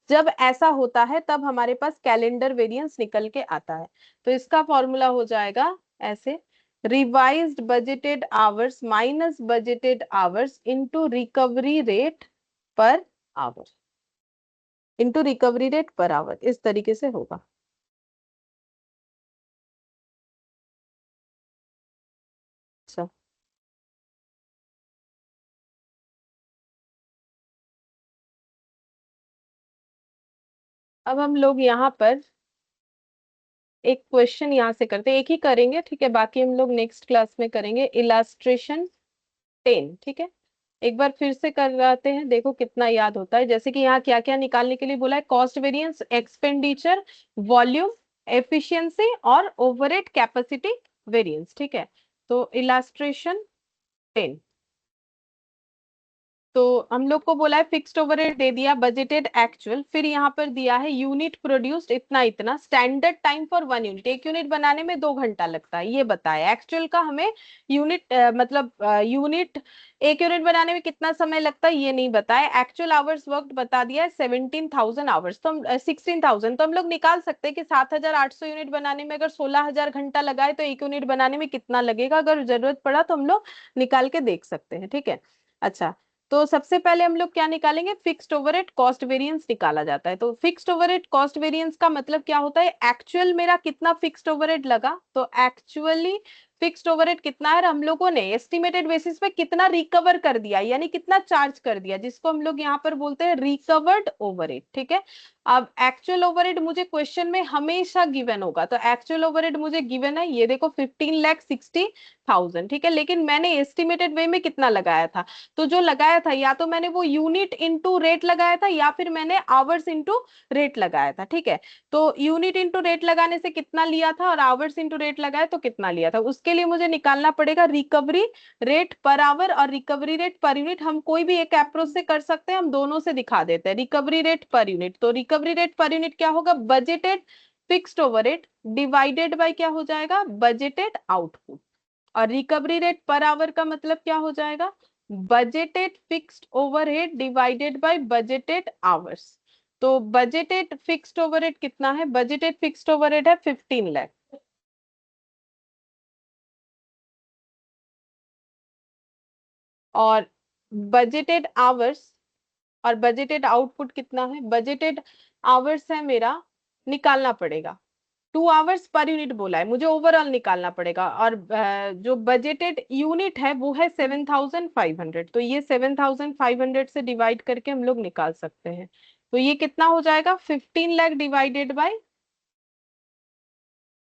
जब ऐसा होता है तब हमारे पास कैलेंडर वेरिएंस निकल के आता है। तो इसका फॉर्मूला हो जाएगा ऐसे, revised budgeted hours minus budgeted hours into recovery rate per our, into recovery rate per our, इस तरीके से होगा। अच्छा, अब हम लोग यहाँ पर एक क्वेश्चन यहाँ से करते हैं, एक ही करेंगे, ठीक है, बाकी हम लोग नेक्स्ट क्लास में करेंगे। इलास्ट्रेशन 10, ठीक है, एक बार फिर से करवाते हैं, देखो कितना याद होता है। जैसे कि यहाँ क्या क्या निकालने के लिए बोला है, cost variance, expenditure, volume, efficiency और ओवरहेड कैपेसिटी वेरिएंस, ठीक है। तो इलास्ट्रेशन 10, तो हम लोग को बोला है फिक्स्ड ओवरहेड दे दिया, बजटेड एक्चुअल, फिर यहाँ पर दिया है यूनिट प्रोड्यूस्ड इतना इतना, standard time for 1 unit, 1 unit बनाने में 2 घंटा लगता है ये बताया। एक्चुअल का हमें यूनिट मतलब यूनिट 1 यूनिट बनाने में कितना समय लगता है ये नहीं बताया। एक्चुअल आवर्स वर्क बता दिया है 17,000 आवर्स, तो हम 16,000, तो हम लोग निकाल सकते हैं कि 7,800 यूनिट बनाने में अगर 16,000 घंटा लगाए तो 1 यूनिट बनाने में कितना लगेगा, अगर जरूरत पड़ा तो हम लोग निकाल के देख सकते हैं, ठीक है। अच्छा, तो सबसे पहले हम लोग क्या निकालेंगे, फिक्स्ड ओवरहेड कॉस्ट वेरिएंस निकाला जाता है। तो फिक्स्ड ओवरहेड कॉस्ट वेरिएंस का मतलब क्या होता है, एक्चुअल मेरा कितना फिक्स्ड ओवरहेड लगा, तो एक्चुअली फिक्स्ड ओवरहेड कितना है, हम लोगों ने एस्टिमेटेड बेसिस पे कितना रिकवर कर दिया, यानी कितना चार्ज कर दिया, जिसको हम लोग यहाँ पर बोलते हैं रिकवर्ड ओवरहेड, ठीक है। अब एक्चुअल ओवरहेड मुझे क्वेश्चन में हमेशा गिवन होगा, तो एक्चुअल ओवरहेड मुझे गिवन है, ये देखो 15,60,000, ठीक है, लेकिन मैंने एस्टिमेटेड वे में कितना लगाया था, तो जो लगाया था या तो मैंने वो यूनिट इंटू रेट लगाया था या फिर मैंने आवर्स इंटू रेट लगाया था, ठीक है। तो यूनिट इंटू रेट लगाने से कितना लिया था और आवर्स इंटू रेट लगाया तो कितना लिया था, उसके लिए मुझे निकालना पड़ेगा रिकवरी रेट पर आवर और रिकवरी रेट पर यूनिट। हम कोई भी एक अप्रोच से कर सकते हैं, हम दोनों से दिखा देते हैं। रिकवरी रेट पर यूनिट, तो रिकवरी रेट पर यूनिट क्या होगा, budgeted fixed overhead divided bye क्या हो जाएगा, बजटेड आउटपुट। और रिकवरी रेट पर आवर का मतलब क्या हो जाएगा, budgeted fixed overhead divided by budgeted hours. तो बजटेड फिक्स्ड ओवरहेड कितना है, बजटेड फिक्स्ड ओवरहेड है 15 लाख, और बजटेड आवर्स और बजटेड आउटपुट कितना है, बजटेड आवर्स है मेरा, निकालना पड़ेगा 2 आवर्स पर यूनिट बोला है, मुझे ओवरऑल निकालना पड़ेगा, और जो बजटेड यूनिट है वो है 7,500, तो ये 7,500 से डिवाइड करके हम लोग निकाल सकते हैं। तो ये कितना हो जाएगा, 15 लाख डिवाइडेड बाय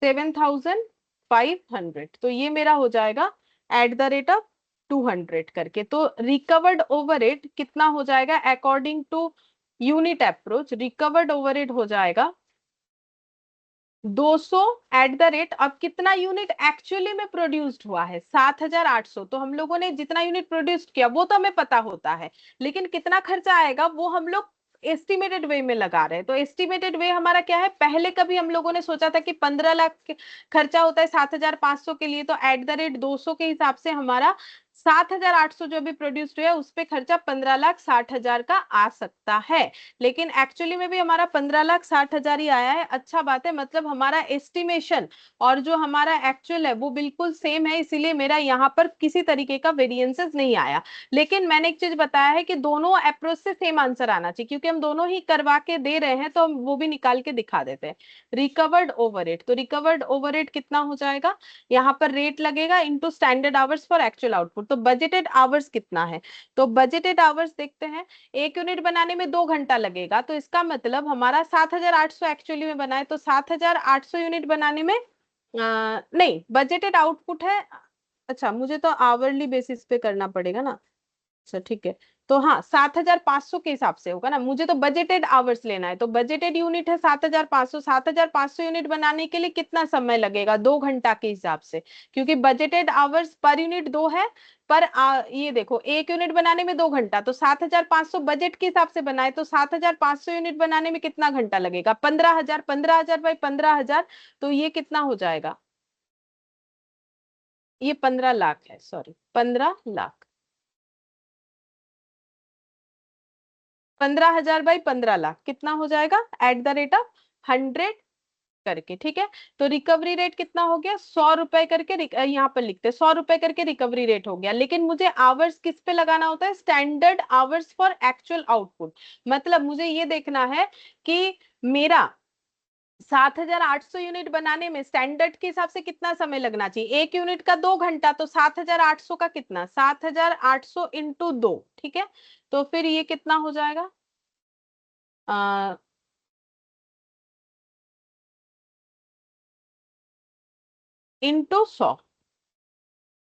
7,500, तो ये मेरा हो जाएगा एट द रेट ऑफ 200 करके। तो रिकवर्ड ओवरहेड कितना हो जाएगा, according to unit approach recovered overhead हो जाएगा 200 एट द रेट, अब कितना यूनिट एक्चुअली में प्रोड्यूस्ड हुआ है 7800। तो हम लोगों ने जितना यूनिट प्रोड्यूस्ड किया वो तो हमें पता होता है, लेकिन कितना खर्चा आएगा वो हम लोग एस्टिमेटेड वे में लगा रहे हैं। तो एस्टिमेटेड वे हमारा क्या है, पहले कभी हम लोगों ने सोचा था कि 15 लाख खर्चा होता है 7500 के लिए, तो एट द रेट 200 के हिसाब से हमारा 7800 जो भी प्रोड्यूस्ड हुआ है उस पे खर्चा 15,60,000 का आ सकता है। लेकिन एक्चुअली में भी हमारा 15,60,000 ही आया है। अच्छा बात है, मतलब हमारा एस्टिमेशन और जो हमारा एक्चुअल है वो बिल्कुल सेम है, इसीलिए मेरा यहाँ पर किसी तरीके का वेरिएंसेस नहीं आया। लेकिन मैंने एक चीज बताया है कि दोनों अप्रोच से सेम आंसर आना चाहिए, क्योंकि हम दोनों ही करवा के दे रहे हैं, तो हम वो भी निकाल के दिखा देते हैं। रिकवर्ड ओवरहेड, तो रिकवर्ड ओवरहेड कितना हो जाएगा, यहाँ पर रेट लगेगा into standard hours for actual output. तो बजटेड आवर्स कितना है, तो बजटेड आवर्स देखते हैं। एक यूनिट बनाने में 2 घंटा लगेगा, तो इसका मतलब हमारा 7800 एक्चुअली में बना है, तो 7800 यूनिट बनाने में नहीं, बजटेड आउटपुट है। अच्छा, मुझे तो आवरली बेसिस पे करना पड़ेगा ना। अच्छा ठीक है, तो हाँ 7500 के हिसाब से होगा ना, मुझे तो बजटेड आवर्स लेना है। तो बजटेड यूनिट है 7500, 7500 यूनिट बनाने के लिए कितना समय लगेगा, 2 घंटा के हिसाब से, क्योंकि बजटेड आवर्स पर यूनिट 2 है। पर ये देखो, एक यूनिट बनाने में 2 घंटा, तो 7500 बजट के हिसाब से बनाए, तो 7500 यूनिट बनाने में कितना घंटा लगेगा, 15,000, 15,000 बाई 15,000, तो ये कितना हो जाएगा, ये 15 लाख है, सॉरी 15 लाख, 15,000 बाई 15 लाख कितना हो जाएगा एट द रेट ऑफ 100 करके। ठीक है, तो रिकवरी रेट कितना हो गया, 100 रुपए करके यहाँ पर लिखते हैं 100 रुपए करके रिकवरी रेट हो गया। लेकिन मुझे आवर्स किस पे लगाना होता है, standard hours for actual output. मतलब मुझे ये देखना है कि मेरा 7800 यूनिट बनाने में स्टैंडर्ड के हिसाब से कितना समय लगना चाहिए, एक यूनिट का 2 घंटा, तो 7800 का कितना, 7800 इंटू 2। ठीक है, तो फिर ये कितना हो जाएगा, इंटू 100,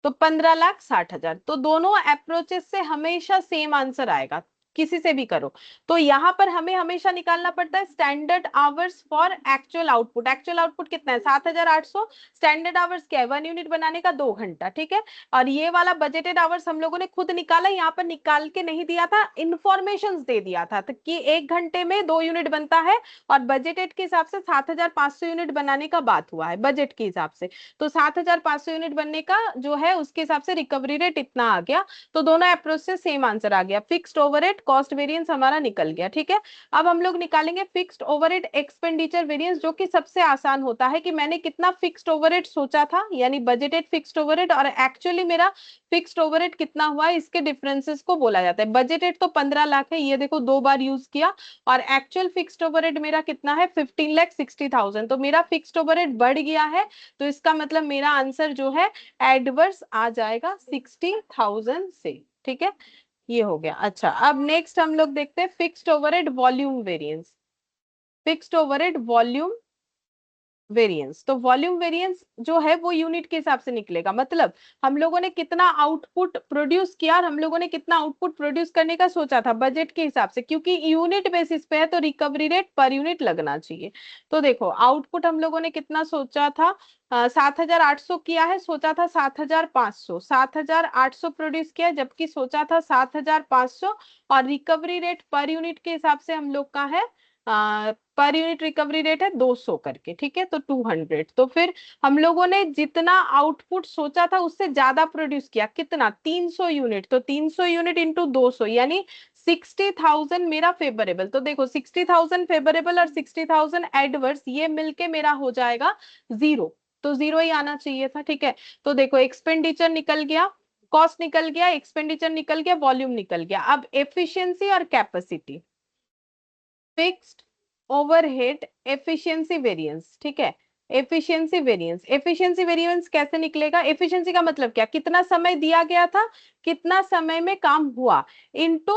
तो 15,60,000। तो दोनों अप्रोचेस से हमेशा सेम आंसर आएगा, किसी से भी करो। तो यहाँ पर हमें हमेशा निकालना पड़ता है standard hours for actual output. Actual output कितना है 7800, स्टैंडर्ड आवर्स क्या है 1 यूनिट बनाने का 2 घंटा। ठीक है, और ये वाला बजटेड आवर्स हम लोगों ने खुद निकाला, यहाँ पर निकाल के नहीं दिया था, इंफॉर्मेशन दे दिया था तो कि 1 घंटे में 2 यूनिट बनता है, और बजटेड के हिसाब से 7500 यूनिट बनाने का बात हुआ है बजट के हिसाब से। तो 7500 यूनिट बनने का जो है उसके हिसाब से रिकवरी रेट इतना आ गया। तो दोनों अप्रोच से सेम आंसर आ गया, फिक्स्ड ओवरहेड कॉस्ट वेरिएंस हमारा निकल गया। ठीक है, अब हम लोग निकालेंगे फिक्स्ड ओवरहेड एक्सपेंडिचर वेरिएंस, जो कि सबसे आसान होता है कि मैंने कितना फिक्स्ड ओवरहेड सोचा था, यानी बजटेड फिक्स्ड ओवरहेड, और एक्चुअली मेरा फिक्स्ड ओवरहेड कितना हुआ है, इसके डिफरेंसेस को बोला जाता है। बजटेड तो 15 लाख है, ये देखो 2 बार यूज किया, और एक्चुअल फिक्स्ड ओवरहेड मेरा कितना है 15,60,000, तो मेरा फिक्स्ड ओवरहेड बढ़ गया है। तो इसका मतलब मेरा आंसर जो है एडवर्स आ जाएगा 60,000 से। ठीक है, ये हो गया। अच्छा, अब नेक्स्ट हम लोग देखते हैं fixed overhead volume variance. Fixed overhead volume variance, तो वॉल्यूम वेरिएंस जो है वो यूनिट के हिसाब से निकलेगा। मतलब हम लोगों ने कितना आउटपुट प्रोड्यूस किया, और हम लोगों ने कितना आउटपुट प्रोड्यूस करने का सोचा था बजट के हिसाब से, क्योंकि यूनिट बेसिस पे है तो रिकवरी रेट पर यूनिट लगना चाहिए। तो देखो, आउटपुट हम लोगों ने कितना सोचा था, 7800 किया है, सोचा था 7500, 7800 प्रोड्यूस किया जबकि सोचा था 7500, और रिकवरी रेट पर यूनिट के हिसाब से हम लोग का है पर यूनिट रिकवरी रेट है 200 करके। ठीक है, तो 200। तो फिर हम लोगों ने जितना आउटपुट सोचा था उससे ज्यादा प्रोड्यूस किया, कितना 300 यूनिट, तो 300 यूनिट इंटू 200 यानी 60,000 मेरा फेवरेबल। तो देखो 60,000 फेवरेबल और 60,000 एडवर्स, ये मिलके मेरा हो जाएगा 0, तो 0 ही आना चाहिए था। ठीक है, तो देखो एक्सपेंडिचर निकल गया, कॉस्ट निकल गया, एक्सपेंडिचर निकल गया, वॉल्यूम निकल गया। अब एफिशिएंसी और capacity, fixed overhead efficiency variance. ठीक है, एफिशिएंसी वेरिएंस, एफिशिएंसी वेरिएंस कैसे निकलेगा, एफिशिएंसी का मतलब क्या, कितना समय दिया गया था, कितना समय में काम हुआ, इनटू,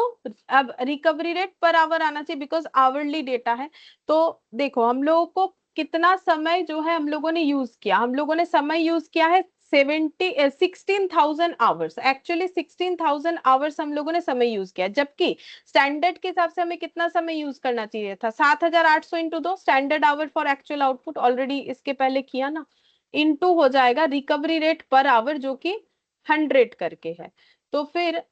अब रिकवरी रेट पर आवर आना चाहिए बिकॉज आवरली डेटा है। तो देखो हम लोगों को कितना समय जो है हम लोगों ने यूज किया, हम लोगों ने समय यूज किया है 16,000 आवर्स, एक्चुअली 16,000 आवर्स हम लोगों ने समय यूज किया, जबकि स्टैंडर्ड के हिसाब से हमें कितना समय यूज करना चाहिए था, 7,800 into 2 standard hour for actual output, already इसके पहले किया ना, इंटू हो जाएगा रिकवरी रेट पर आवर जो कि 100 करके है। तो फिर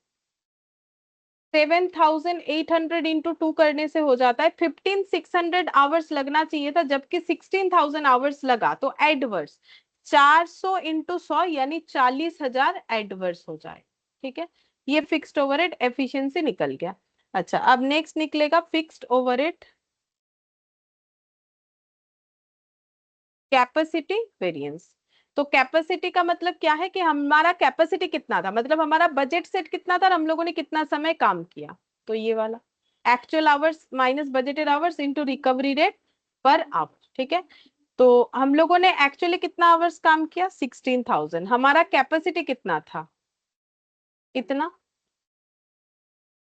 7,800 इंटू 2 करने से हो जाता है 15,600 आवर्स लगना चाहिए था, जबकि 16,000 आवर्स लगा। तो एडवर्स 400 इंटू 100 यानी 40,000 एडवर्स हो जाए। ठीक है, ये फिक्स्ड ओवरहेड एफिशिएंसी निकल गया। अच्छा, अब नेक्स्ट निकलेगा फिक्स्ड ओवरहेड कैपेसिटी वेरिएंस। तो कैपेसिटी का मतलब क्या है कि हमारा कैपेसिटी कितना था, मतलब हमारा बजट सेट कितना था और हम लोगों ने कितना समय काम किया। तो ये वाला actual hours minus budgeted hours into recovery rate per our. ठीक है, तो हम लोगों ने एक्चुअली कितना आवर्स काम किया, 16,000। हमारा कैपेसिटी कितना था, इतना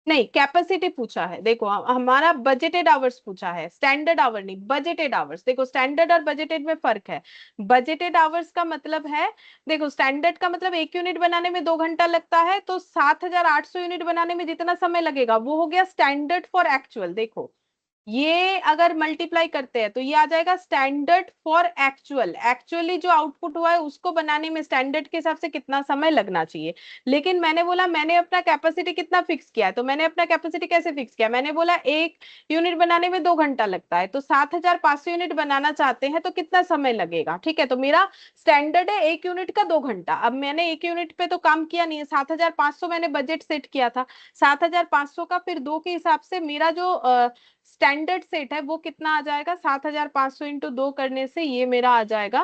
नहीं, कैपेसिटी पूछा है। देखो हमारा बजटेड आवर्स पूछा है, स्टैंडर्ड आवर नहीं, बजटेड आवर्स। देखो स्टैंडर्ड और बजटेड में फर्क है। बजटेड आवर्स का मतलब है, देखो स्टैंडर्ड का मतलब 1 यूनिट बनाने में 2 घंटा लगता है, तो 7,800 यूनिट बनाने में जितना समय लगेगा वो हो गया स्टैंडर्ड फॉर एक्चुअल। देखो ये अगर मल्टीप्लाई करते हैं तो ये आ जाएगा स्टैंडर्ड फॉर एक्चुअल, एक्चुअली जो आउटपुट हुआ है उसको बनाने में स्टैंडर्ड के हिसाब से कितना समय लगना चाहिए। लेकिन मैंने बोला मैंने अपना कैपेसिटी कितना फिक्स किया है, तो मैंने अपना कैपेसिटी कैसे फिक्स किया, मैंने बोला 1 यूनिट बनाने में 2 घंटा लगता है, तो 7,500 यूनिट बनाना चाहते हैं तो कितना समय लगेगा। ठीक है, तो मेरा स्टैंडर्ड है 1 यूनिट का 2 घंटा। अब मैंने 1 यूनिट पे तो काम किया नहीं है, 7,500 मैंने बजट सेट किया था, 7,500 का फिर 2 के हिसाब से मेरा जो स्टैंडर्ड सेट है वो कितना आ जाएगा, 7,500 इंटू 2 करने से ये मेरा आ जाएगा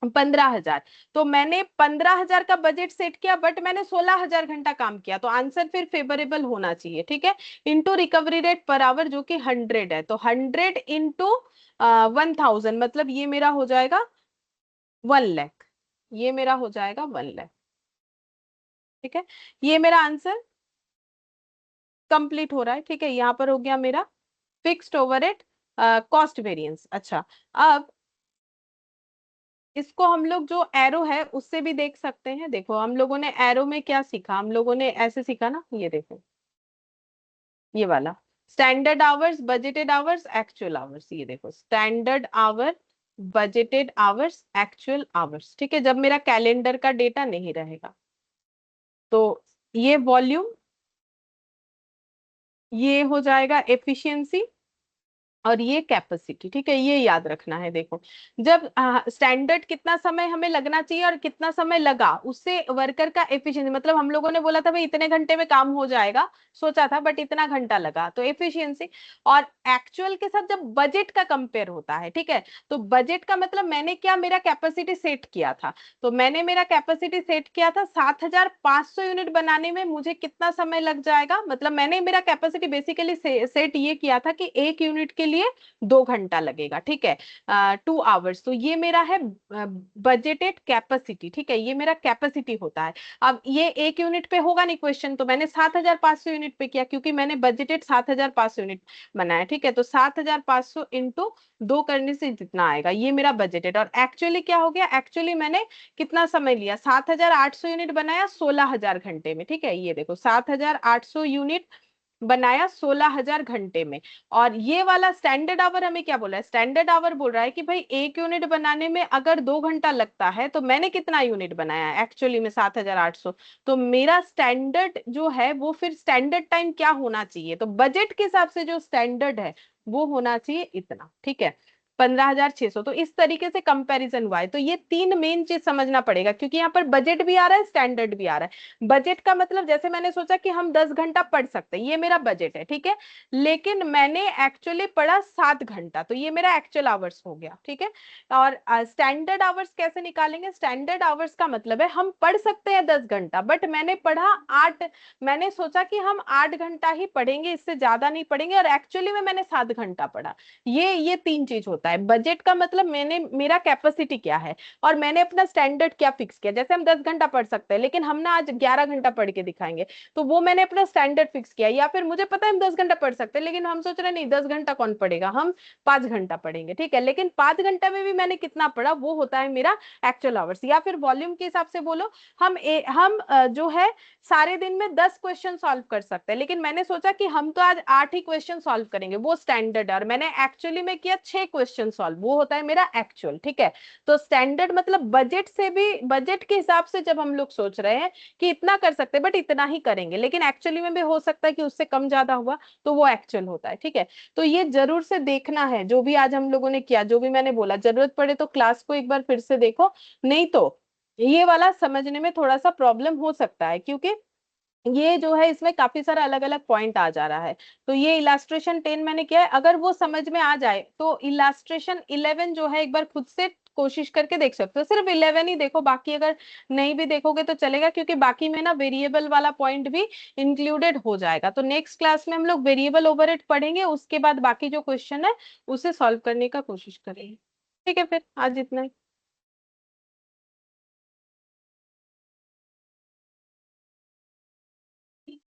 15,000। तो मैंने 15,000 का बजट सेट किया, बट मैंने 16,000 घंटा काम किया, तो आंसर फिर फेवरेबल होना चाहिए। ठीक है, into recovery rate per our जो कि 100 है, तो 100 इंटू 1,000 मतलब ये मेरा हो जाएगा 1 लाख। ये मेरा हो जाएगा 1 लाख। ठीक है, ये मेरा आंसर कंप्लीट हो रहा है। ठीक है, यहाँ पर हो गया मेरा फिक्स्ड ओवरहेड कॉस्ट वेरिएंस। अच्छा, अब इसको हम लोग जो एरो है उससे भी देख सकते हैं। देखो हम लोगों ने एरो में क्या सीखा, हम लोगों ने ऐसे सीखा ना, ये देखो ये वाला standard hours, budgeted hours, actual hours. ये देखो standard our, budgeted hours, actual hours. ठीक है, जब मेरा कैलेंडर का डेटा नहीं रहेगा तो ये वॉल्यूम, ये हो जाएगा एफिशिएंसी और ये कैपेसिटी। ठीक है, ये याद रखना है। देखो जब स्टैंडर्ड कितना समय हमें लगना चाहिए और कितना समय लगा, उससे वर्कर का एफिशिएंसी, मतलब हम लोगों ने बोला था भाई इतने घंटे में काम हो जाएगा, सोचा था, बट इतना घंटा लगा, तो एफिशिएंसी। और एक्चुअल के साथ जब बजट का कंपेयर होता है, ठीक है, तो बजट का मतलब मैंने क्या, मेरा कैपेसिटी सेट किया था, तो मैंने मेरा कैपेसिटी सेट किया था 7,500 यूनिट बनाने में मुझे कितना समय लग जाएगा, मतलब मैंने मेरा कैपेसिटी बेसिकली सेट ये किया था कि 1 यूनिट के लिए 2 घंटा लगेगा। ठीक है, 2 आवर्स। तो ये मेरा है बजटेड कैपेसिटी। ठीक है, ये मेरा कैपेसिटी होता है। अब ये 1 यूनिट पे होगा नहीं क्वेश्चन, तो मैंने 7,500 यूनिट पे किया क्योंकि मैंने बजटेड 7,500 यूनिट बनाया। ठीक है, तो 7,500 इंटू 2 करने से जितना आएगा ये मेरा बजटेड। और एक्चुअली क्या हो गया, एक्चुअली मैंने कितना समय लिया, 7,800 यूनिट बनाया 16,000 घंटे में। ठीक है, ये देखो 7,800 यूनिट बनाया 16,000 घंटे में। और ये वाला स्टैंडर्ड आवर हमें क्या बोला है, स्टैंडर्ड आवर बोल रहा है कि भाई 1 यूनिट बनाने में अगर 2 घंटा लगता है तो मैंने कितना यूनिट बनाया है, एक्चुअली में 7,800। तो मेरा स्टैंडर्ड जो है वो फिर स्टैंडर्ड टाइम क्या होना चाहिए, तो बजट के हिसाब से जो स्टैंडर्ड है वो होना चाहिए इतना। ठीक है, 15,600। तो इस तरीके से कंपैरिजन हुआ है। तो ये 3 मेन चीज समझना पड़ेगा, क्योंकि यहाँ पर बजट भी आ रहा है, स्टैंडर्ड भी आ रहा है। बजट का मतलब जैसे मैंने सोचा कि हम 10 घंटा पढ़ सकते हैं, ये मेरा बजट है। ठीक है, लेकिन मैंने एक्चुअली पढ़ा 7 घंटा, तो ये मेरा एक्चुअल आवर्स हो गया। ठीक है, और स्टैंडर्ड आवर्स कैसे निकालेंगे, स्टैंडर्ड आवर्स का मतलब है हम पढ़ सकते हैं 10 घंटा, बट मैंने पढ़ा 8, मैंने सोचा कि हम 8 घंटा ही पढ़ेंगे, इससे ज्यादा नहीं पढ़ेंगे, और एक्चुअली में मैंने 7 घंटा पढ़ा। ये 3 चीज होता है। होता है। बजट का मतलब मेरा कैपेसिटी क्या है और मैंने अपना स्टैंडर्ड क्या फिक्स किया। जैसे हम 10 घंटा पढ़ सकते हैं लेकिन हम ना आज 11 घंटा पढ़ के दिखाएंगे, तो वो मैंने अपना स्टैंडर्ड फिक्स किया। या फिर मुझे पता है हम 10 घंटा पढ़ सकते हैं लेकिन हम सोच रहे हैं नहीं 10 घंटा कौन पढ़ेगा, हम 5 घंटा पढ़ेंगे, ठीक है। लेकिन 5 घंटा में भी मैंने कितना पढ़ा वो होता है मेरा एक्चुअल आवर्स। या फिर वॉल्यूम के हिसाब से बोलो, जो है सारे दिन में 10 क्वेश्चन सॉल्व कर सकते हैं, लेकिन मैंने सोचा कि हम तो आज 8 ही क्वेश्चन सॉल्व करेंगे, वो स्टैंडर्ड है। और मैंने एक्चुअली में किया 6 क्वेश्चन सॉल्व, वो होता है मेरा एक्चुअल, ठीक है। तो स्टैंडर्ड मतलब बजट से भी, बजट के हिसाब से जब हम लोग सोच रहे हैं कि इतना कर सकते हैं बट इतना ही करेंगे, लेकिन एक्चुअली में भी हो सकता है कि उससे कम ज्यादा हुआ, तो वो एक्चुअल होता है, ठीक है। तो ये जरूर से देखना है जो भी आज हम लोगों ने किया, जो भी मैंने बोला, जरूरत पड़े तो क्लास को एक बार फिर से देखो, नहीं तो ये वाला समझने में थोड़ा सा प्रॉब्लम हो सकता है, क्योंकि ये जो है इसमें काफी सारा अलग अलग पॉइंट आ जा रहा है। तो ये इलास्ट्रेशन 10 मैंने किया है, अगर वो समझ में आ जाए तो इलास्ट्रेशन 11 जो है एक बार खुद से कोशिश करके देख सकते हो। सिर्फ 11 ही देखो, बाकी अगर नहीं भी देखोगे तो चलेगा, क्योंकि बाकी में ना वेरिएबल वाला पॉइंट भी इंक्लूडेड हो जाएगा। तो नेक्स्ट क्लास में हम लोग वेरिएबल ओवरहेड पढ़ेंगे, उसके बाद बाकी जो क्वेश्चन है उसे सॉल्व करने का कोशिश करेंगे, ठीक है। फिर आज इतना ही।